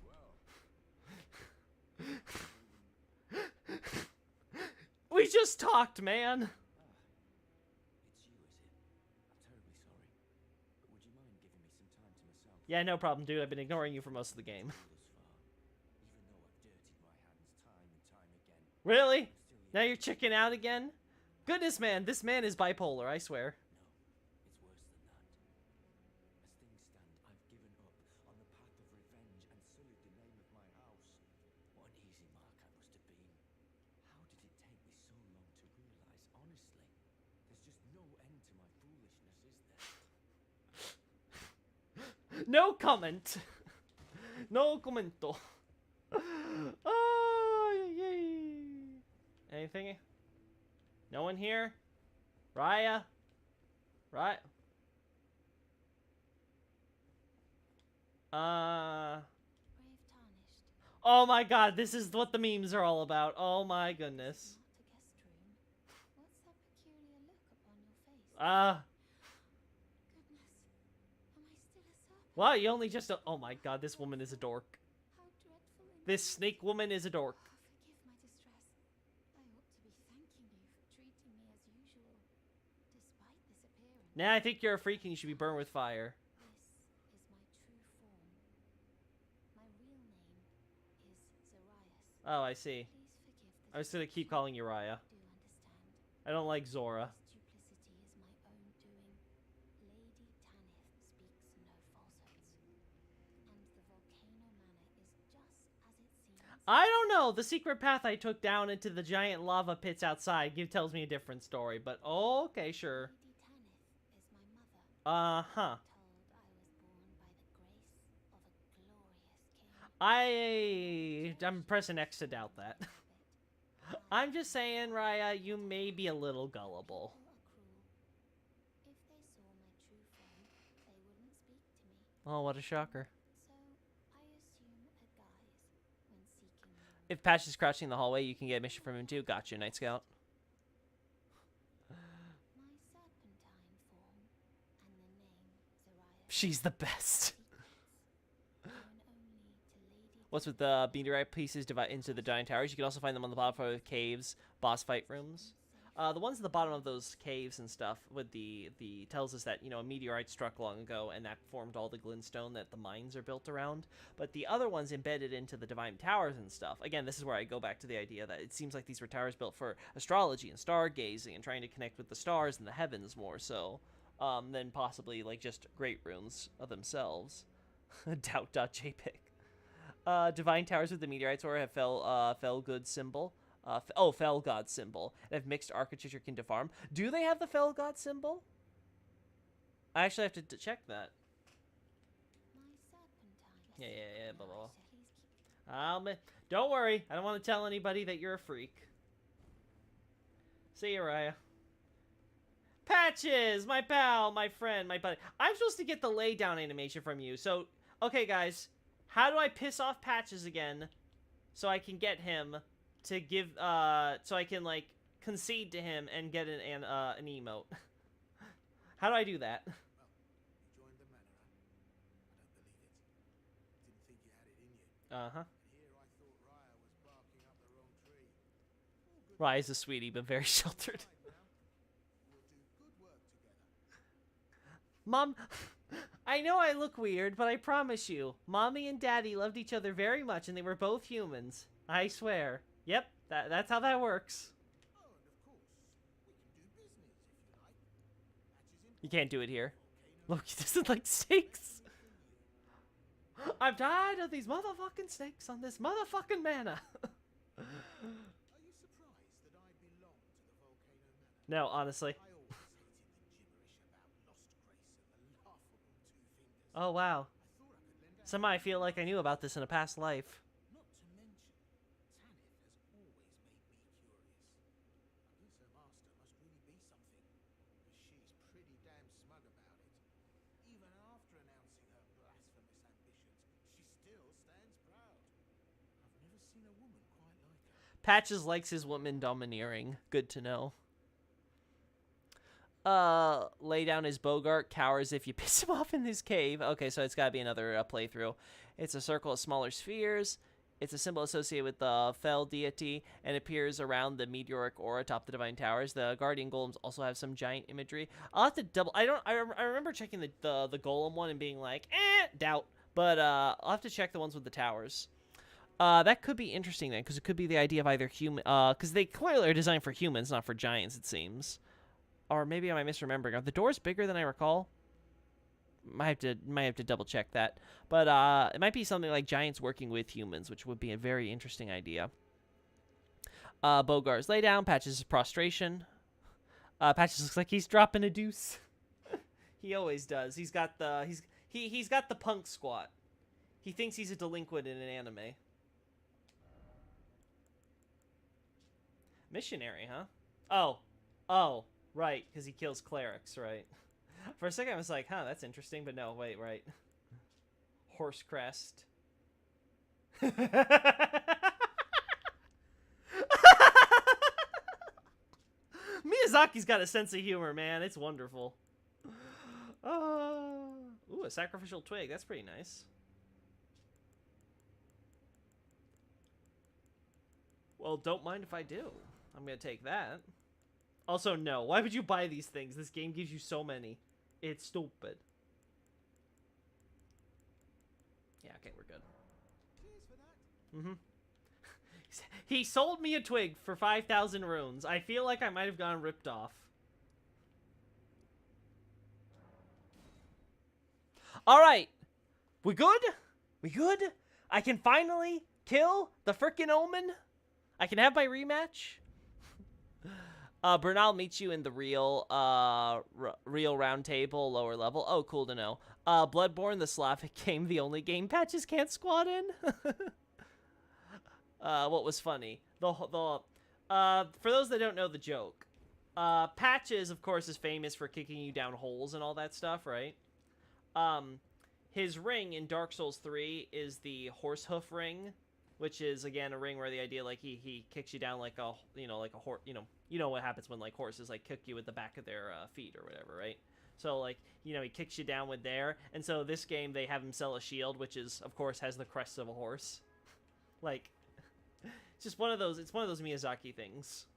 Well, We just talked, man. it's you, is it? I'm terribly sorry. But would you mind giving me some time to myself? Yeah, no problem, dude. I've been ignoring you for most of the game. Thus far, even though I've dirtied my hands time and time again, Really? I'm still Now you're chicking out again? Goodness, man, this man is bipolar, I swear. No, it's worse than that. As things stand, I've given up on the path of revenge and sullied the name of my house. What an easy mark I must have been. How did it take me so long to realize, honestly? There's just no end to my foolishness, is there? No comment. No commento. Oh, yay. Anything? No one here? Raya? Right? Brave tarnished. Oh my god, this is what the memes are all about. Oh my goodness. Not a guest room. What's that peculiar look upon your face? Goodness. Am I still a serpent? Wow, you only just... Oh my god, this woman is a dork. How dreadful indeed. This snake woman is a dork. Forgive my distress. I ought to be thanking you for treating me as usual, despite this appearance. Nah, I think you're a freak and you should be burned with fire. This is my true form. My real name is Zarias. Oh, I see. Please forgive the I was gonna keep calling you Raya. do understand. I don't like Zora. This duplicity is my own doing. Lady Tanith speaks no falsehoods. And the Volcano Manor is just as it seems. I don't know. The secret path I took down into the giant lava pits outside tells me a different story, but okay, sure. Lady Tanith is my mother. Uh-huh. Told I was born by the grace of a glorious king. I'm pressing X to doubt that. I'm just saying, Raya, you may be a little gullible. People are cruel. If they saw my true form, they wouldn't speak to me. Oh, what a shocker. So I assume a guise when seeking me. If Patch is crouching in the hallway, you can get a mission from him too. Gotcha, Night Scout. My serpentine form and the name Zarias. She's the best. Known only to Lady What's with the meteorite pieces into the giant towers? You can also find them on the bottom floor of caves, boss fight rooms. The ones at the bottom of those caves and stuff with the tells us that, you know, a meteorite struck long ago and that formed all the glintstone that the mines are built around. But the other ones embedded into the divine towers and stuff. Again, this is where I go back to the idea that it seems like these were towers built for astrology and stargazing and trying to connect with the stars and the heavens more so than possibly like just great runes of themselves. Doubt.jpg. Divine towers with the meteorites or have fell good symbol. Fell god symbol. And if mixed architecture can deform. Do they have the fell god symbol? I actually have to check that. My serpentine. Yeah, blah, blah, blah. Please keep Don't worry. I don't want to tell anybody that you're a freak. See you, Raya. Patches! My pal, my friend, my buddy. I'm supposed to get the lay down animation from you. So, okay, guys. How do I piss off Patches again so I can get him to give, so I can, like, concede to him and get an emote? How do I do that? Well, you joined the manor, huh? I don't believe it. Didn't think you had it in you. Uh-huh. And here I thought Raya was barking up the wrong tree. All good Raya's a sweetie, but very sheltered. right now. We'll do good work together. Mom, I know I look weird, but I promise you, Mommy and Daddy loved each other very much and they were both humans. I swear. Yep, that's how that works. Oh, and of course, we can do business if you like. You can't do it here. Loki doesn't like snakes. I'm tired of these motherfucking snakes on this motherfucking manor. Are you surprised that I belong to the Volcano Manor? No, honestly. I always hated the gibberish about lost grace and the laughable two fingers. Oh, wow. I thought I could lend a Somehow I feel like I knew about this in a past life. Not to mention, Tanith has always made me curious. I guess her master must really be something, because she's pretty damn smug about it. Even after announcing her blasphemous ambitions, she still stands proud. I've never seen a woman quite like her. Patches likes his woman domineering. Good to know. Lay down his Bogart, cowers if you piss him off in this cave. Okay, so it's gotta be another playthrough. It's a circle of smaller spheres. It's a symbol associated with the fell deity and appears around the meteoric aura atop the divine towers. The guardian golems also have some giant imagery. I'll have to double. I remember checking the golem one and being like, doubt. But I'll have to check the ones with the towers. That could be interesting then, because it could be the idea of either human. Because they clearly are designed for humans, not for giants. It seems. Or maybe am I misremembering? Are the doors bigger than I recall? Might have to double check that. But it might be something like giants working with humans, which would be a very interesting idea. Bogar's lay down. Patches' prostration. Patches looks like he's dropping a deuce. He always does. He's got the he's got the punk squat. He thinks he's a delinquent in an anime. Missionary, huh? Oh. Right, because he kills clerics, right? For a second I was like, huh, that's interesting, but no, wait, right. Horse crest. Miyazaki's got a sense of humor, man. It's wonderful. Ooh, a sacrificial twig. That's pretty nice. Well, don't mind if I do. I'm going to take that. Also, no. Why would you buy these things? This game gives you so many. It's stupid. Yeah, okay, we're good. Cheers for that. Mm-hmm. He sold me a twig for 5,000 runes. I feel like I might have gone ripped off. Alright. We good? We good? I can finally kill the frickin' omen? I can have my rematch? Bernal meets you in the real round table, lower level. Oh, cool to know. Bloodborne, the Slavic game, the only game Patches can't squat in. What was funny? For those that don't know the joke, Patches, of course, is famous for kicking you down holes and all that stuff, right? His ring in Dark Souls 3 is the horse hoof ring, which is again a ring where the idea like he kicks you down like a horse, you know what happens when like horses like kick you with the back of their feet or whatever, right? So like he kicks you down with there, and so this game they have him sell a shield, which is of course has the crest of a horse. Like, it's just one of those. It's one of those Miyazaki things.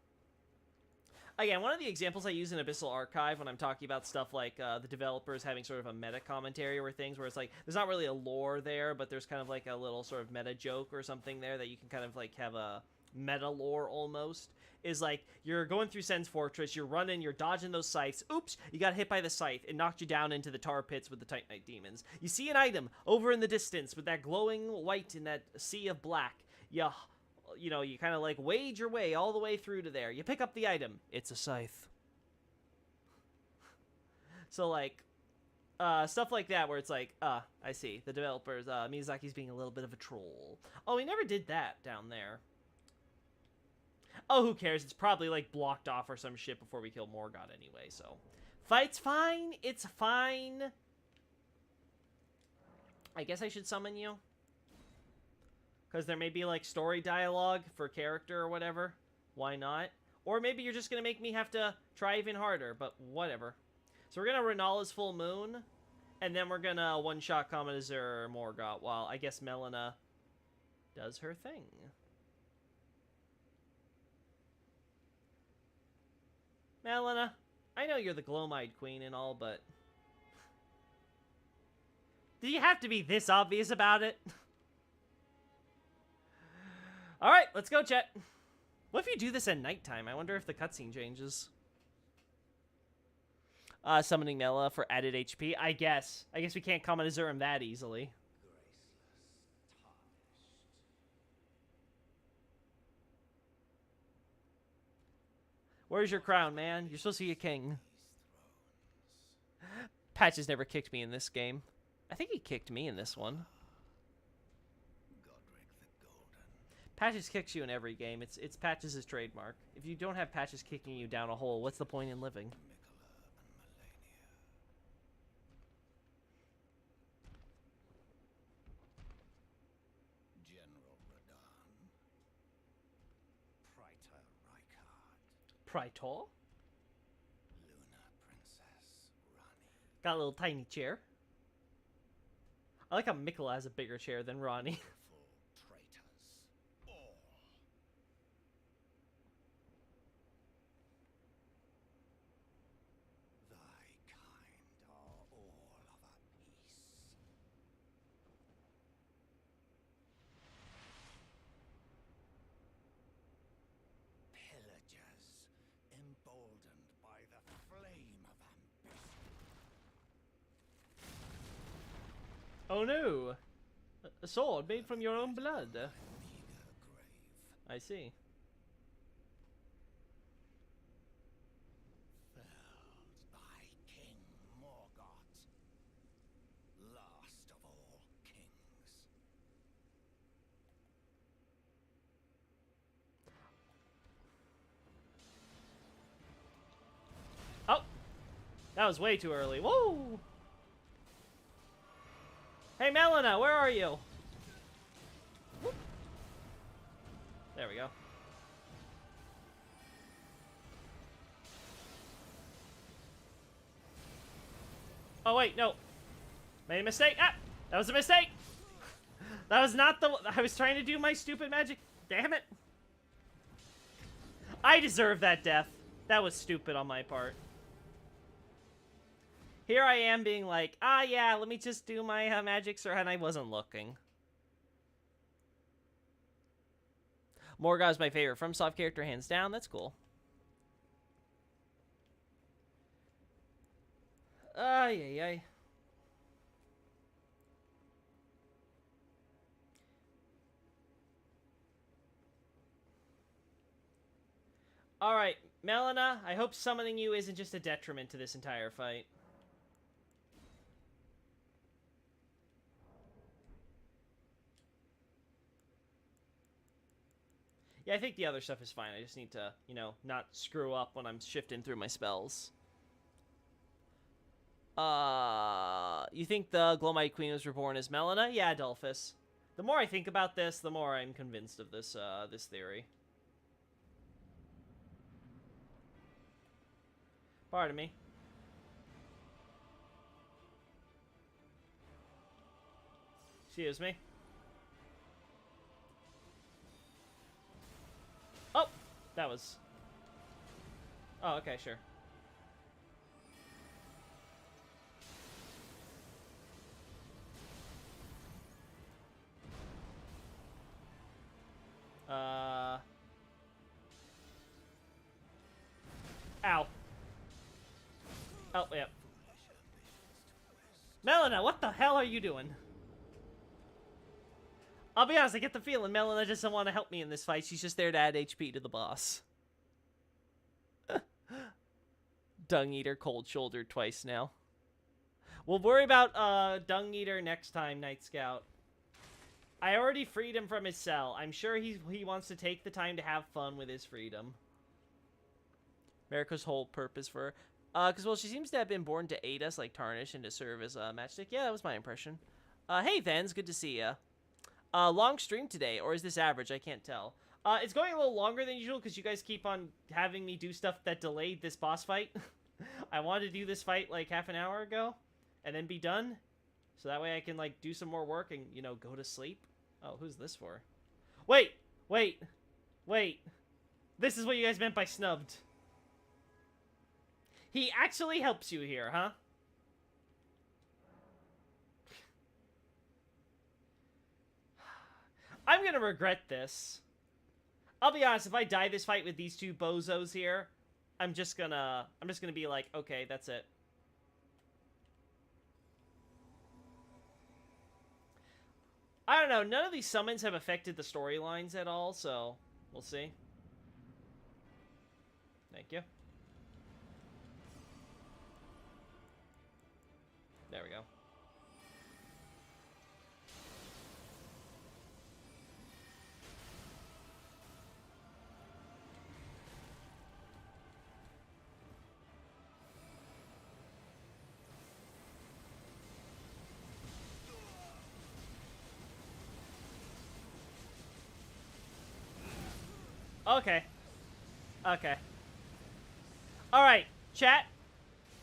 Again, one of the examples I use in Abyssal Archive when I'm talking about stuff like the developers having sort of a meta commentary or things where it's like there's not really a lore there, but there's kind of like a little sort of meta joke or something there that you can kind of like have a meta lore almost, is like you're going through Sen's Fortress, you're running, you're dodging those scythes. Oops, you got hit by the scythe. It knocked you down into the tar pits with the Titanite demons. You see an item over in the distance with that glowing white in that sea of black. You kind of like wade your way all the way through to there. You pick up the item. It's a scythe. So like stuff like that where it's like, I see. The developers, Miyazaki's being a little bit of a troll. Oh, he never did that down there. Oh, who cares? It's probably like blocked off or some shit before we kill Morgoth anyway, so. Fight's fine. It's fine. I guess I should summon you. Because there may be like story dialogue for character or whatever. Why not? Or maybe you're just going to make me have to try even harder, but whatever. So we're going to Renala's Full Moon. And then we're going to one-shot Commodore Morgoth while I guess Melina does her thing. Melina, I know you're the Gloam-Eyed Queen and all, but... do you have to be this obvious about it? Alright, let's go, chat. What if you do this at nighttime? I wonder if the cutscene changes. Summoning Mela for added HP. I guess we can't common Azurim that easily. Where's your crown, man? You're supposed to be a king. Patches never kicked me in this game. I think he kicked me in this one. Patches kicks you in every game. It's Patches' trademark. If you don't have Patches kicking you down a hole, what's the point in living? General Radigan. Praetor Rykard. Praetor? Luna Princess Rani. Got a little tiny chair. I like how Mikola has a bigger chair than Ronnie. Traitors. All. Thy kind are all of a piece. Pillagers, emboldened by the flame of ambition. Oh no! A sword made from your own blood. Meager grave. I see. Felled by King Morgoth, last of all kings. Oh! That was way too early. Whoa! Hey, Melina, where are you? Whoop. There we go. Oh, wait, no. Made a mistake. Ah! That was a mistake! That was not the... I was trying to do my stupid magic. Damn it. I deserve that death. That was stupid on my part. Here I am being like, yeah, let me just do my magic, sir, and I wasn't looking. Morgoth's my favorite FromSoft character, hands down. That's cool. Ay, ay, ay. Alright, Melina, I hope summoning you isn't just a detriment to this entire fight. Yeah, I think the other stuff is fine. I just need to, you know, not screw up when I'm shifting through my spells. You think the Glowmite Queen was reborn as Melina? Yeah, Adolphus. The more I think about this, the more I'm convinced of this, this theory. Pardon me. Excuse me. Oh! That was... Oh, okay, sure. Ow. Oh, yep. Melina, what the hell are you doing? I'll be honest, I get the feeling Melina doesn't want to help me in this fight. She's just there to add HP to the boss. Dung Eater cold-shouldered twice now. We'll worry about Dung Eater next time, Night Scout. I already freed him from his cell. I'm sure he wants to take the time to have fun with his freedom. Marika's whole purpose for her. Because, well, she seems to have been born to aid us, like Tarnish, and to serve as a matchstick. Yeah, that was my impression. Hey, Vens, good to see ya. Long stream today, or is this average? I can't tell. It's going a little longer than usual because you guys keep on having me do stuff that delayed this boss fight. I wanted to do this fight like half an hour ago and then be done. So that way I can like do some more work and, you know, go to sleep. Oh, who's this for? Wait! Wait! Wait! This is what you guys meant by snubbed. He actually helps you here, huh? I'm gonna regret this. I'll be honest, if I die this fight with these two bozos here, I'm just gonna be like, okay, that's it. I don't know. None of these summons have affected the storylines at all, so we'll see. Thank you. There we go. Okay. Okay. Alright, chat.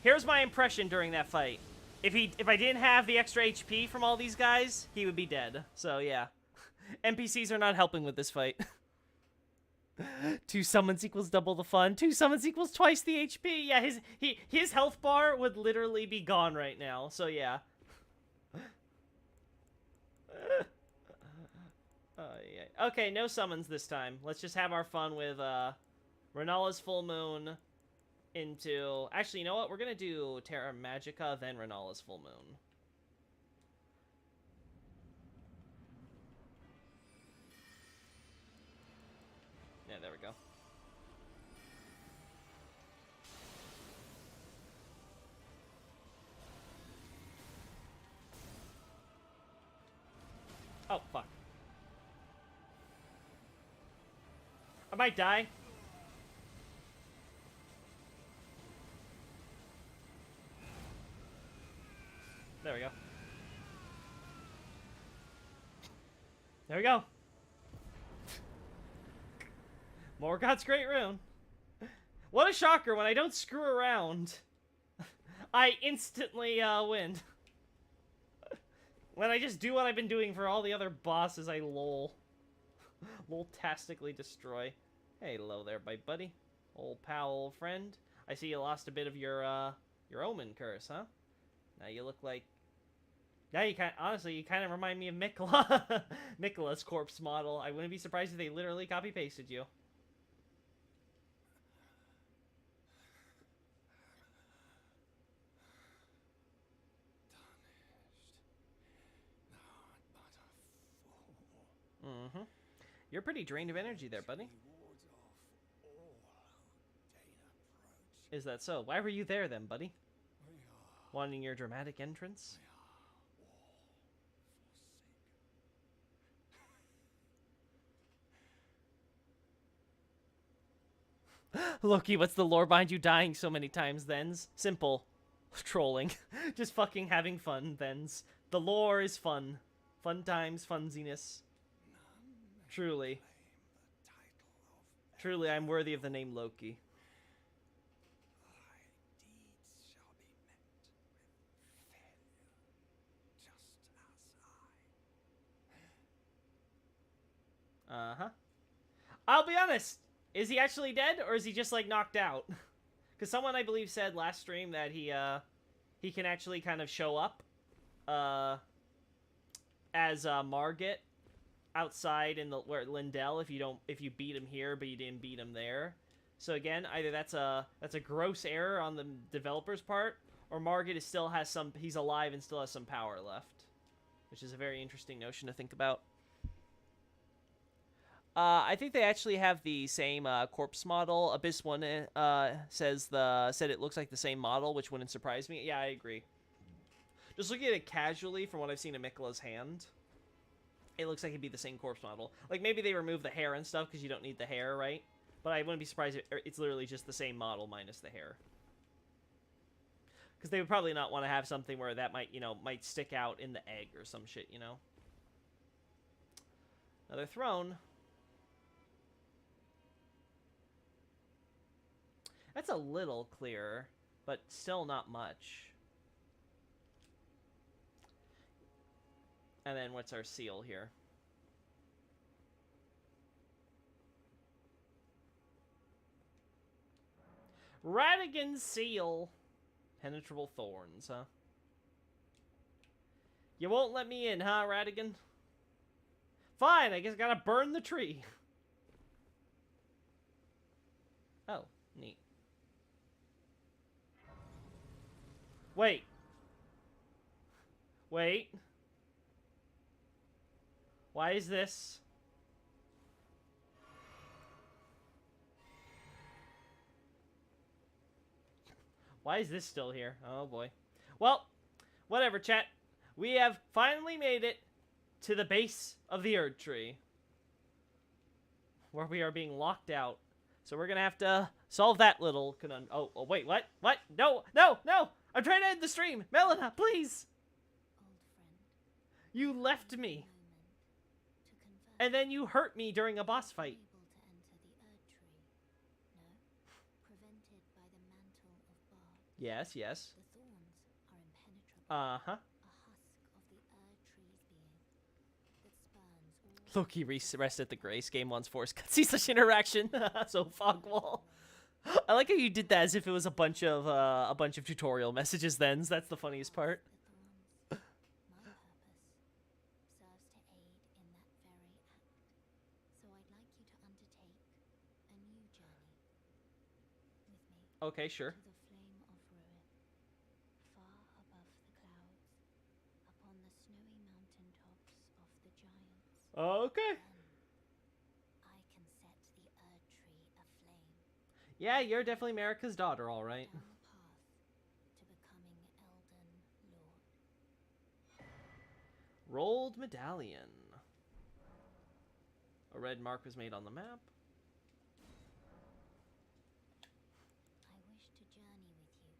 Here's my impression during that fight. If I didn't have the extra HP from all these guys, he would be dead. So yeah. NPCs are not helping with this fight. 2 summons equals double the fun. 2 summons equals twice the HP. Yeah, his health bar would literally be gone right now. So yeah. Yeah. Okay, no summons this time. Let's just have our fun with Renala's full moon into... Actually, you know what? We're gonna do Terra Magica, then Renala's full moon. Yeah, there we go. Oh, fuck. I might die. There we go. There we go. Morgoth's Great Rune. What a shocker, when I don't screw around, I instantly win. When I just do what I've been doing for all the other bosses, I lol-tastically destroy. Hey, hello there, buddy. Old pal, old friend. I see you lost a bit of your omen curse, huh? Now you look like... Yeah, honestly, you kind of remind me of Mikola. Mikola's corpse model. I wouldn't be surprised if they literally copy-pasted you. Mm-hmm. You're pretty drained of energy there, buddy. Is that so? Why were you there then, buddy? Wanting your dramatic entrance? Loki, what's the lore behind you dying so many times, thens? Simple. Trolling. Just fucking having fun, thens. The lore is fun. Fun times, funziness. Truly. Truly, I'm worthy of the name Loki. Uh-huh. I'll be honest. Is he actually dead, or is he just, like, knocked out? Because someone, I believe, said last stream that he can actually kind of show up, as, Margit outside in where Lindell if you beat him here, but you didn't beat him there. So again, either that's a gross error on the developer's part, or Margit he's alive and still has some power left. Which is a very interesting notion to think about. I think they actually have the same corpse model. Abyss One said it looks like the same model, which wouldn't surprise me. Yeah, I agree. Just looking at it casually, from what I've seen of Mikola's hand, it looks like it'd be the same corpse model. Like maybe they remove the hair and stuff because you don't need the hair, right? But I wouldn't be surprised if it's literally just the same model minus the hair. Because they would probably not want to have something where that might stick out in the egg or some shit, you know? Another throne. That's a little clearer, but still not much. And then what's our seal here? Radigan seal. Penetrable thorns, huh? You won't let me in, huh, Radigan? Fine, I guess I gotta burn the tree. Oh, neat. Wait. Wait. Why is this? Why is this still here? Oh boy. Well, whatever, chat. We have finally made it to the base of the Erd Tree, where we are being locked out. So we're gonna have to solve that little oh, wait, what? What? No, no, no! I'm trying to end the stream! Melina, please! Old friend, You left me, moment to converse. and then you hurt me during a boss fight. Able to enter the Erd Tree. No, prevented by the mantle of bark. Yes, yes. The thorns are impenetrable. Uh-huh. A husk of the Erd Tree's being that spurns all. Loki rested the Grace. Game 1's force cutscene such interaction. So fog wall. I like how you did that as if it was a bunch of tutorial messages. Then that's the funniest part. The thorns. My purpose serves to aid in that very act. So I'd like you to undertake a new journey with me. Okay, sure. To the flame of ruin, far above the clouds, upon the snowy mountain tops of the giants. Okay. Then I can set the Erd Tree aflame Yeah, you're definitely America's daughter, all right. down the path to becoming Elden Lord. Rolled medallion. A red mark was made on the map. I wish to journey with you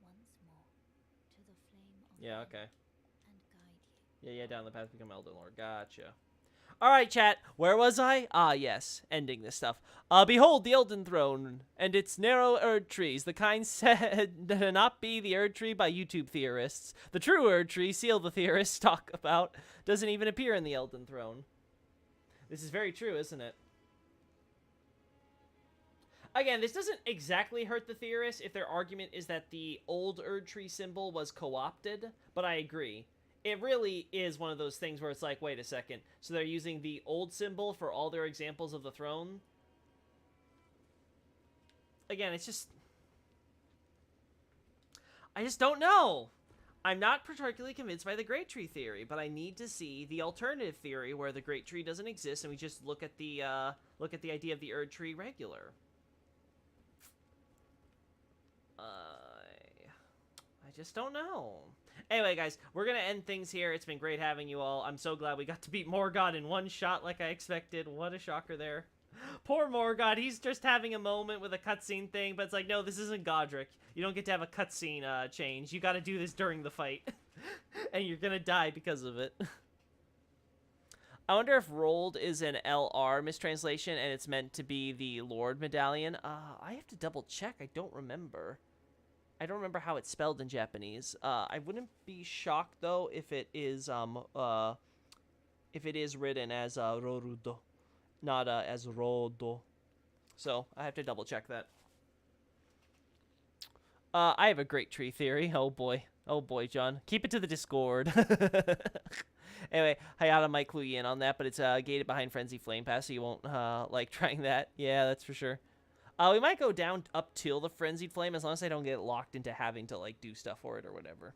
once more to the flame of Yeah, ruin okay. and guide you. Yeah, down the path to become Elden Lord. Gotcha. Alright, chat. Where was I? Ah, yes. Ending this stuff. Behold the Elden Throne and its narrow Erd trees, the kind said to not be the Erd tree by YouTube theorists. The true Erd tree, seal the theorists talk about, doesn't even appear in the Elden Throne. This is very true, isn't it? Again, this doesn't exactly hurt the theorists if their argument is that the old Erd tree symbol was co-opted, but I agree. It really is one of those things where it's like, wait a second. So they're using the old symbol for all their examples of the throne? Again, it's just... I just don't know. I'm not particularly convinced by the Great Tree theory, but I need to see the alternative theory where the Great Tree doesn't exist and we just look at the idea of the Erd Tree regular. I just don't know. Anyway, guys, we're going to end things here. It's been great having you all. I'm so glad we got to beat Morgott in one shot like I expected. What a shocker there. Poor Morgott. He's just having a moment with a cutscene thing, but it's like, no, this isn't Godric. You don't get to have a cutscene change. You got to do this during the fight. And you're going to die because of it. I wonder if rolled is an LR mistranslation and it's meant to be the Lord medallion. I have to double check. I don't remember. I don't remember how it's spelled in Japanese. I wouldn't be shocked though if it is written as Rorudo, not as Rodo. So I have to double check that. I have a great tree theory. Oh boy, John, keep it to the Discord. Anyway, Hayata might clue you in on that, but it's gated behind Frenzy Flame Pass, so you won't like trying that. Yeah, that's for sure. We might go down up till the Frenzied Flame as long as I don't get locked into having to like do stuff for it or whatever.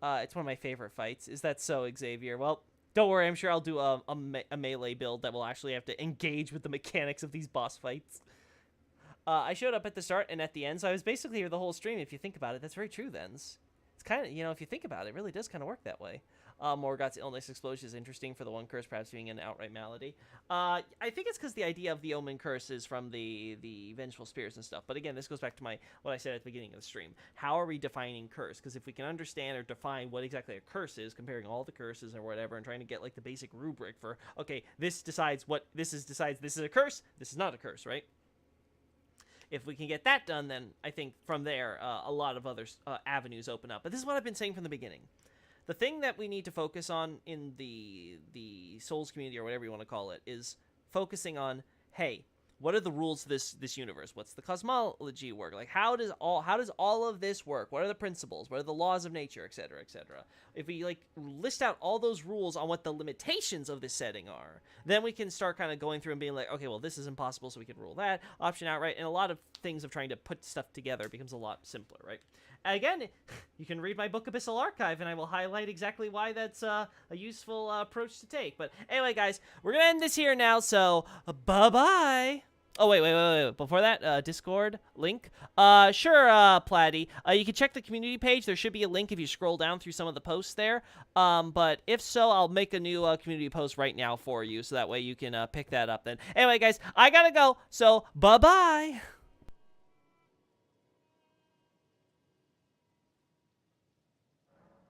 It's one of my favorite fights. Is that so, Xavier? Well, don't worry. I'm sure I'll do a melee build that will actually have to engage with the mechanics of these boss fights. I showed up at the start and at the end, so I was basically here the whole stream. If you think about it, that's very true, then. It's kind of, you know, if you think about it, it really does kind of work that way. Morgott's illness explosion is interesting for the one curse perhaps being an outright malady. I think it's because the idea of the omen curse is from the vengeful spirits and stuff. But again, this goes back to what I said at the beginning of the stream. How are we defining curse? Because if we can understand or define what exactly a curse is, comparing all the curses or whatever, and trying to get like the basic rubric for, okay, this decides what this is, decides this is a curse, this is not a curse, right? If we can get that done, then I think from there, a lot of other avenues open up. But this is what I've been saying from the beginning. The thing that we need to focus on in the Souls community, or whatever you want to call it, is focusing on, hey, what are the rules of this universe? What's the cosmology work? Like, how does all of this work? What are the principles? What are the laws of nature, etc., etc.? If we like list out all those rules on what the limitations of this setting are, then we can start kind of going through and being like, okay, well, this is impossible, so we can rule that option out, right? And a lot of things of trying to put stuff together becomes a lot simpler, right? again, you can read my book Abyssal Archive, and I will highlight exactly why that's a useful approach to take. But anyway, guys, we're gonna end this here now, so bye-bye. Oh, wait. Before that, Discord link. Sure, Platy. You can check the community page. There should be a link if you scroll down through some of the posts there. But if so, I'll make a new community post right now for you, so that way you can pick that up then. Anyway, guys, I gotta go, so bye-bye.